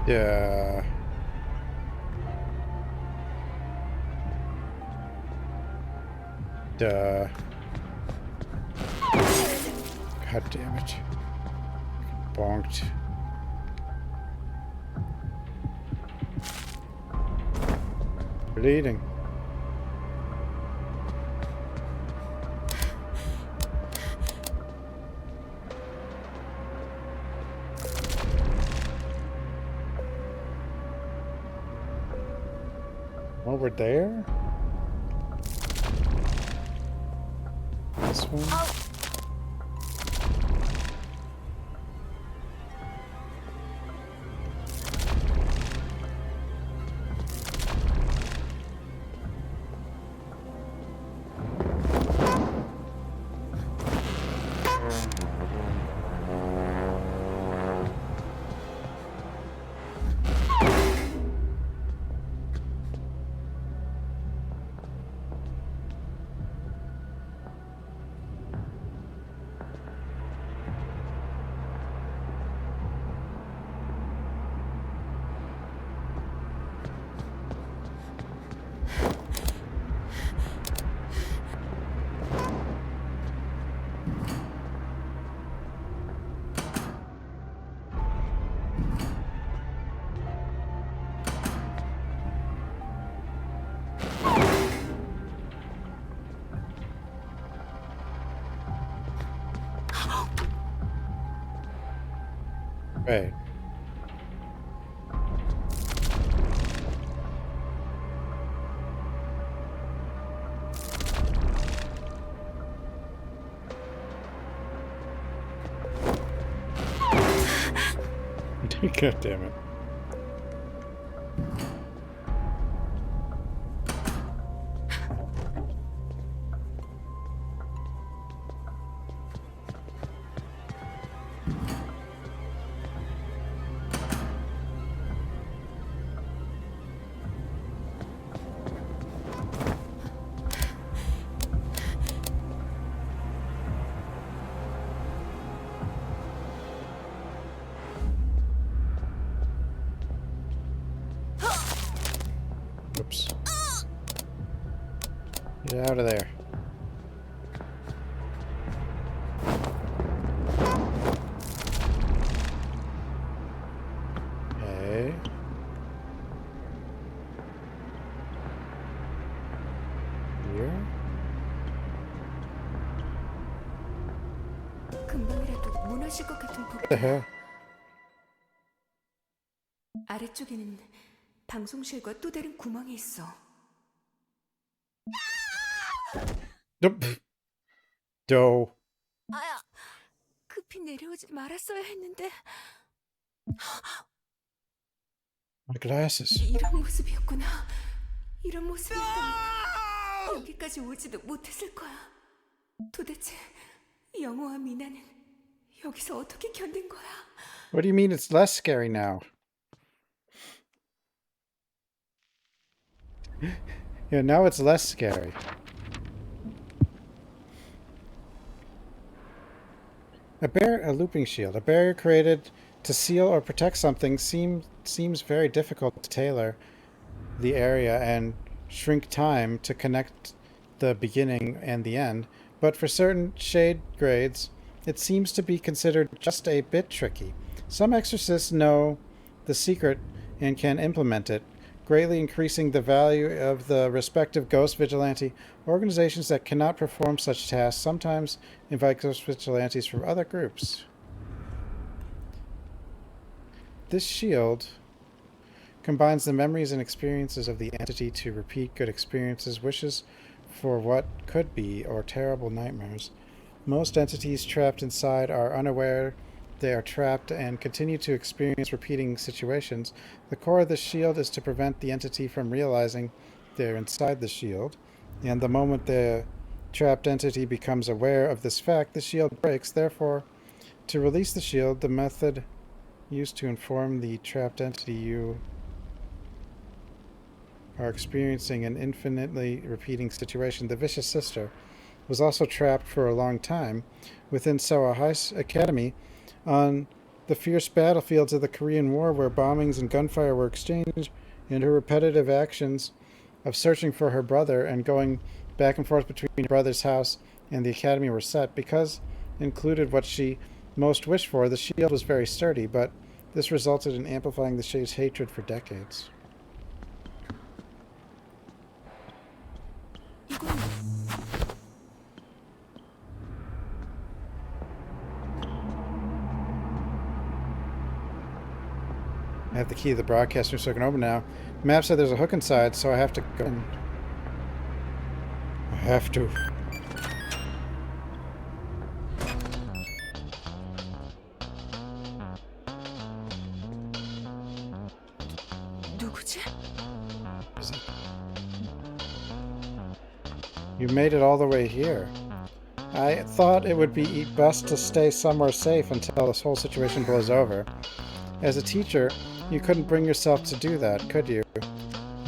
Yeah. Duh. God damn it. Bonked. Bleeding. Over there? This one? Right. God damn it. Oops. Get out of there. Okay. Here. 금방이라도 무너질 것 같은 What the hell? 아래쪽에는 방송실과 또 다른 구멍이 있어. Nope. Doe. 아야, 급히 내려오지 말았어야 했는데 My glasses. 이런 모습이었구나. 이런 모습이었다면 여기까지 오지도 못했을 거야. 도대체 영호와 미나는 여기서 어떻게 견딘 거야? What do you mean it's less scary now? Yeah, now it's less scary. A looping shield. A barrier created to seal or protect something seems very difficult to tailor the area and shrink time to connect the beginning and the end, but for certain shade grades, it seems to be considered just a bit tricky. Some exorcists know the secret and can implement it, greatly increasing the value of the respective ghost vigilante. Organizations that cannot perform such tasks sometimes invite ghost vigilantes from other groups. This shield combines the memories and experiences of the entity to repeat good experiences, wishes for what could be, or terrible nightmares. Most entities trapped inside are unaware they are trapped and continue to experience repeating situations. The core of the shield is to prevent the entity from realizing they're inside the shield, and the moment the trapped entity becomes aware of this fact, the shield breaks. Therefore, to release the shield, the method used to inform the trapped entity you are experiencing an infinitely repeating situation. The Vicious Sister was also trapped for a long time within Seoul High Academy on the fierce battlefields of the Korean War, where bombings and gunfire were exchanged, and her repetitive actions of searching for her brother and going back and forth between her brother's house and the academy were set. Because included what she most wished for, the shield was very sturdy, but this resulted in amplifying the Shade's hatred for decades. I have the key to the broadcast room so I can open now. The map said there's a hook inside, so I have to go in. I have to. 누구지? Is it? You made it all the way here. I thought it would be best to stay somewhere safe until this whole situation blows over. As a teacher, you couldn't bring yourself to do that, could you?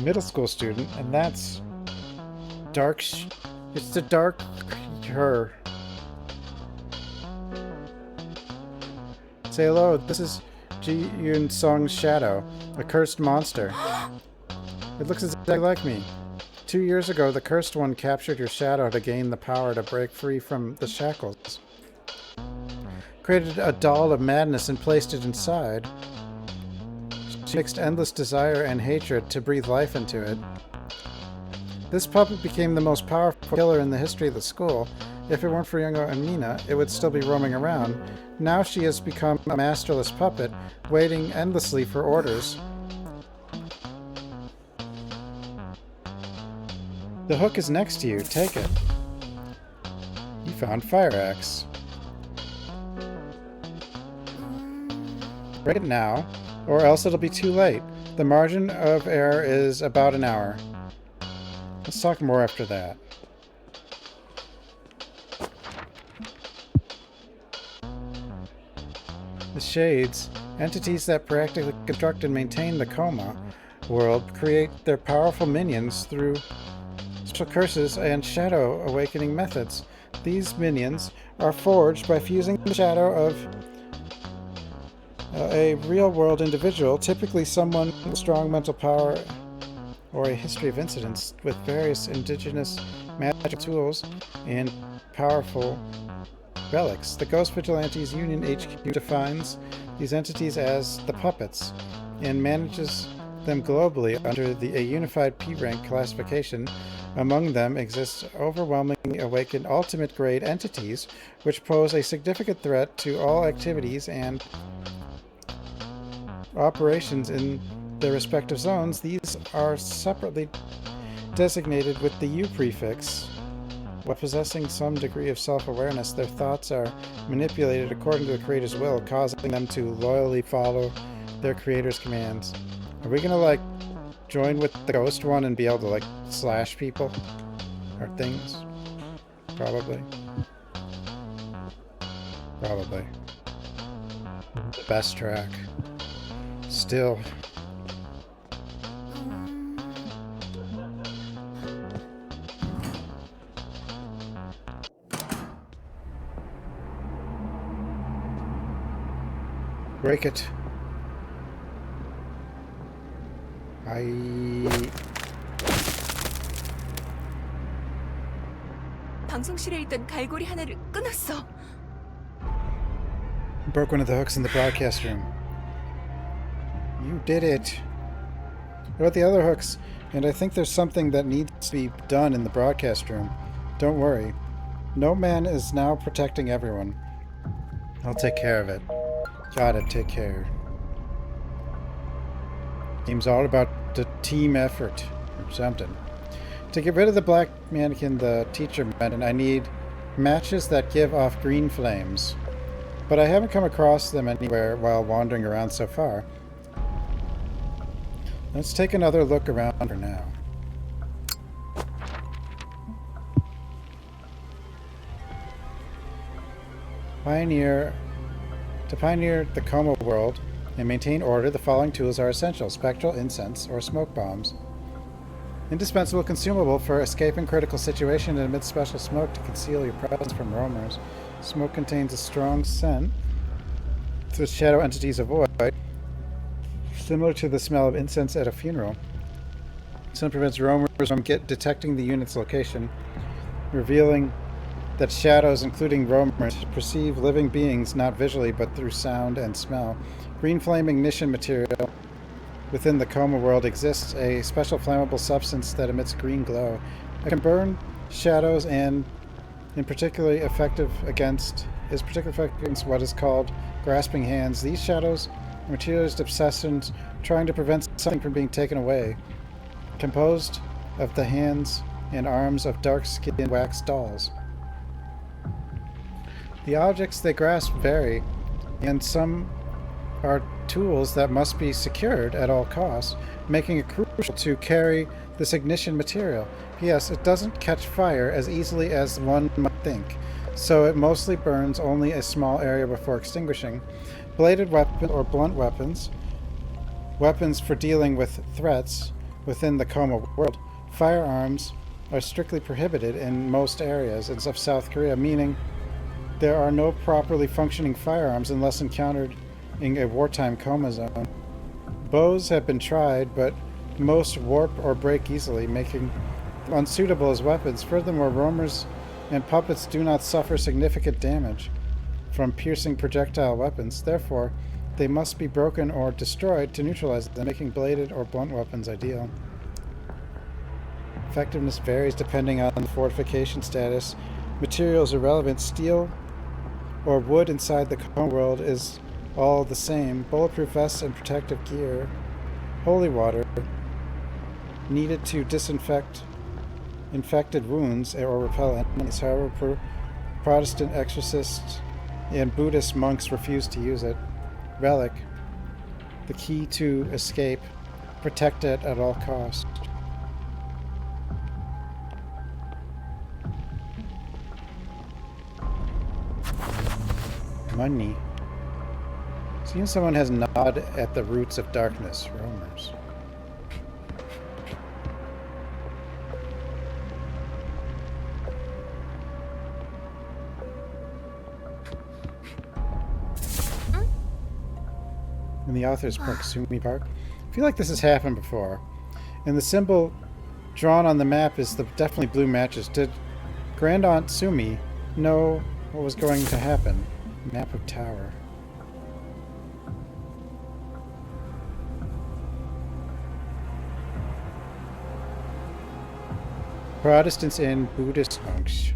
Middle school student, and that's dark. It's the dark her. Say hello. This is Ji Yun Song's shadow, a cursed monster. It looks exactly like me. 2 years ago, the cursed one captured your shadow to gain the power to break free from the shackles. Created a doll of madness and placed it inside. She mixed endless desire and hatred to breathe life into it. This puppet became the most powerful killer in the history of the school. If it weren't for Youngo and Mina, it would still be roaming around. Now she has become a masterless puppet, waiting endlessly for orders. The hook is next to you. Take it. You found Fire Axe. Break it now, or else it'll be too late. The margin of error is about an hour. Let's talk more after that. The Shades, entities that practically construct and maintain the Coma world, create their powerful minions through special curses and shadow awakening methods. These minions are forged by fusing the shadow of a real-world individual, typically someone with strong mental power or a history of incidents, with various indigenous magic tools and powerful relics. The Ghost Vigilantes Union HQ defines these entities as the puppets and manages them globally under a unified P-rank classification. Among them exists overwhelmingly awakened ultimate-grade entities, which pose a significant threat to all activities and operations in their respective zones. These are separately designated with the U prefix. While possessing some degree of self-awareness, their thoughts are manipulated according to the creator's will, causing them to loyally follow their creator's commands. Are we gonna, like, join with the ghost one and be able to, like, slash people? Or things? Probably. Probably. The best track. Still. Break it. 방송실에 있던 갈고리 하나를 끊었어. Broke one of the hooks in the broadcast room. You did it. What about the other hooks? And I think there's something that needs to be done in the broadcast room. Don't worry. No man is now protecting everyone. I'll take care of it. Gotta take care. Game's all about the team effort or something. To get rid of the black mannequin the teacher mentioned, I need matches that give off green flames. But I haven't come across them anywhere while wandering around so far. Let's take another look around for now. To pioneer the Coma world and maintain order, the following tools are essential: spectral incense or smoke bombs. Indispensable consumable for escaping critical situation and amidst special smoke to conceal your presence from roamers. Smoke contains a strong scent that shadow entities avoid, similar to the smell of incense at a funeral. Scent prevents roamers from detecting the unit's location, revealing that shadows, including roamers, perceive living beings not visually but through sound and smell. Green flame ignition material. Within the Coma world exists a special flammable substance that emits green glow. It can burn shadows and is particularly effective against what is called grasping hands. These shadows are materialist obsessions trying to prevent something from being taken away. Composed of the hands and arms of dark-skinned wax dolls. The objects they grasp vary, and some are tools that must be secured at all costs, making it crucial to carry this ignition material. P.S. It doesn't catch fire as easily as one might think, so it mostly burns only a small area before extinguishing. Bladed weapons or blunt weapons, weapons for dealing with threats within the Coma world. Firearms are strictly prohibited in most areas of South Korea, meaning there are no properly functioning firearms unless encountered in a wartime Coma zone. Bows have been tried, but most warp or break easily, making them unsuitable as weapons. Furthermore, roamers and puppets do not suffer significant damage from piercing projectile weapons. Therefore, they must be broken or destroyed to neutralize them, making bladed or blunt weapons ideal. Effectiveness varies depending on the fortification status. Materials irrelevant. Steel or wood inside the Coma world is all the same. Bulletproof vests and protective gear. Holy water needed to disinfect infected wounds or repel enemies. However, Protestant exorcists and Buddhist monks refuse to use it. Relic, the key to escape. Protect it at all costs. Money. Seems someone has gnawed at the roots of darkness. Roamers. In the author's park, Sumi Park. I feel like this has happened before. And the symbol drawn on the map is definitely blue matches. Did Grand Aunt Sumi know what was going to happen? Map of tower. Protestants and Buddhist monks.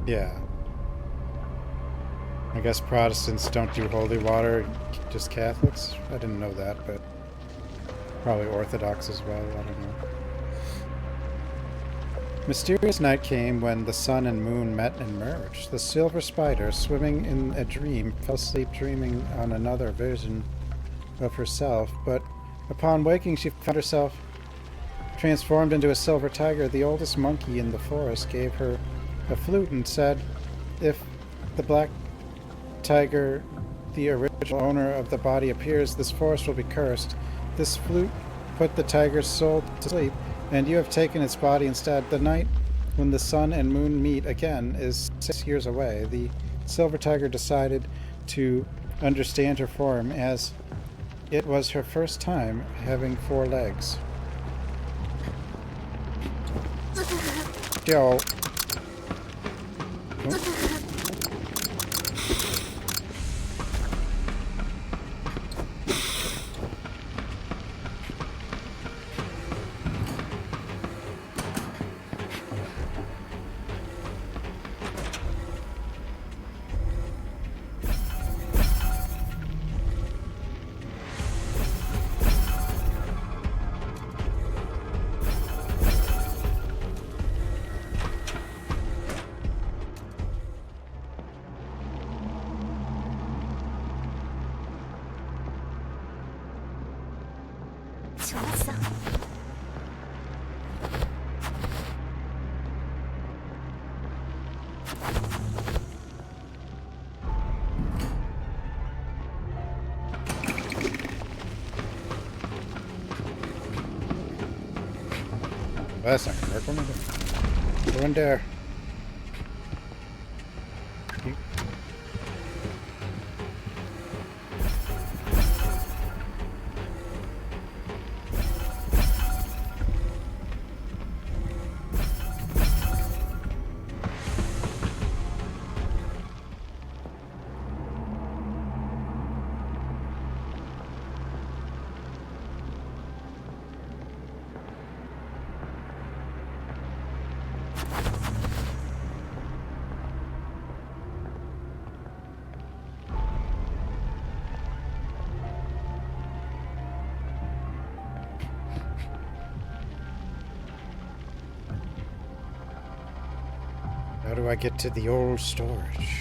Yeah. I guess Protestants don't do holy water, just Catholics? I didn't know that, but probably Orthodox as well, I don't know. Mysterious night came when the sun and moon met and merged. The silver spider, swimming in a dream, fell asleep dreaming on another vision of herself, but upon waking she found herself transformed into a silver tiger, the oldest monkey in the forest gave her a flute and said, if the black tiger, the original owner of the body, appears, this forest will be cursed. This flute put the tiger's soul to sleep, and you have taken its body instead. The night when the sun and moon meet again is 6 years away. The silver tiger decided to understand her form, as it was her first time having 4 legs. Yo. 좋았어. That's not gonna work. What am I doing? Go in there. How do I get to the old storage?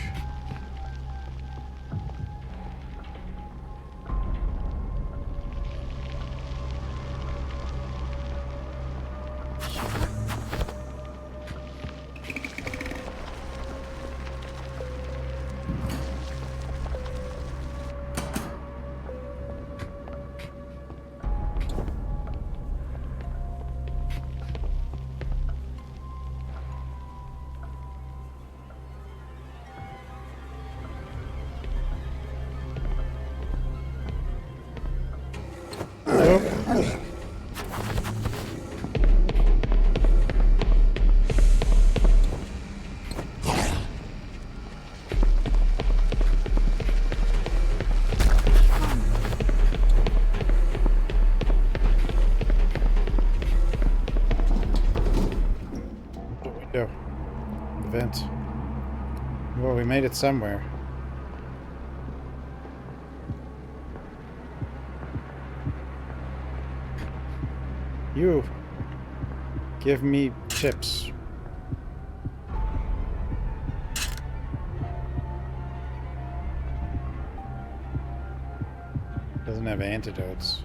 Window. The vent. Well, we made it somewhere. You give me chips. Doesn't have antidotes.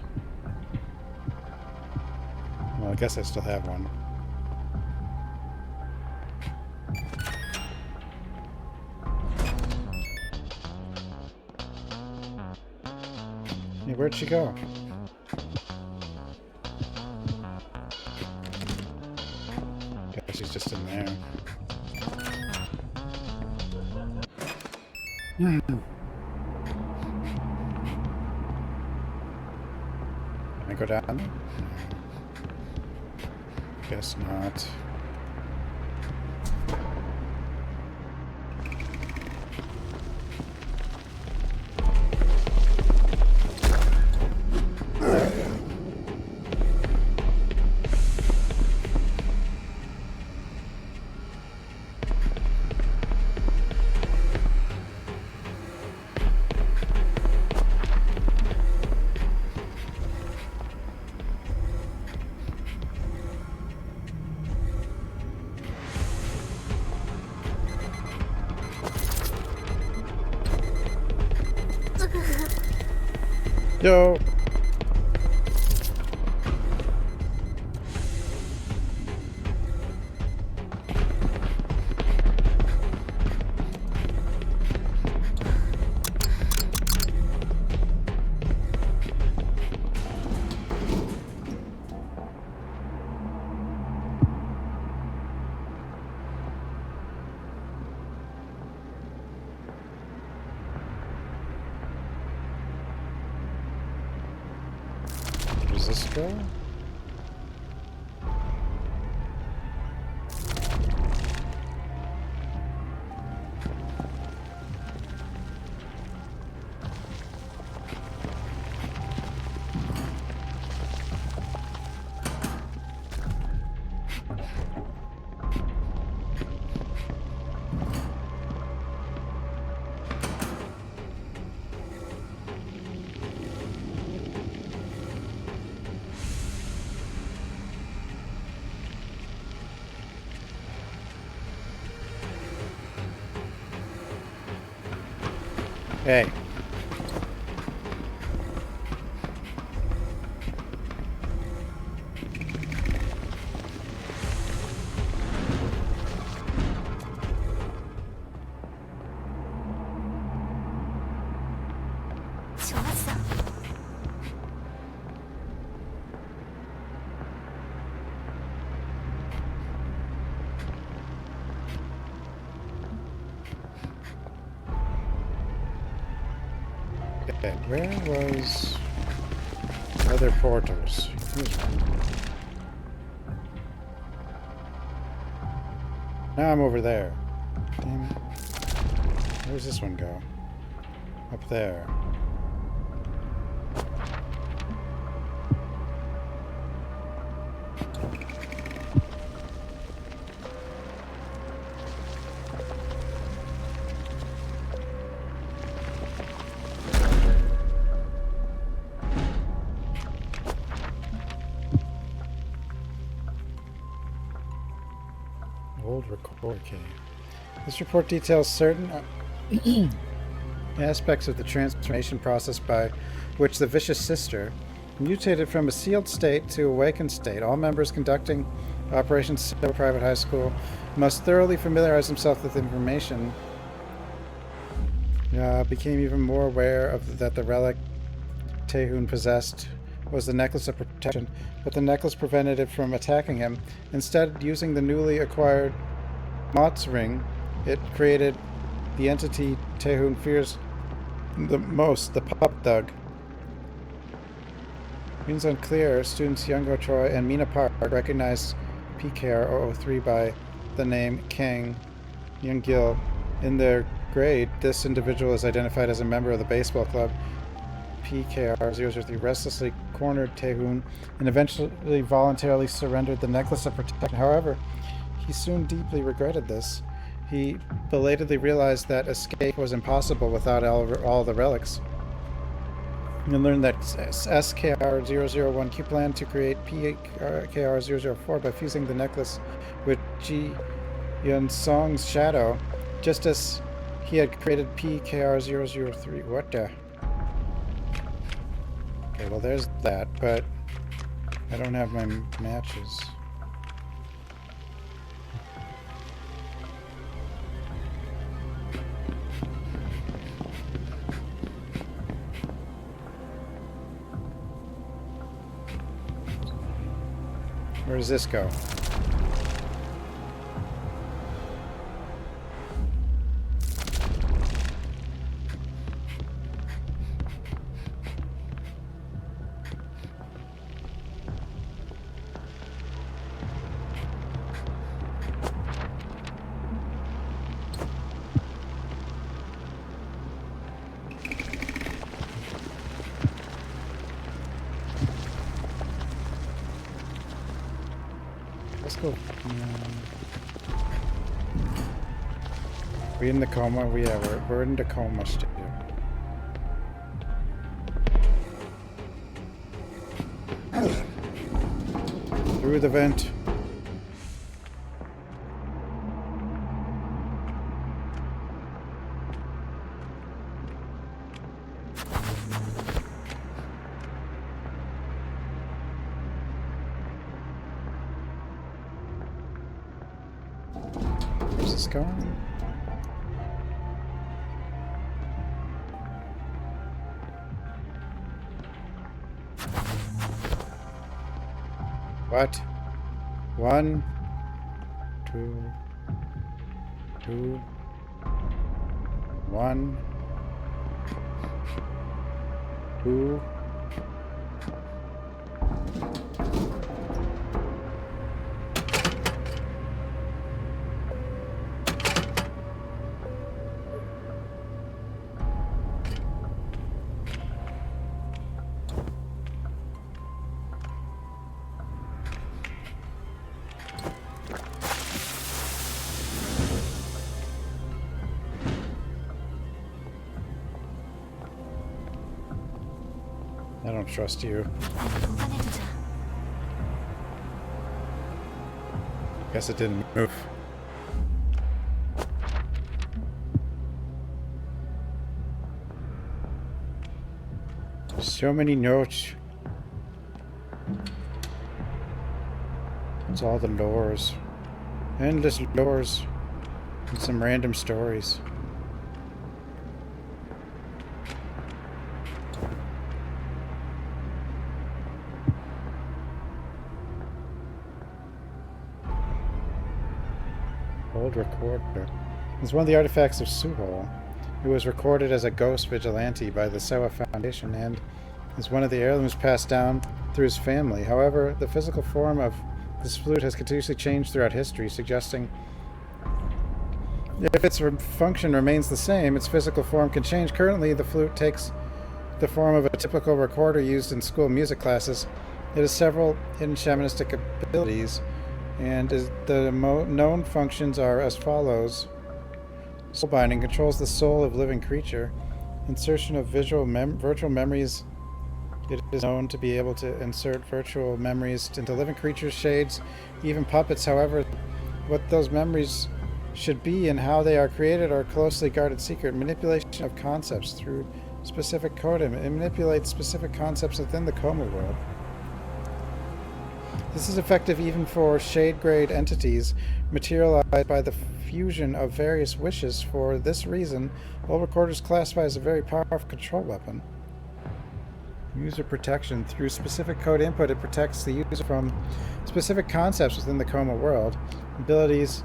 Well, I guess I still have one. Hey, where'd she go? Guess she's just in there. Can I go down? Guess not. Yo. go? Hey. 좋았어. Okay, where was other portals? Here's one. Now I'm over there. Damn it. Where's this one go? Up there. Old record key. This report details certain aspects of the transformation process by which the Vicious Sister mutated from a sealed state to awakened state. All members conducting Operation Silver Private High School must thoroughly familiarize themselves with information. Became even more aware of that the relic Taehoon possessed was the necklace of protection, but the necklace prevented it from attacking him. Instead, using the newly acquired Mott's ring, it created the entity Taehoon fears the most, the Pop Thug. Means unclear. Students Youngo Choi and Mina Park recognize PKR-003 by the name Kang Young-gil. In their grade, this individual is identified as a member of the baseball club. PKR-003 restlessly cornered Taehoon and eventually voluntarily surrendered the necklace of protection. However, he soon deeply regretted this. He belatedly realized that escape was impossible without all the relics, and learned that SKR-001Q planned to create PKR-004 by fusing the necklace with Ji Yun-song's shadow, just as he had created PKR-003. What the? Okay, well there's that, but I don't have my matches. Where does this go? Let's go. We in the Coma? We're in the Coma still. Through the vent. Where's this going? What? 1, 2, 2, 1, 2. I don't trust you. 보관해두자. Guess it didn't move. So many notes. It's all the lores. Endless lores. And some random stories. Old recorder. It's one of the artifacts of Suho, who was recorded as a ghost vigilante by the Sewa Foundation and is one of the heirlooms passed down through his family. However, the physical form of this flute has continuously changed throughout history, suggesting if its function remains the same, its physical form can change. Currently, the flute takes the form of a typical recorder used in school music classes. It has several hidden shamanistic abilities, and the known functions are as follows. Soul binding controls the soul of living creature. Insertion of virtual memories. It is known to be able to insert virtual memories into living creatures, shades, even puppets. However, what those memories should be and how they are created are a closely guarded secret. Manipulation of concepts through specific code. It manipulates specific concepts within the Coma world. This is effective even for shade-grade entities materialized by the fusion of various wishes. For this reason, all recorders classify as a very powerful control weapon. User protection. Through specific code input, it protects the user from specific concepts within the Coma world. Abilities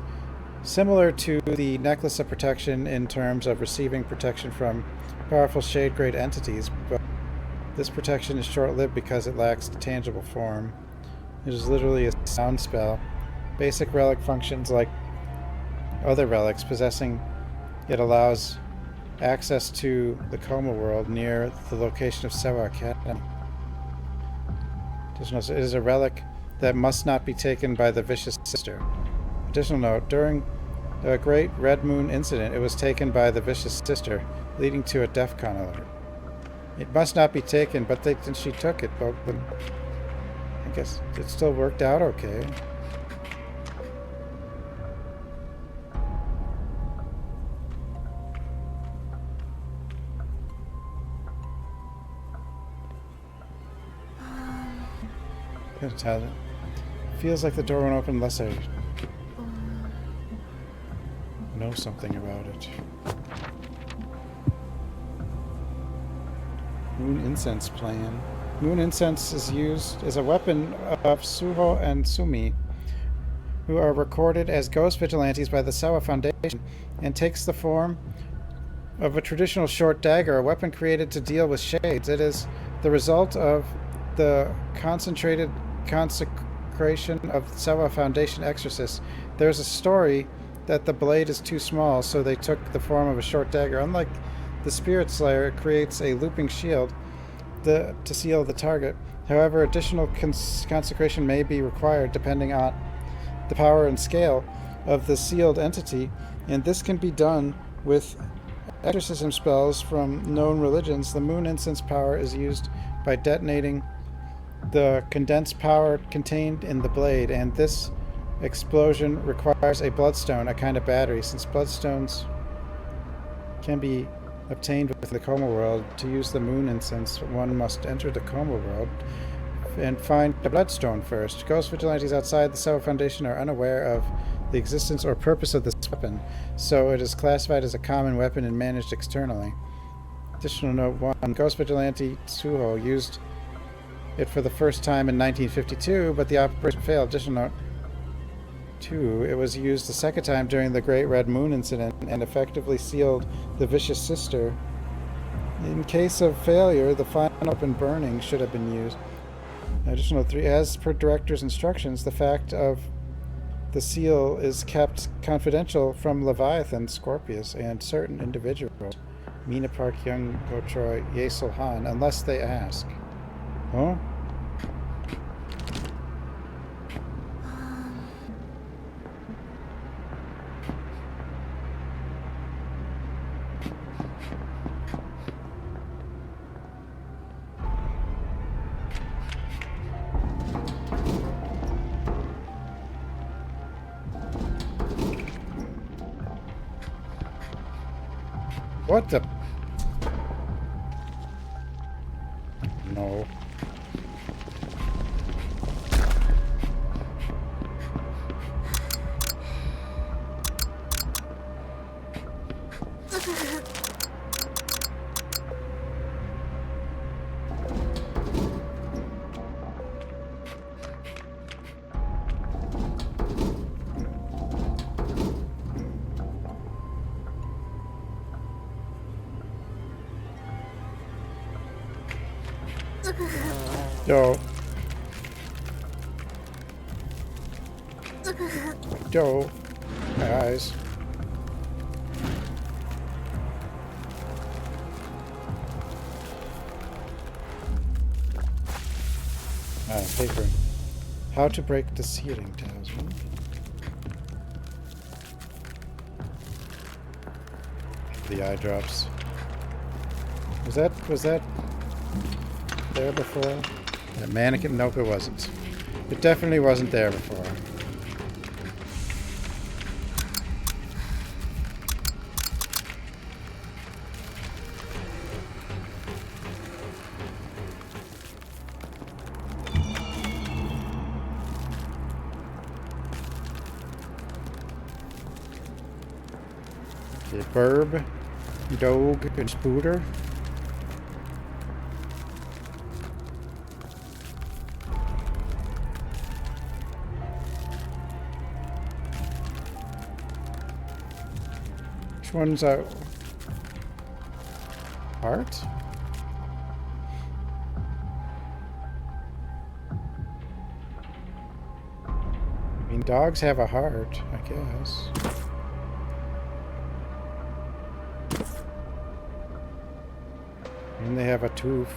similar to the Necklace of Protection in terms of receiving protection from powerful shade-grade entities, but this protection is short-lived because it lacks tangible form. It is literally a sound spell. Basic relic functions like other relics. Possessing it allows access to the Coma world near the location of Sewa Academy. It is a relic that must not be taken by the Vicious Sister. Additional note, during the Great Red Moon incident, it was taken by the Vicious Sister, leading to a DEFCON alert. It must not be taken, but she took it. But I guess it still worked out okay. Feels like the door won't open unless I know something about it. Moon Incense Plan. Moon Incense is used as a weapon of Suho and Sumi, who are recorded as ghost vigilantes by the Sewa Foundation, and takes the form of a traditional short dagger, a weapon created to deal with shades. It is the result of the concentrated consecration of Sewa Foundation exorcists. There's a story that the blade is too small, so they took the form of a short dagger. Unlike the Spirit Slayer, it creates a looping shield to seal the target. However, additional consecration may be required depending on the power and scale of the sealed entity, and this can be done with exorcism spells from known religions. The Moon Incense power is used by detonating the condensed power contained in the blade, and this explosion requires a bloodstone, a kind of battery. Since bloodstones can be obtained within the Coma world, to use the Moon Incense, one must enter the Coma world and find a bloodstone first. Ghost vigilantes outside the Sewa Foundation are unaware of the existence or purpose of this weapon, so it is classified as a common weapon and managed externally. Additional note 1. Ghost vigilante Suho used it for the first time in 1952, but the operation failed. Additional note 2. It was used the second time during the Great Red Moon incident and effectively sealed the Vicious Sister. In case of failure, the final open burning should have been used. Additional 3. As per director's instructions, the fact of the seal is kept confidential from Leviathan, Scorpius, and certain individuals, Mina Park, Young Go Troy, Yesel Han, unless they ask. Huh? What the? No. Joe. Joe. My eyes. Paper. How to break the ceiling talisman. The eye drops. Was that there before? The mannequin? Nope, it wasn't. It definitely wasn't there before. Okay, Burb, Dog, and Spooter. Which one's a heart? I mean, dogs have a heart, I guess. And they have a tooth.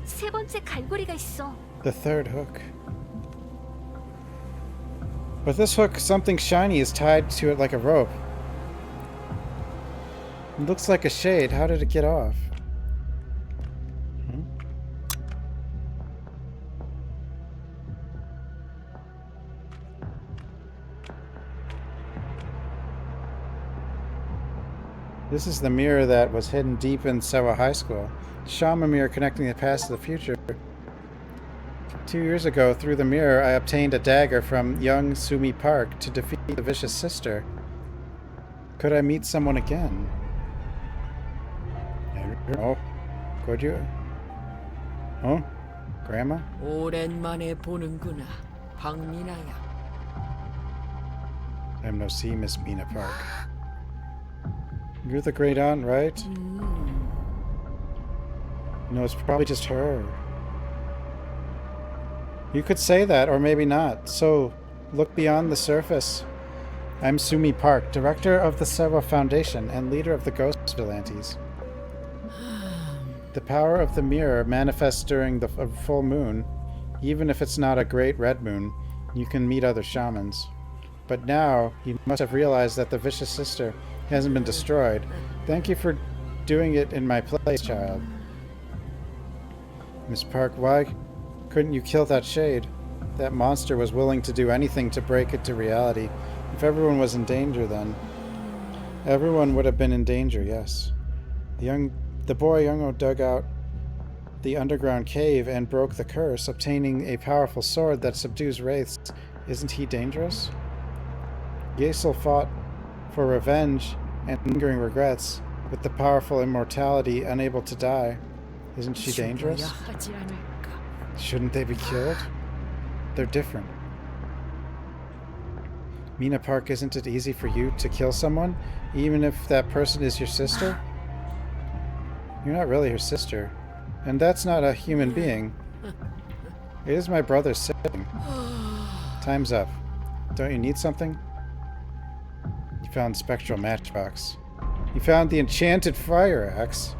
세 번째 갈고리가 있어. The third hook. With this hook, something shiny is tied to it like a rope. It looks like a shade. How did it get off? This is the mirror that was hidden deep in Sewa High School. Shaman mirror connecting the past to the future. 2 years ago, through the mirror, I obtained a dagger from young Sumi Park to defeat the vicious sister. Could I meet someone again? Oh, could you? Oh, Grandma? 오랜만에 보는구나, 박미나야. I'm no see, Miss Mina Park. You're the great aunt, right? No, it's probably just her. You could say that, or maybe not. So, look beyond the surface. I'm Sumi Park, director of the Sewa Foundation and leader of the Ghost Vigilantes. The power of the mirror manifests during the full moon. Even if it's not a great red moon, you can meet other shamans. But now, you must have realized that the vicious sister hasn't been destroyed. Thank you for doing it in my place, child. Miss Park, why couldn't you kill that shade? That monster was willing to do anything to break it to reality. If everyone was in danger then. Everyone would have been in danger, yes. The boy Youngo dug out the underground cave and broke the curse, obtaining a powerful sword that subdues wraiths. Isn't he dangerous? Yesel fought for revenge and lingering regrets, with the powerful immortality unable to die. Isn't she dangerous? Shouldn't they be killed? They're different. Mina Park, isn't it easy for you to kill someone, even if that person is your sister? You're not really her sister, and that's not a human being. It is my brother's sibling. Time's up. Don't you need something? You found spectral matchbox. You found the enchanted fire axe.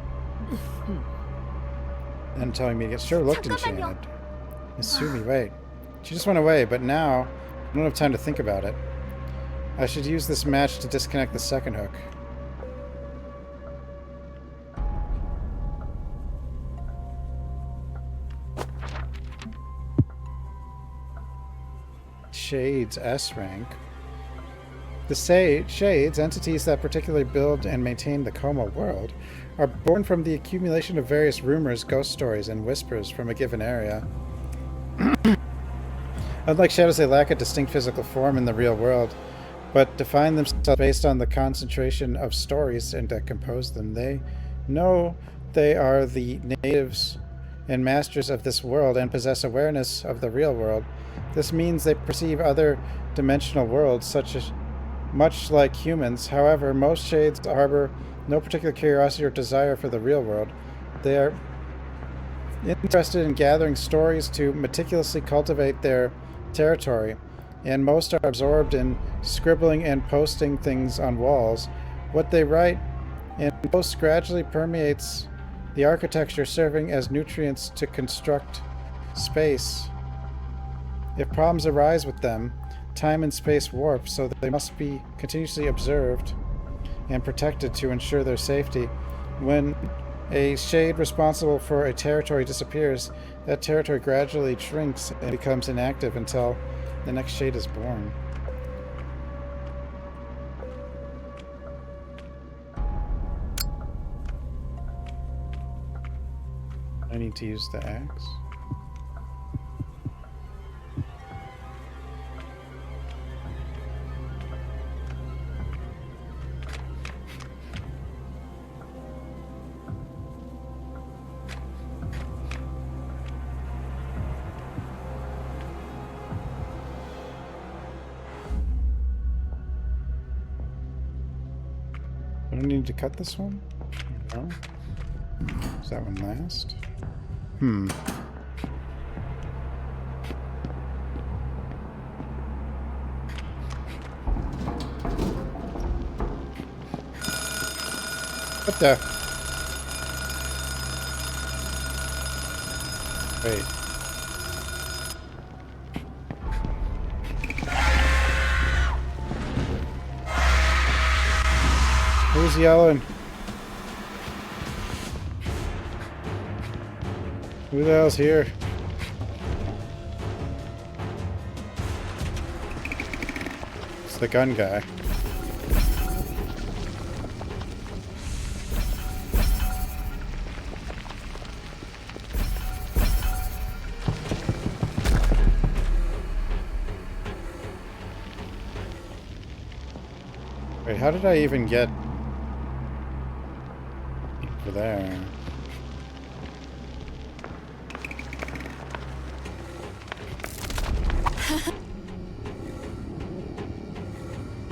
Then telling me it sure looked enchanted. Miss Sumi, wait. She just went away, but now don't have time to think about it. I should use this match to disconnect the second hook. Shades S rank. The Shades, entities that particularly build and maintain the Coma world, are born from the accumulation of various rumors, ghost stories, and whispers from a given area. Unlike shadows, they lack a distinct physical form in the real world, but define themselves based on the concentration of stories and that compose them. They know they are the natives and masters of this world and possess awareness of the real world. This means they perceive other dimensional worlds, much like humans. However, most Shades harbor no particular curiosity or desire for the real world. They are interested in gathering stories to meticulously cultivate their territory, and most are absorbed in scribbling and posting things on walls. What they write and post gradually permeates the architecture, serving as nutrients to construct space. If problems arise with them, time and space warp, so that they must be continuously observed and protected to ensure their safety. When a shade responsible for a territory disappears, that territory gradually shrinks and becomes inactive until the next shade is born. I need to use the axe. I don't need to cut this one? No. Does that one last? What the? Wait. Who's yelling? Who the hell's here? It's the gun guy. Wait, how did I even get over there?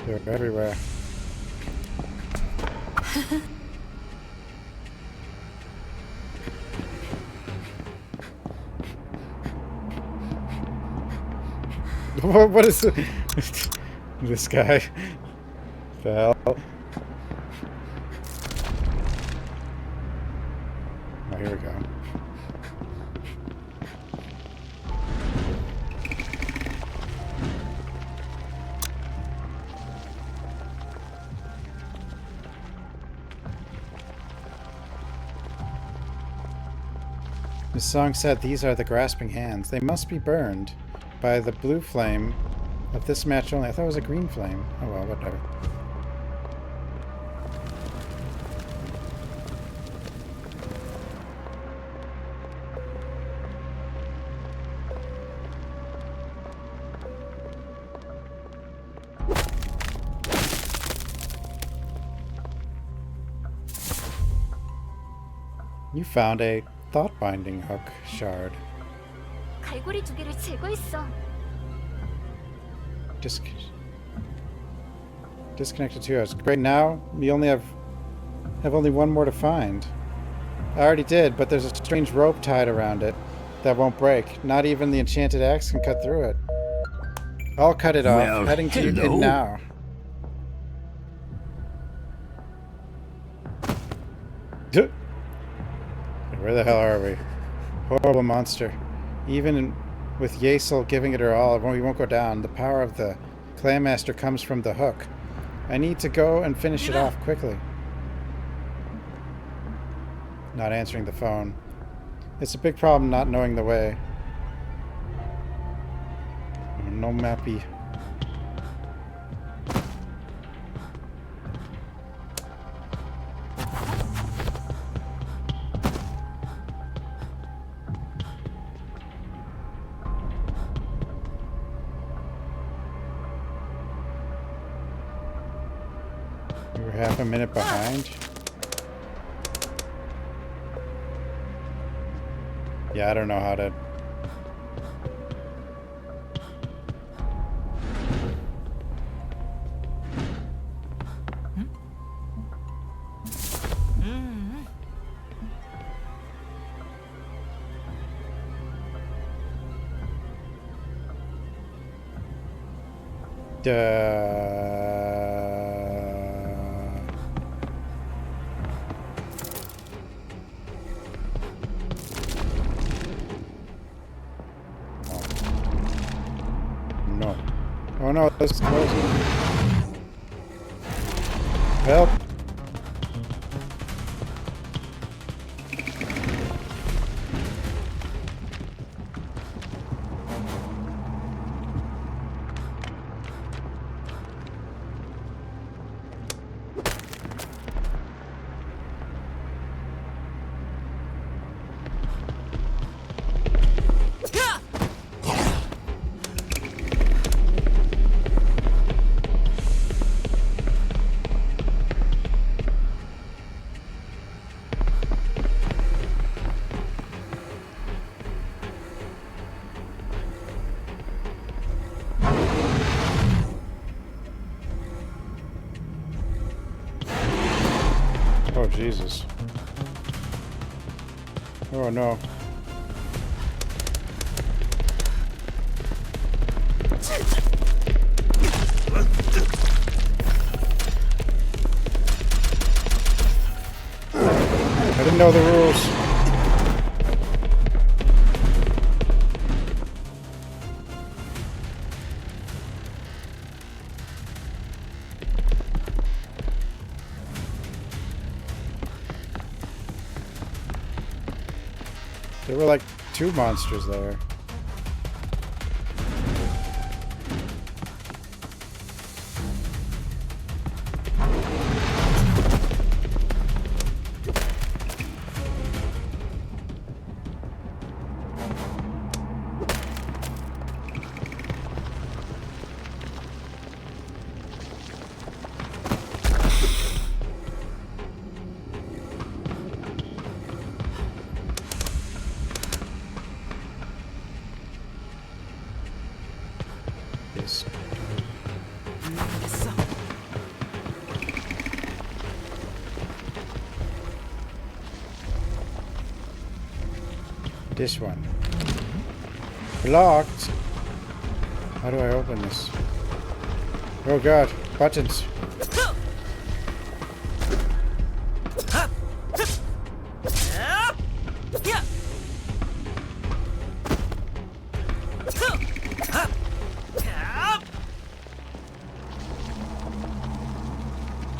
They're everywhere. What is this guy? The hell? Oh, here we go. The song said, "These are the grasping hands. They must be burned by the blue flame of this match only." I thought it was a green flame. Oh well, whatever. You found a thought-binding hook shard. 갈고리 2개를 제거했어. Disconnected 2 hours. Great, now we only have only one more to find. I already did, but there's a strange rope tied around it that won't break. Not even the enchanted axe can cut through it. I'll cut it off. Well, Heading to it hello. now. Where the hell are we? Horrible monster. Even With Yasel giving it her all, we won't go down. The power of the Clanmaster comes from the hook. I need to go and finish it off quickly. Not answering the phone. It's a big problem not knowing the way. No mappy. We were half a minute behind. Yeah, I don't know how to... No. Oh no, this is closing. Help! Oh, Jesus. Oh, no. I didn't know the rules. There were like 2 monsters there. Yes. This one. Locked. How do I open this? Oh god, buttons.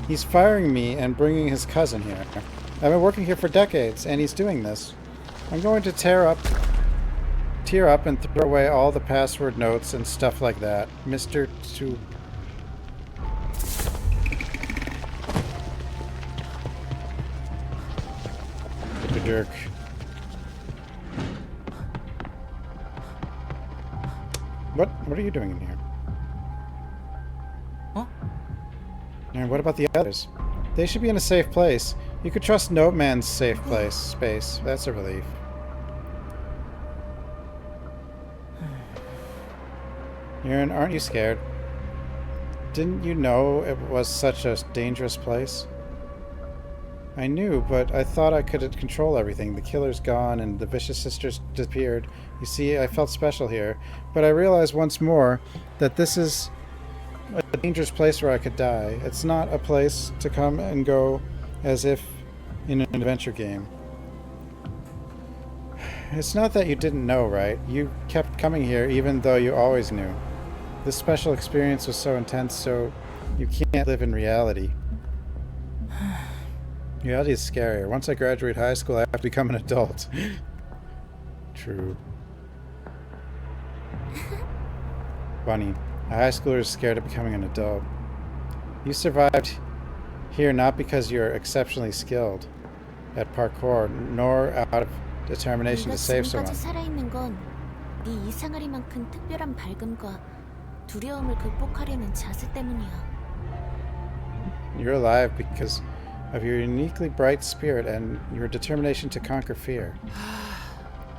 He's firing me and bringing his cousin here. I've been working here for decades, and he's doing this. I'm going to tear up and throw away all the password notes and stuff like that. Mr. Two. Dirk. What are you doing in here? Huh? And what about the others? They should be in a safe place. You could trust No Man's safe space. That's a relief. Aaron, aren't you scared? Didn't you know it was such a dangerous place? I knew, but I thought I could control everything. The killer's gone and the vicious sisters disappeared. You see, I felt special here. But I realized once more that this is a dangerous place where I could die. It's not a place to come and go as if in an adventure game. It's not that you didn't know, right? You kept coming here even though you always knew. This special experience was so intense, so you can't live in reality. Reality is scarier. Once I graduate high school, I have to become an adult. True. Bunny, a high schooler is scared of becoming an adult. You survived here not because you're exceptionally skilled at parkour, nor out of determination to save someone. 살아있는 건 네 이상하리만큼 특별한 밝음과 두려움을 극복하려는 자세 때문이야. You're alive because of your uniquely bright spirit and your determination to conquer fear.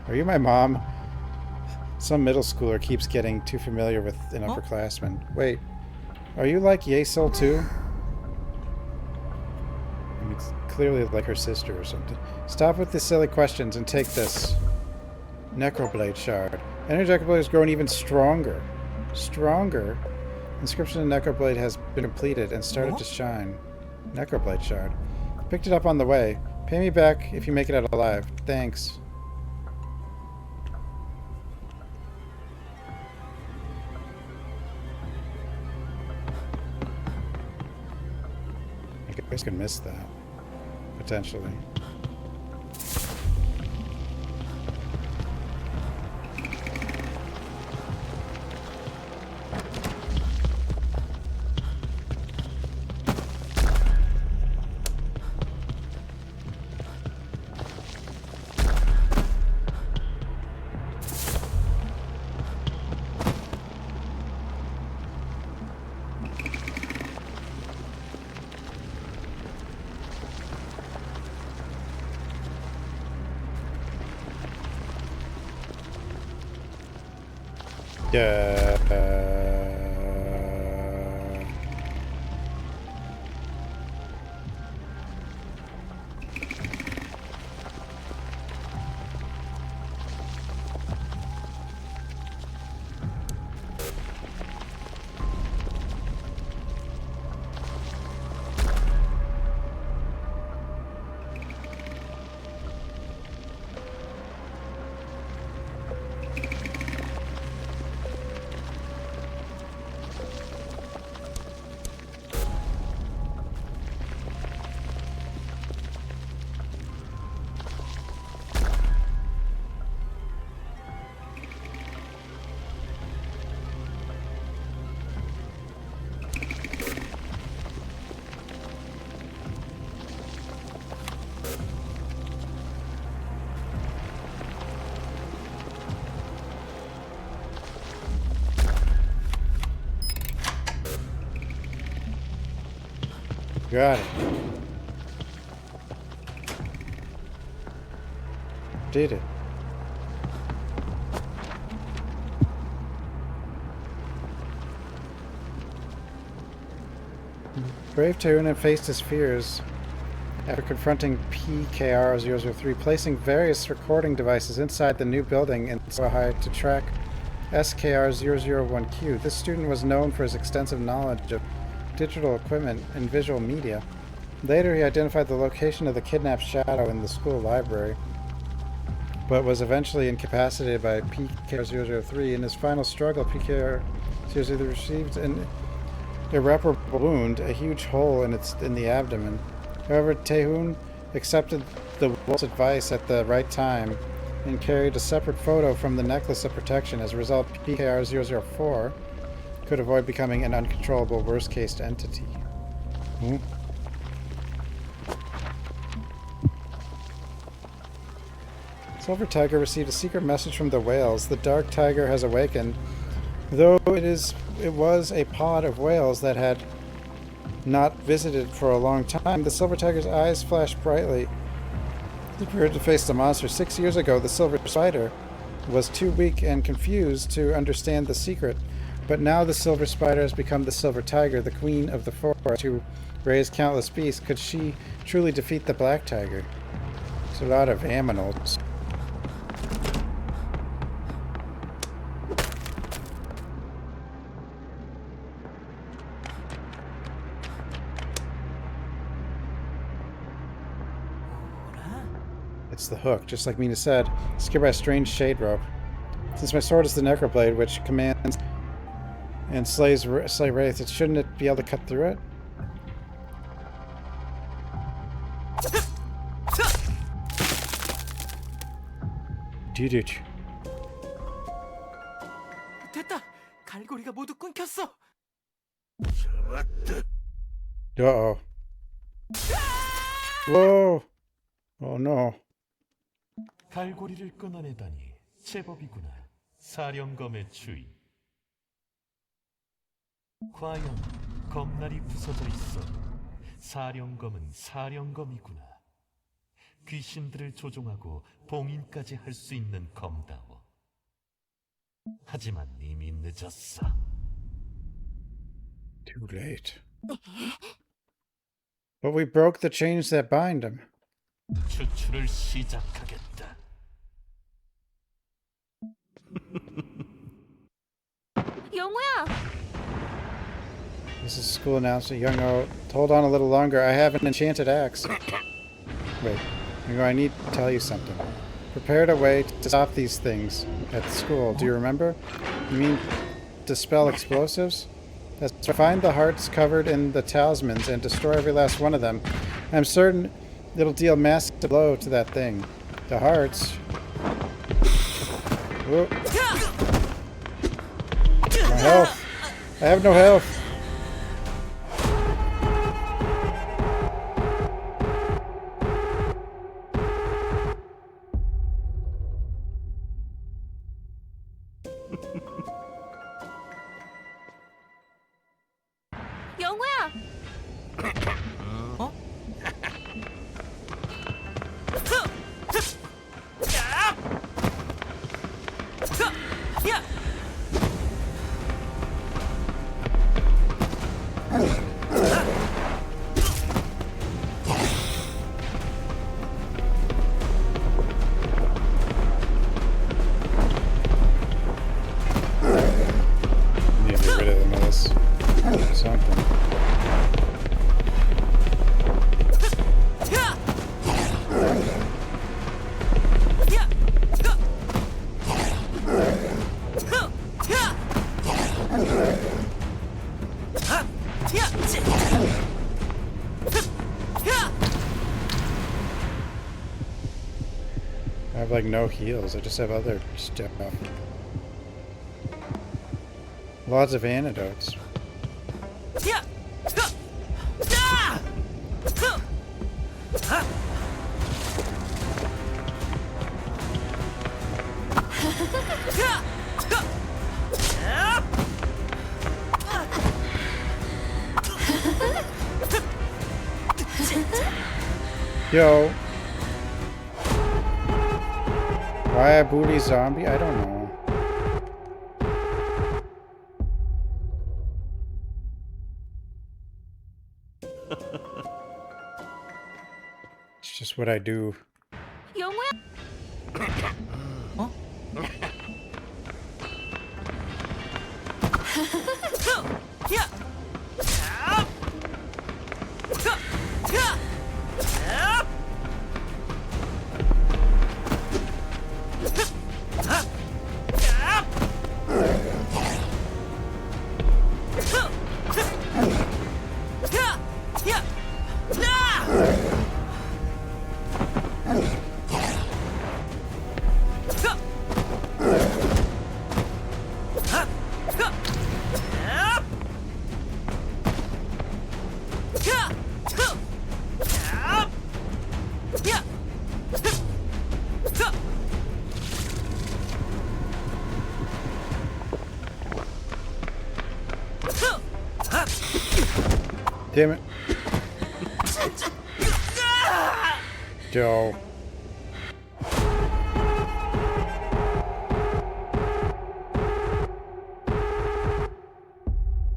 Are you my mom? Some middle schooler keeps getting too familiar with an upperclassman. Wait, are you like Yesel too? I mean, it's clearly like her sister or something. Stop with the silly questions and take this. Necroblade shard. Energetic blade has grown even stronger. Stronger? Inscription in Necroblade has been completed and started to shine. Necroblade shard. Picked it up on the way. Pay me back if you make it out alive. Thanks. I guess I could miss that. Potentially. Got it. Did it. Brave Taruna faced his fears after confronting PKR-003, placing various recording devices inside the new building in so high to track SKR-001Q. This student was known for his extensive knowledge of digital equipment and visual media. Later, he identified the location of the kidnapped Shadow in the school library, but was eventually incapacitated by PKR-003. In his final struggle, PKR-003 received an irreparable wound, a huge hole in the abdomen. However, Taehoon accepted the wolf's advice at the right time and carried a separate photo from the necklace of protection. As a result, PKR-004 could avoid becoming an uncontrollable worst-case entity. Silver Tiger received a secret message from the whales. The Dark Tiger has awakened. Though it was a pod of whales that had not visited for a long time, the Silver Tiger's eyes flashed brightly. He prepared to face the monster. 6 years ago, the Silver Spider was too weak and confused to understand the secret. But now the Silver Spider has become the Silver Tiger, the queen of the forest, who raised countless beasts. Could she truly defeat the Black Tiger? There's a lot of aminals. It's the hook, just like Mina said. Secured by a strange shade rope. Since my sword is the necroblade, which commands and slay wraiths, shouldn't it be able to cut through it? Dude. 됐다. 갈고리가 모두 끊겼어. Uh-oh. Whoa! Oh no. 갈고리를 끊어내다니 제법이구나. 사령검의 주의. 과연 검날이 부서져 있어. 사령검은 사령검이구나. 귀신들을 조종하고 봉인까지 할 수 있는 검다워. 하지만 이미 늦었어. Too late. But we broke the chains that bind him. 추출을 시작하겠다. 영호야! This is school announcement. Young O, hold on a little longer. I have an enchanted axe. Wait, Young O, I need to tell you something. Prepared a way to stop these things at school. Do you remember? You mean dispel explosives? That's right. Find the hearts covered in the talismans and destroy every last one of them. I'm certain it'll deal massive blow to that thing. The hearts. Whoa. My health. I have no health. 영호야! 어? 야! Need to get rid of them of this. Something. I have like no heals. I just have other stuff. Lots of antidotes. Yo. Why a booty zombie? I don't know. It's just what I do. 영호야! 어? 야! Damn it. Yo.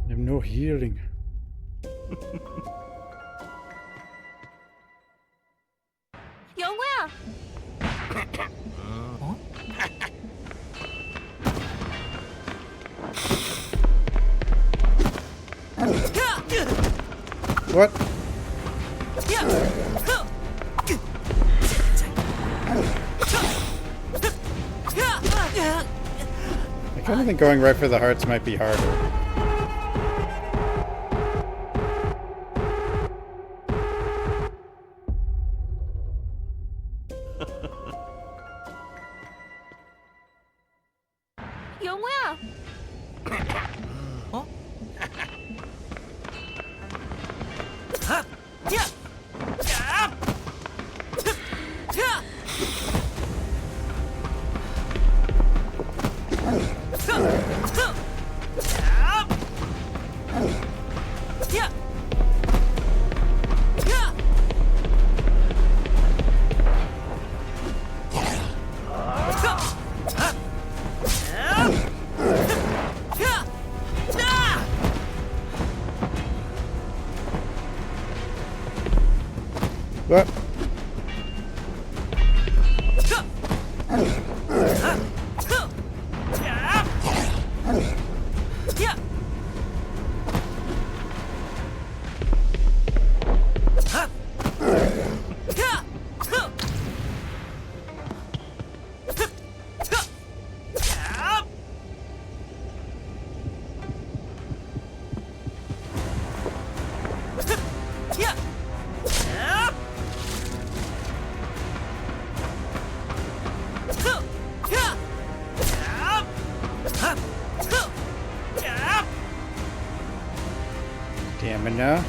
I have no healing. 영호야! 어? What? I kind of think going right for the hearts might be harder. 영호야. 어? What? Damn it, no.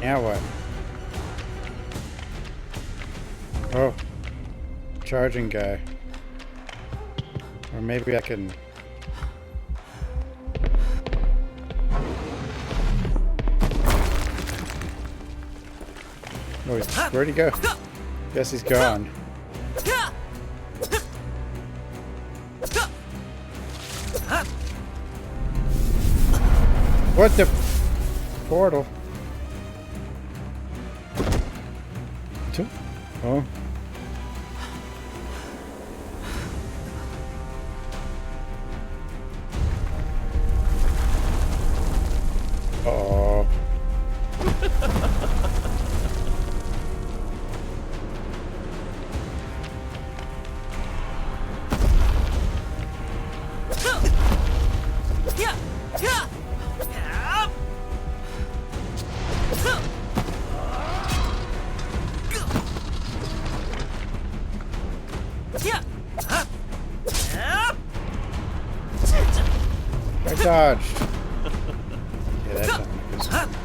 Now what? Oh. Charging guy. Or maybe I can... Oh, where'd he go? Guess he's gone. What the... Portal. Oh. Oh. I dodged. Yeah, that's not good.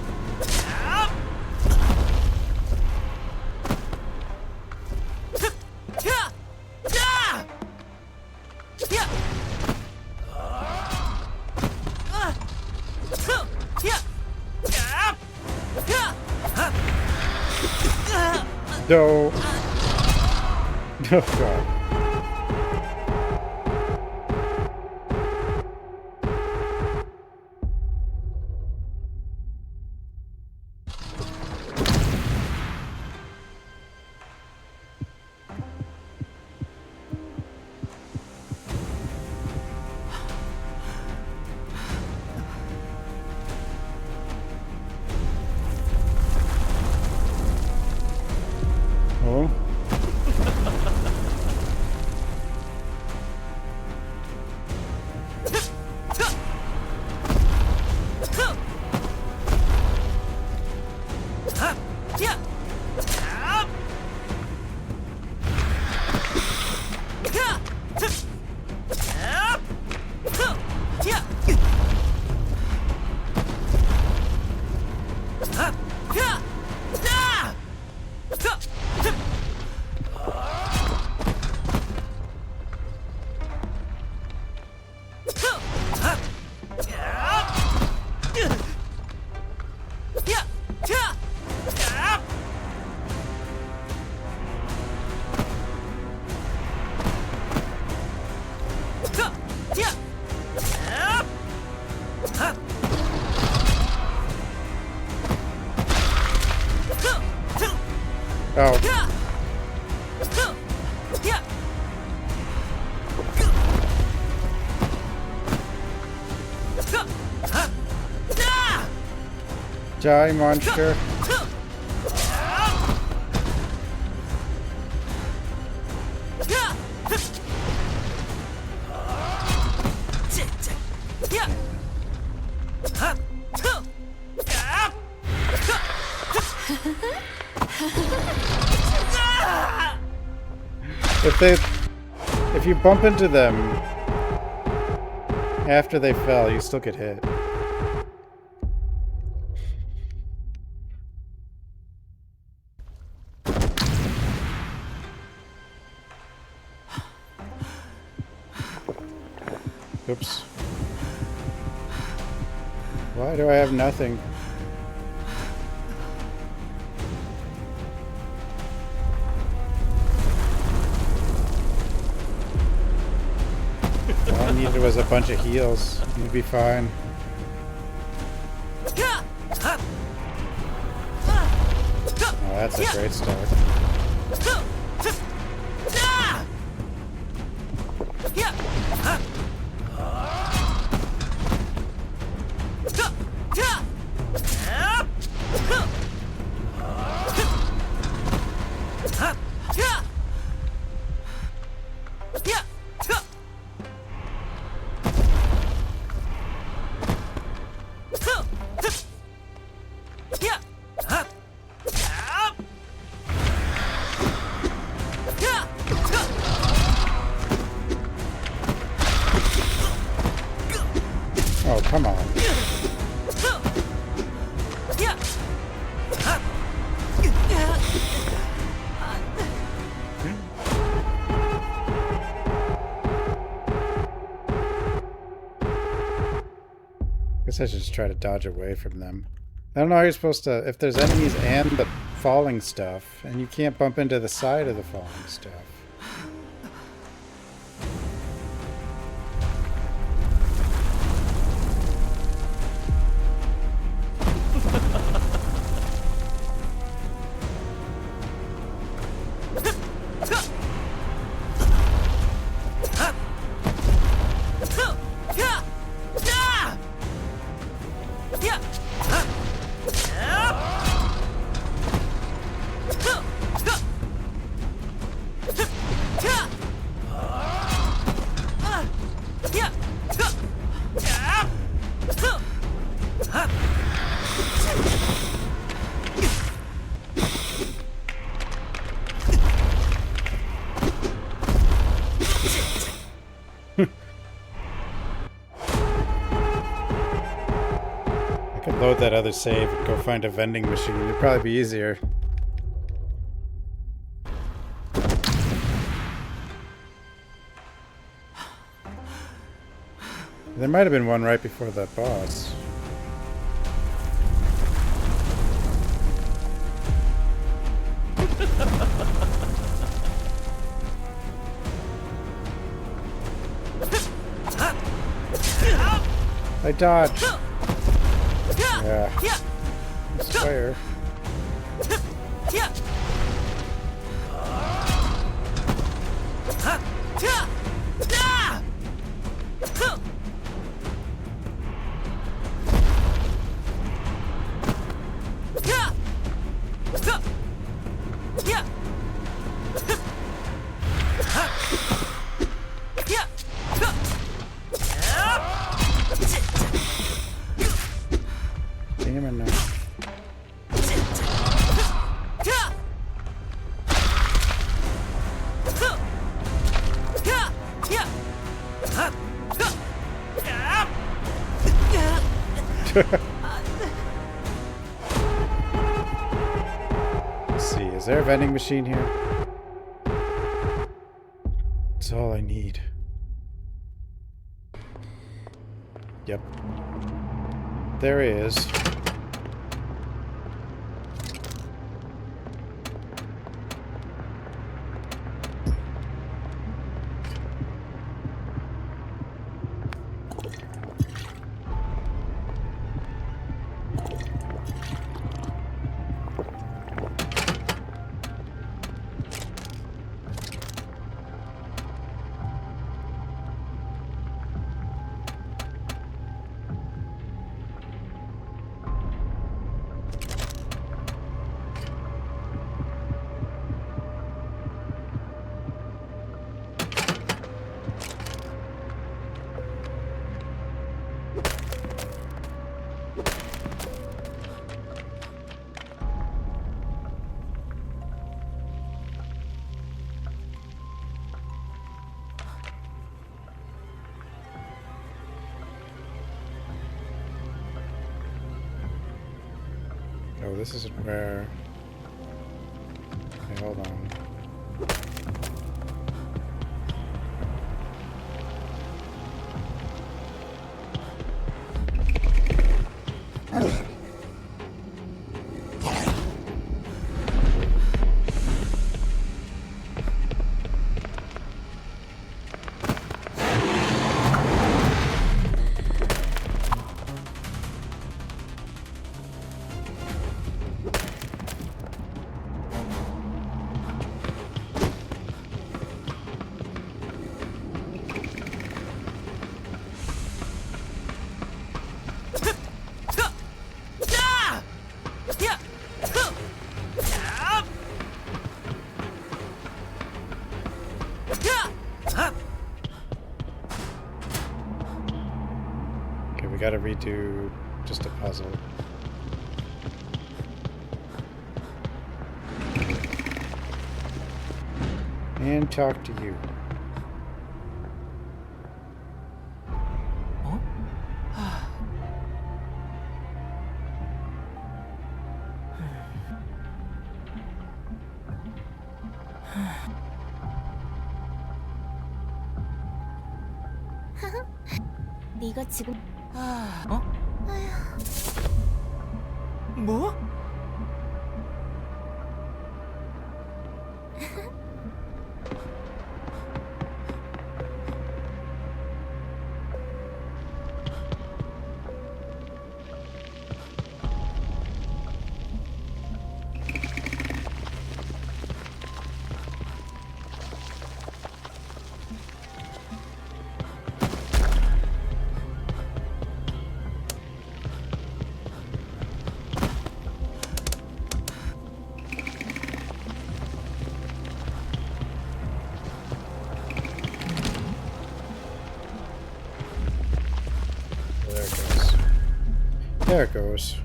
No. Oh god. Oh. Oh. Die, monster. If you bump into them after they fell, you still get hit. Oops. Why do I have nothing? All I needed was a bunch of heals. You'd be fine. Oh, that's a great start. Oh, come on. Guess I should just try to dodge away from them. I don't know how you're supposed to... If there's enemies and the falling stuff, and you can't bump into the side of the falling stuff. I could load that other save and go find a vending machine. It'd probably be easier. There might have been one right before that boss. I dodged. Yeah. I swear. Damn it, no. Let's see, is there a vending machine here? That's all I need. Yep. There is. Oh, this isn't where... Okay, hold on. Okay, we gotta redo just a puzzle. And talk to you. 네가 지금 뭐? There it goes.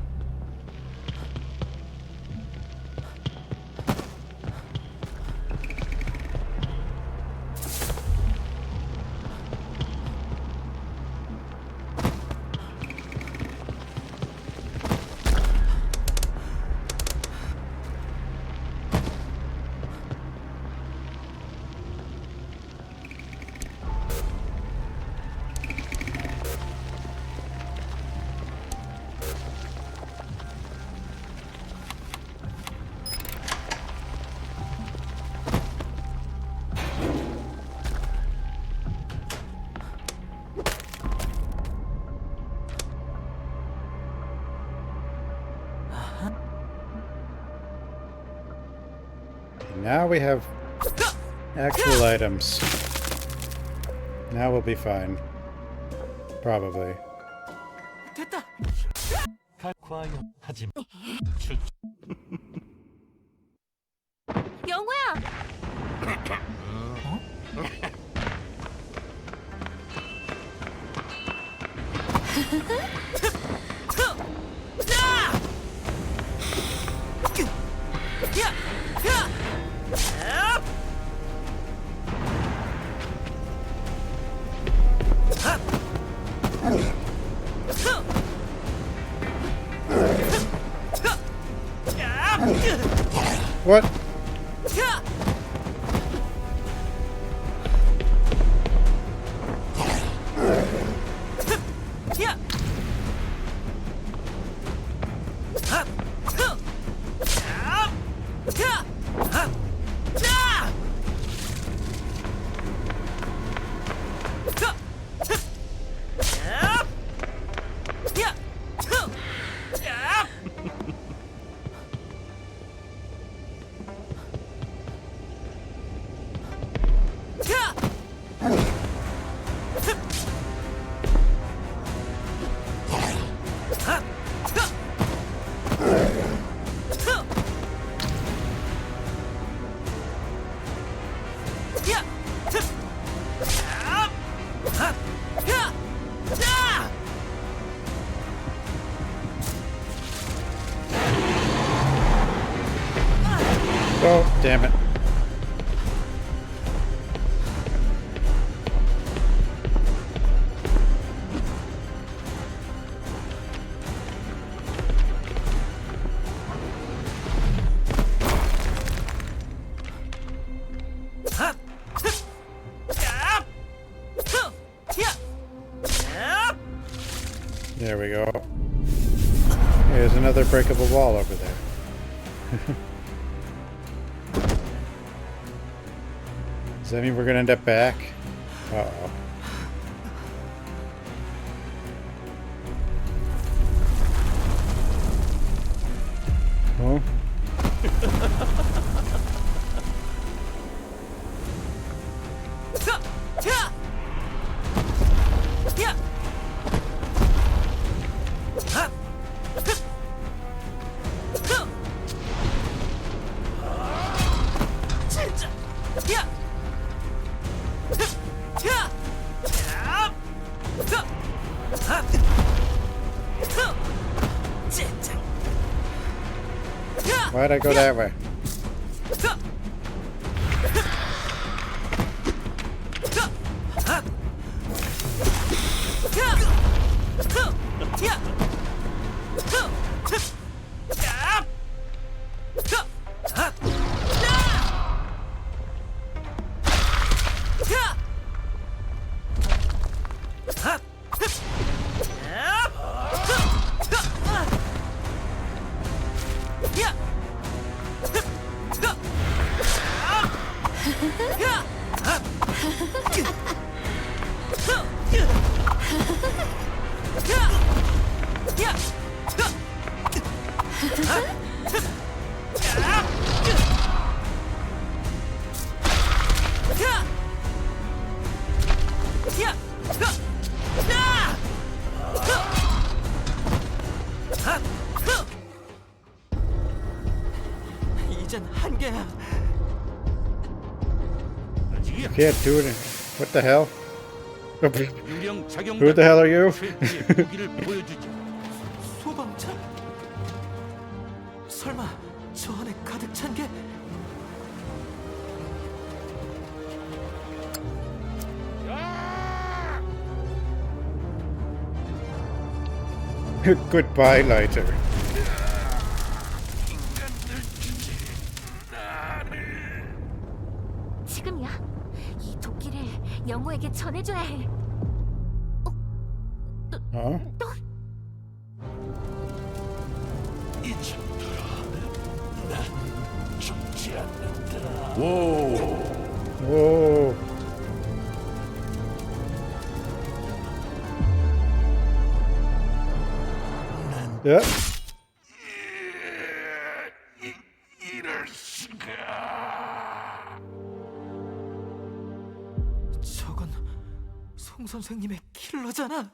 Now we have actual items. Now we'll be fine. Probably. 됐다. 과연 하지만 추 영호야! What? Oh, damn it. There we go. There's another breakable wall over there. Does that mean we're gonna end up back? Uh-oh. Oh. Why'd I go that way? 이젠 한계야. Can't do it. What the hell? 유령 작용 Who the hell are you? 최고의 무기를 보여주죠. 소방차? 설마 저 안에 가득 찬 게? Goodbye, lighter. 지금이야. 이 도끼를 영호에게 전해줘야 해. Huh? Whoa. Yeah. 저건 송 선생님의 킬러잖아.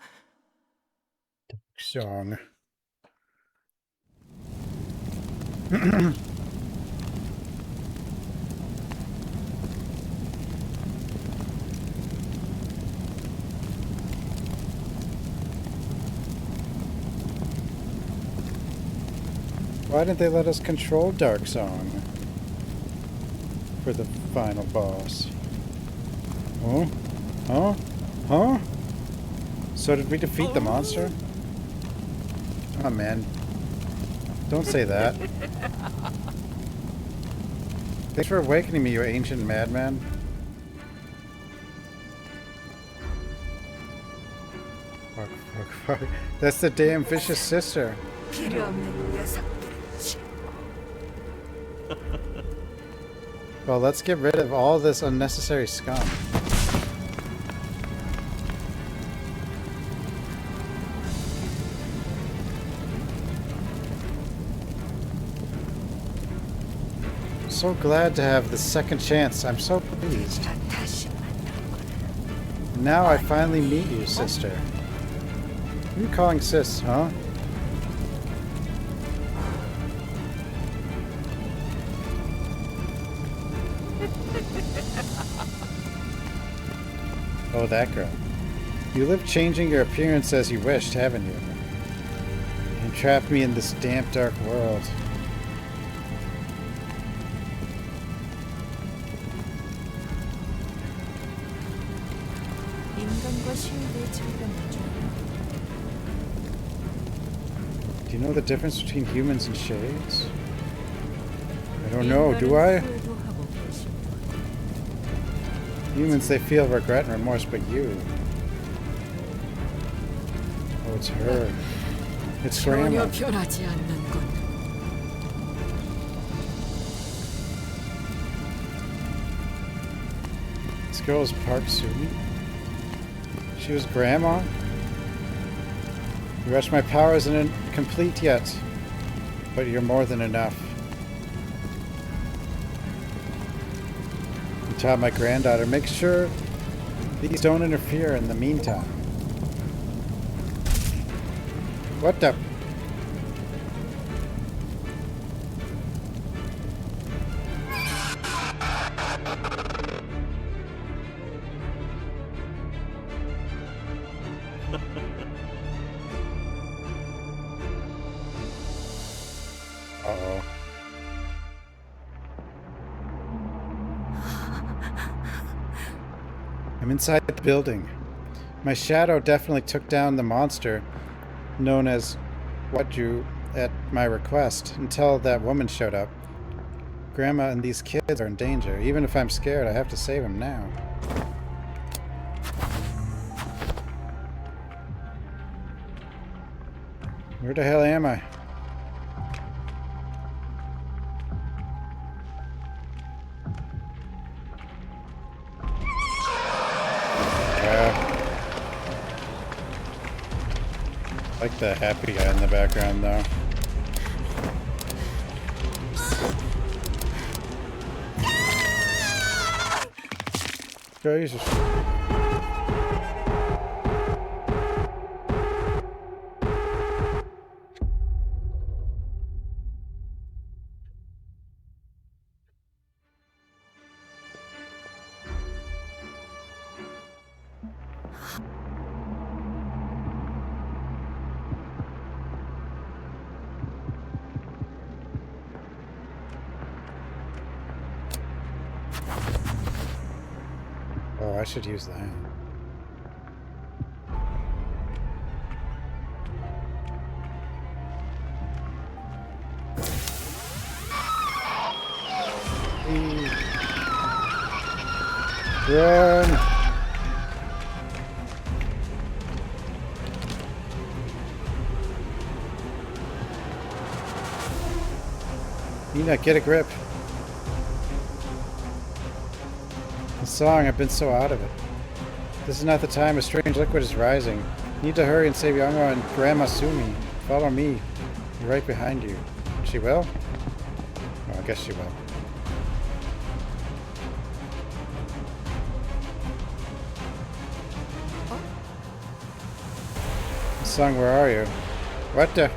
Song. Why didn't they let us control Dark Song for the final boss? Huh? Huh? Huh? So did we defeat the monster? Oh man. Don't say that. Thanks for awakening me, you ancient madman. Fuck, fuck, fuck. That's the damn vicious sister. 필요 없는 녀석들은 Well, let's get rid of all this unnecessary scum. So glad to have the second chance. I'm so pleased. 다시 만나거나. Now I finally meet you, sister. Who are you calling sis, huh? Oh, that girl. You lived changing your appearance as you wished, haven't you? And trapped me in this damp, dark world. 인간과 신비의 차이가 뭐죠? Do you know the difference between humans and shades? I don't know, do I? 후회도 하고 계십니다. Humans, they feel regret and remorse, but you... Oh, it's her. It's 전혀 Grandma. 변하지 않는 것. This girl is Park Sumi? She was Grandma? The rest of my power isn't complete yet, but you're more than enough. You taught my granddaughter, make sure these don't interfere in the meantime. What the? Uh-oh. I'm inside the building. My shadow definitely took down the monster known as Waju at my request until that woman showed up. Grandma and these kids are in danger. Even if I'm scared, I have to save them now. Where the hell am I? I like the happy guy in the background, though. Jesus. Oh, I should use that. Run! Nina, get a grip. The song, I've been so out of it. This is not the time, a strange liquid is rising. Need to hurry and save Yongo and Grandma Sumi. Follow me. You're right behind you. She will? Oh, I guess she will. Song, where are you? What the?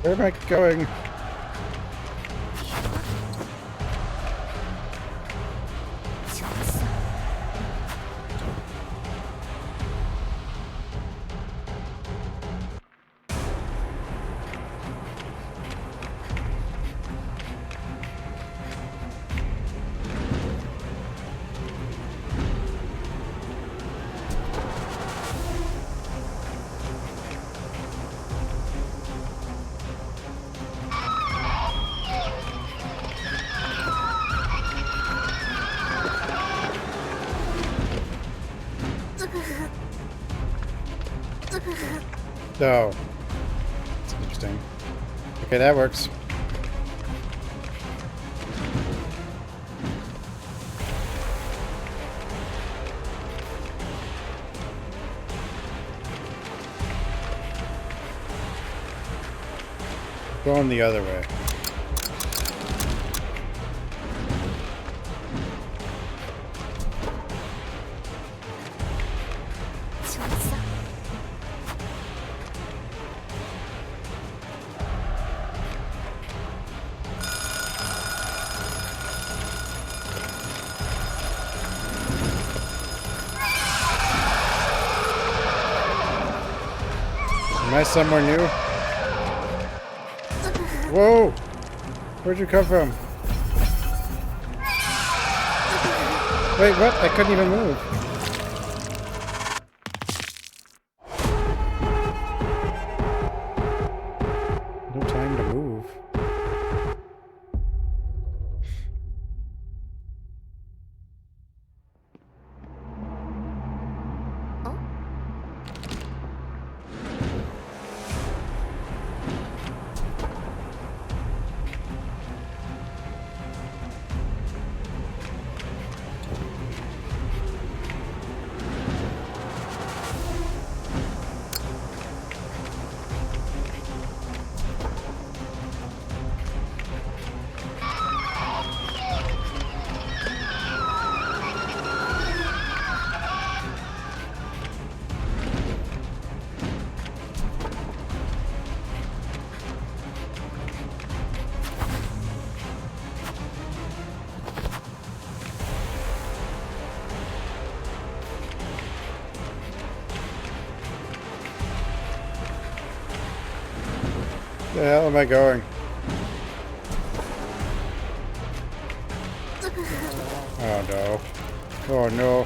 Where am I going? Oh. That's interesting. Okay, that works. Going the other way. Am I somewhere new? Whoa! Where'd you come from? Wait, what? I couldn't even move. No time to move. Where the hell am I going? Oh no. Oh no.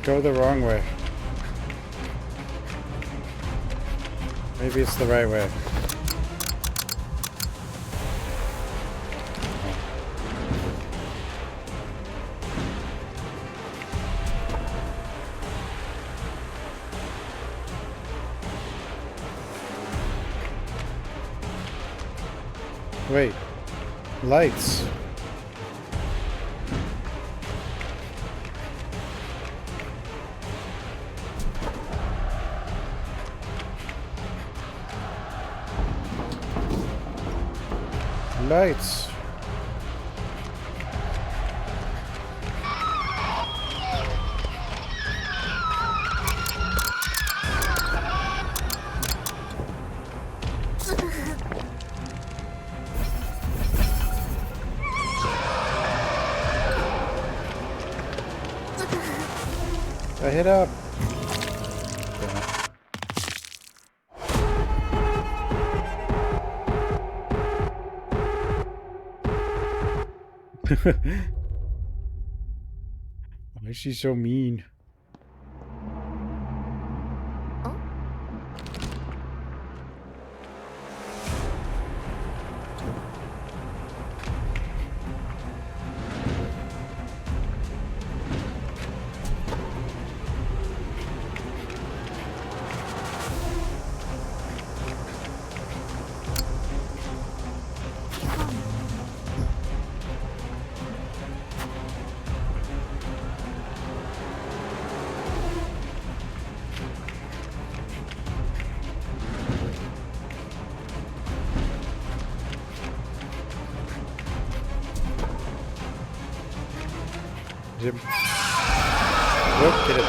Go the wrong way. Maybe it's the right way. Wait. Lights. Lights. I hit up. Why is she so mean? Jim. Nope, get it.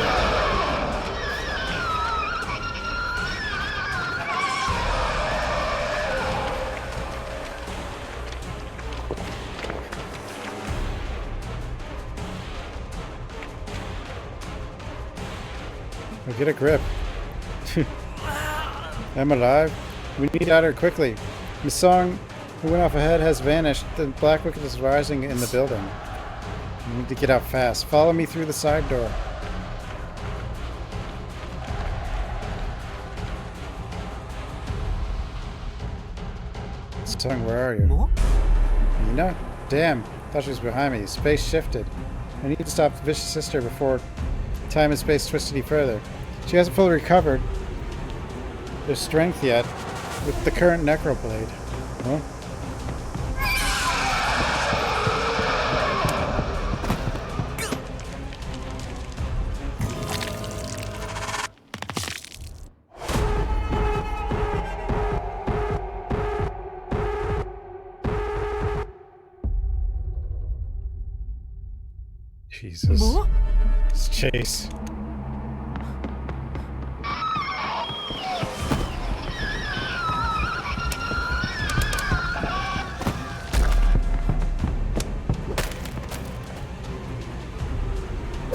Oh, get a grip. I'm alive. We need out here quickly. The song who went off ahead has vanished. The Black Wicket is rising in the building. We need to get out fast. Follow me through the side door. Song, where are you? 뭐? Nina? Damn, thought she was behind me. Space shifted. I need to stop the vicious sister before time and space twist any further. She hasn't fully recovered their strength yet with the current necroblade. Huh? Jesus. 뭐? It's Chase.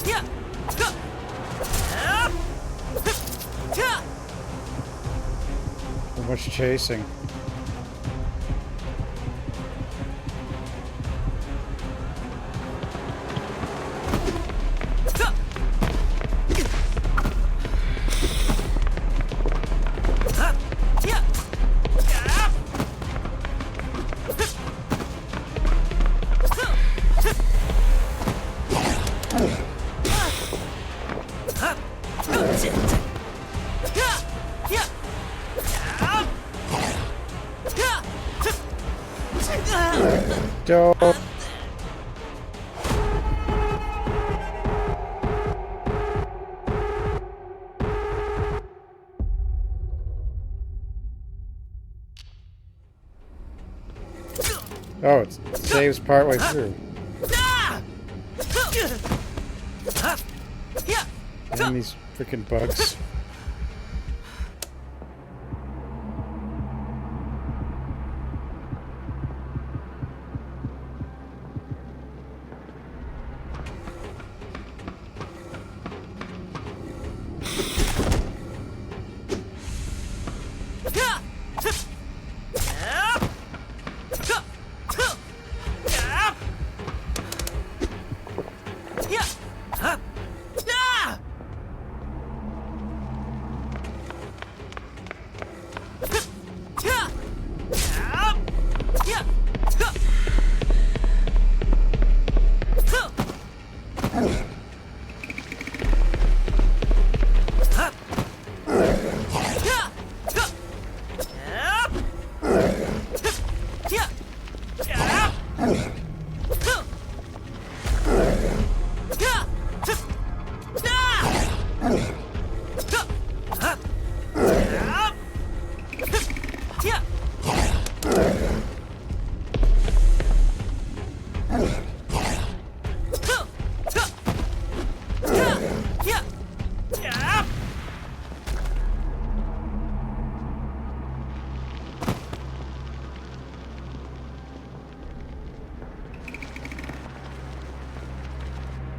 야! So much chasing. Don't. Oh, it saves partway through. Damn these freaking bugs.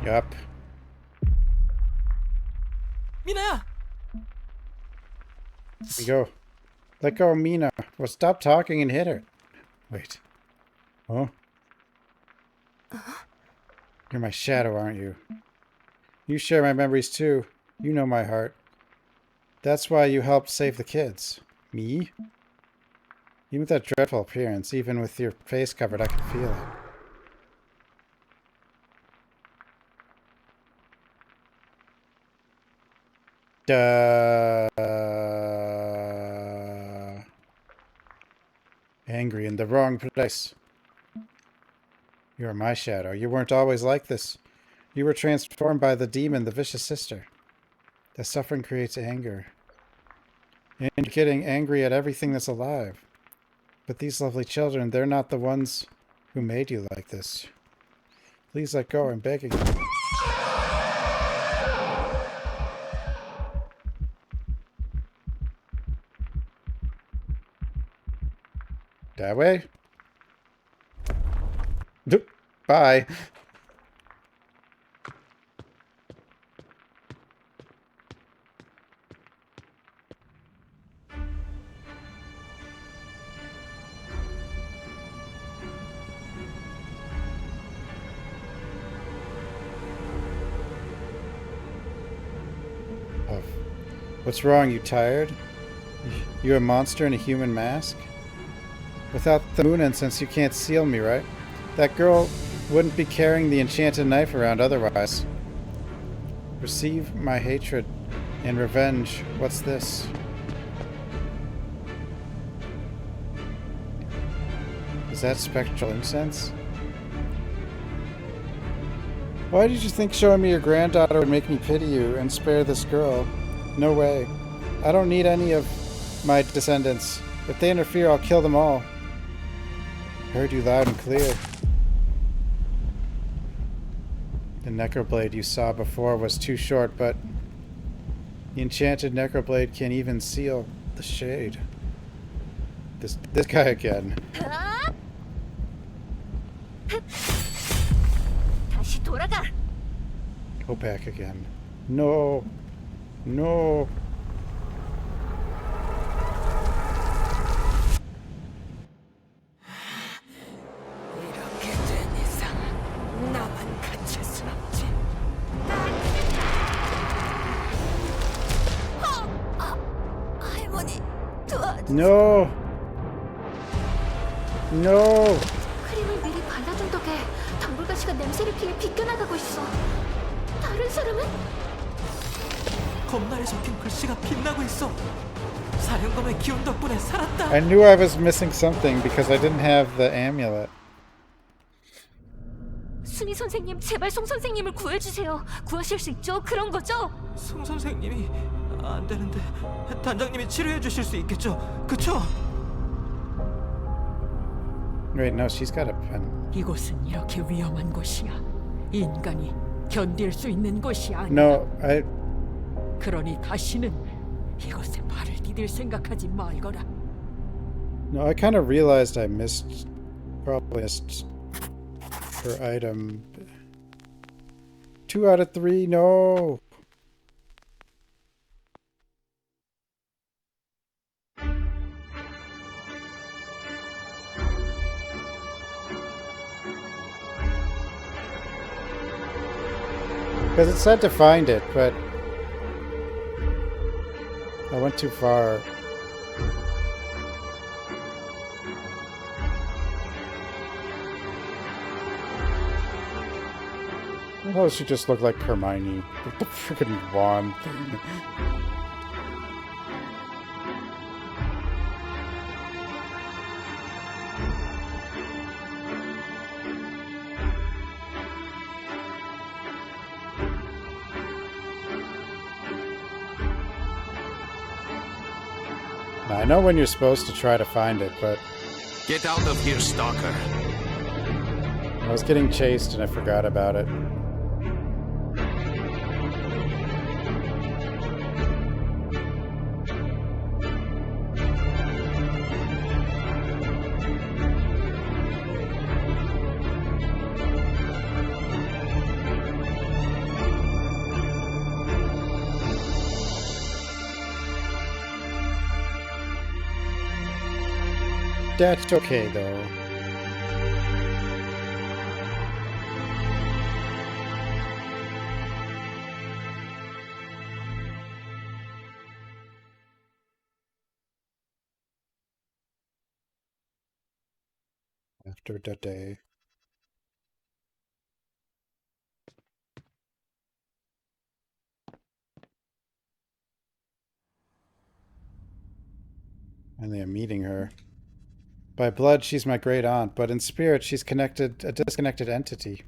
Yup. 미나야! Here we go. Let go of Mina. Well, stop talking and hit her. Wait. Oh? You're my shadow, aren't you? You share my memories too. You know my heart. That's why you helped save the kids. Me? Even with that dreadful appearance, even with your face covered, I can feel it. Angry in the wrong place. You are my shadow. You weren't always like this. You were transformed by the demon, the vicious sister. The suffering creates anger. And you're getting angry at everything that's alive. But these lovely children, they're not the ones who made you like this. Please let go, I'm begging you. That way? Nope. Bye. Oh. What's wrong? You tired? You a monster in a human mask? Without the moon incense, you can't seal me, right? That girl wouldn't be carrying the enchanted knife around otherwise. Receive my hatred and revenge. What's this? Is that spectral incense? Why did you think showing me your granddaughter would make me pity you and spare this girl? No way. I don't need any of my descendants. If they interfere, I'll kill them all. Heard you loud and clear. The necroblade you saw before was too short, but the enchanted necroblade can even seal the shade. This guy again. 다시 돌아가. Go back again. No. No. 이렇게 된 이상 나만 갇힐 순 없지. 할머니 도와줘. No. No. 크림을 미리 발라둔 덕에 당불가시가 냄새를 피해 비껴나가고 있어. 다른 사람은? 검날에 적힌 글씨가 빛나고 있어. 사령검의 기운 덕분에 살았다. I knew I was missing something because I didn't have the amulet. 수미 선생님, 제발 송 선생님을 구해주세요. 구하실 수 있죠? 그런 거죠? 송 선생님이 안 되는데 단장님이 치료해 주실 수 있겠죠? 그쵸? Wait, no, she's got a pen. 이곳은 이렇게 위험한 곳이야. 인간이 견딜 수 있는 곳이 아니야. No, 그러니 다시는 이곳에 발을 디딜 생각하지 말거라. I kind of realized I probably missed her item. 2 out of 3, no. Because it said to find it, but I went too far. Oh, she just looked like Hermione with the freaking wand thing. Now, I know when you're supposed to try to find it, but Get out of here, stalker. I was getting chased and I forgot about it. That's okay, though. After the day. Finally, I'm meeting her. By blood, she's my great aunt, but in spirit, she's a disconnected entity.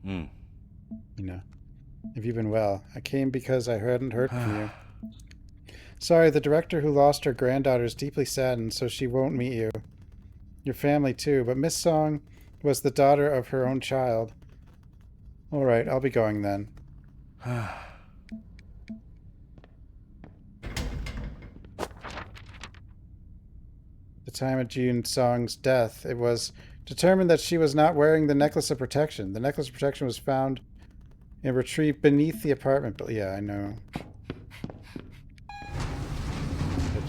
You know, have you been well? I came because I hadn't heard from you. Sorry, the director who lost her granddaughter is deeply saddened, so she won't meet you. Your family, too, but Miss Song was the daughter of her own child. All right, I'll be going then. The time of June Song's death, it was determined that she was not wearing the necklace of protection. The necklace of protection was found and retrieved beneath the apartment. But yeah, I know.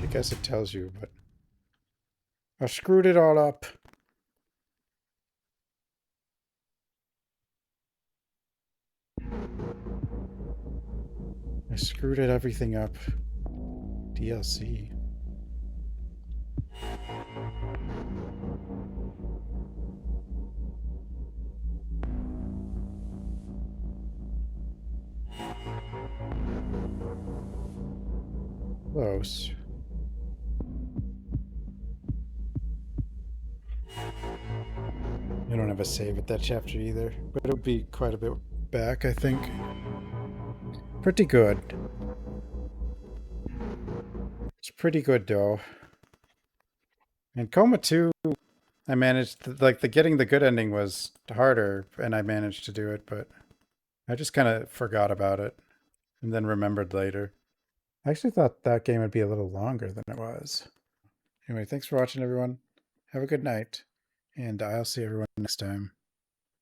I guess it tells you, but I screwed it all up. I screwed everything up. DLC. close. I don't have a save at that chapter either, but it'll be quite a bit back, I think. Pretty good. It's pretty good, though. And Coma 2, I managed to, like, getting the good ending was harder, and I managed to do it, but I just kind of forgot about it and then remembered later. I actually thought that game would be a little longer than it was. Anyway, thanks for watching, everyone. Have a good night, and I'll see everyone next time.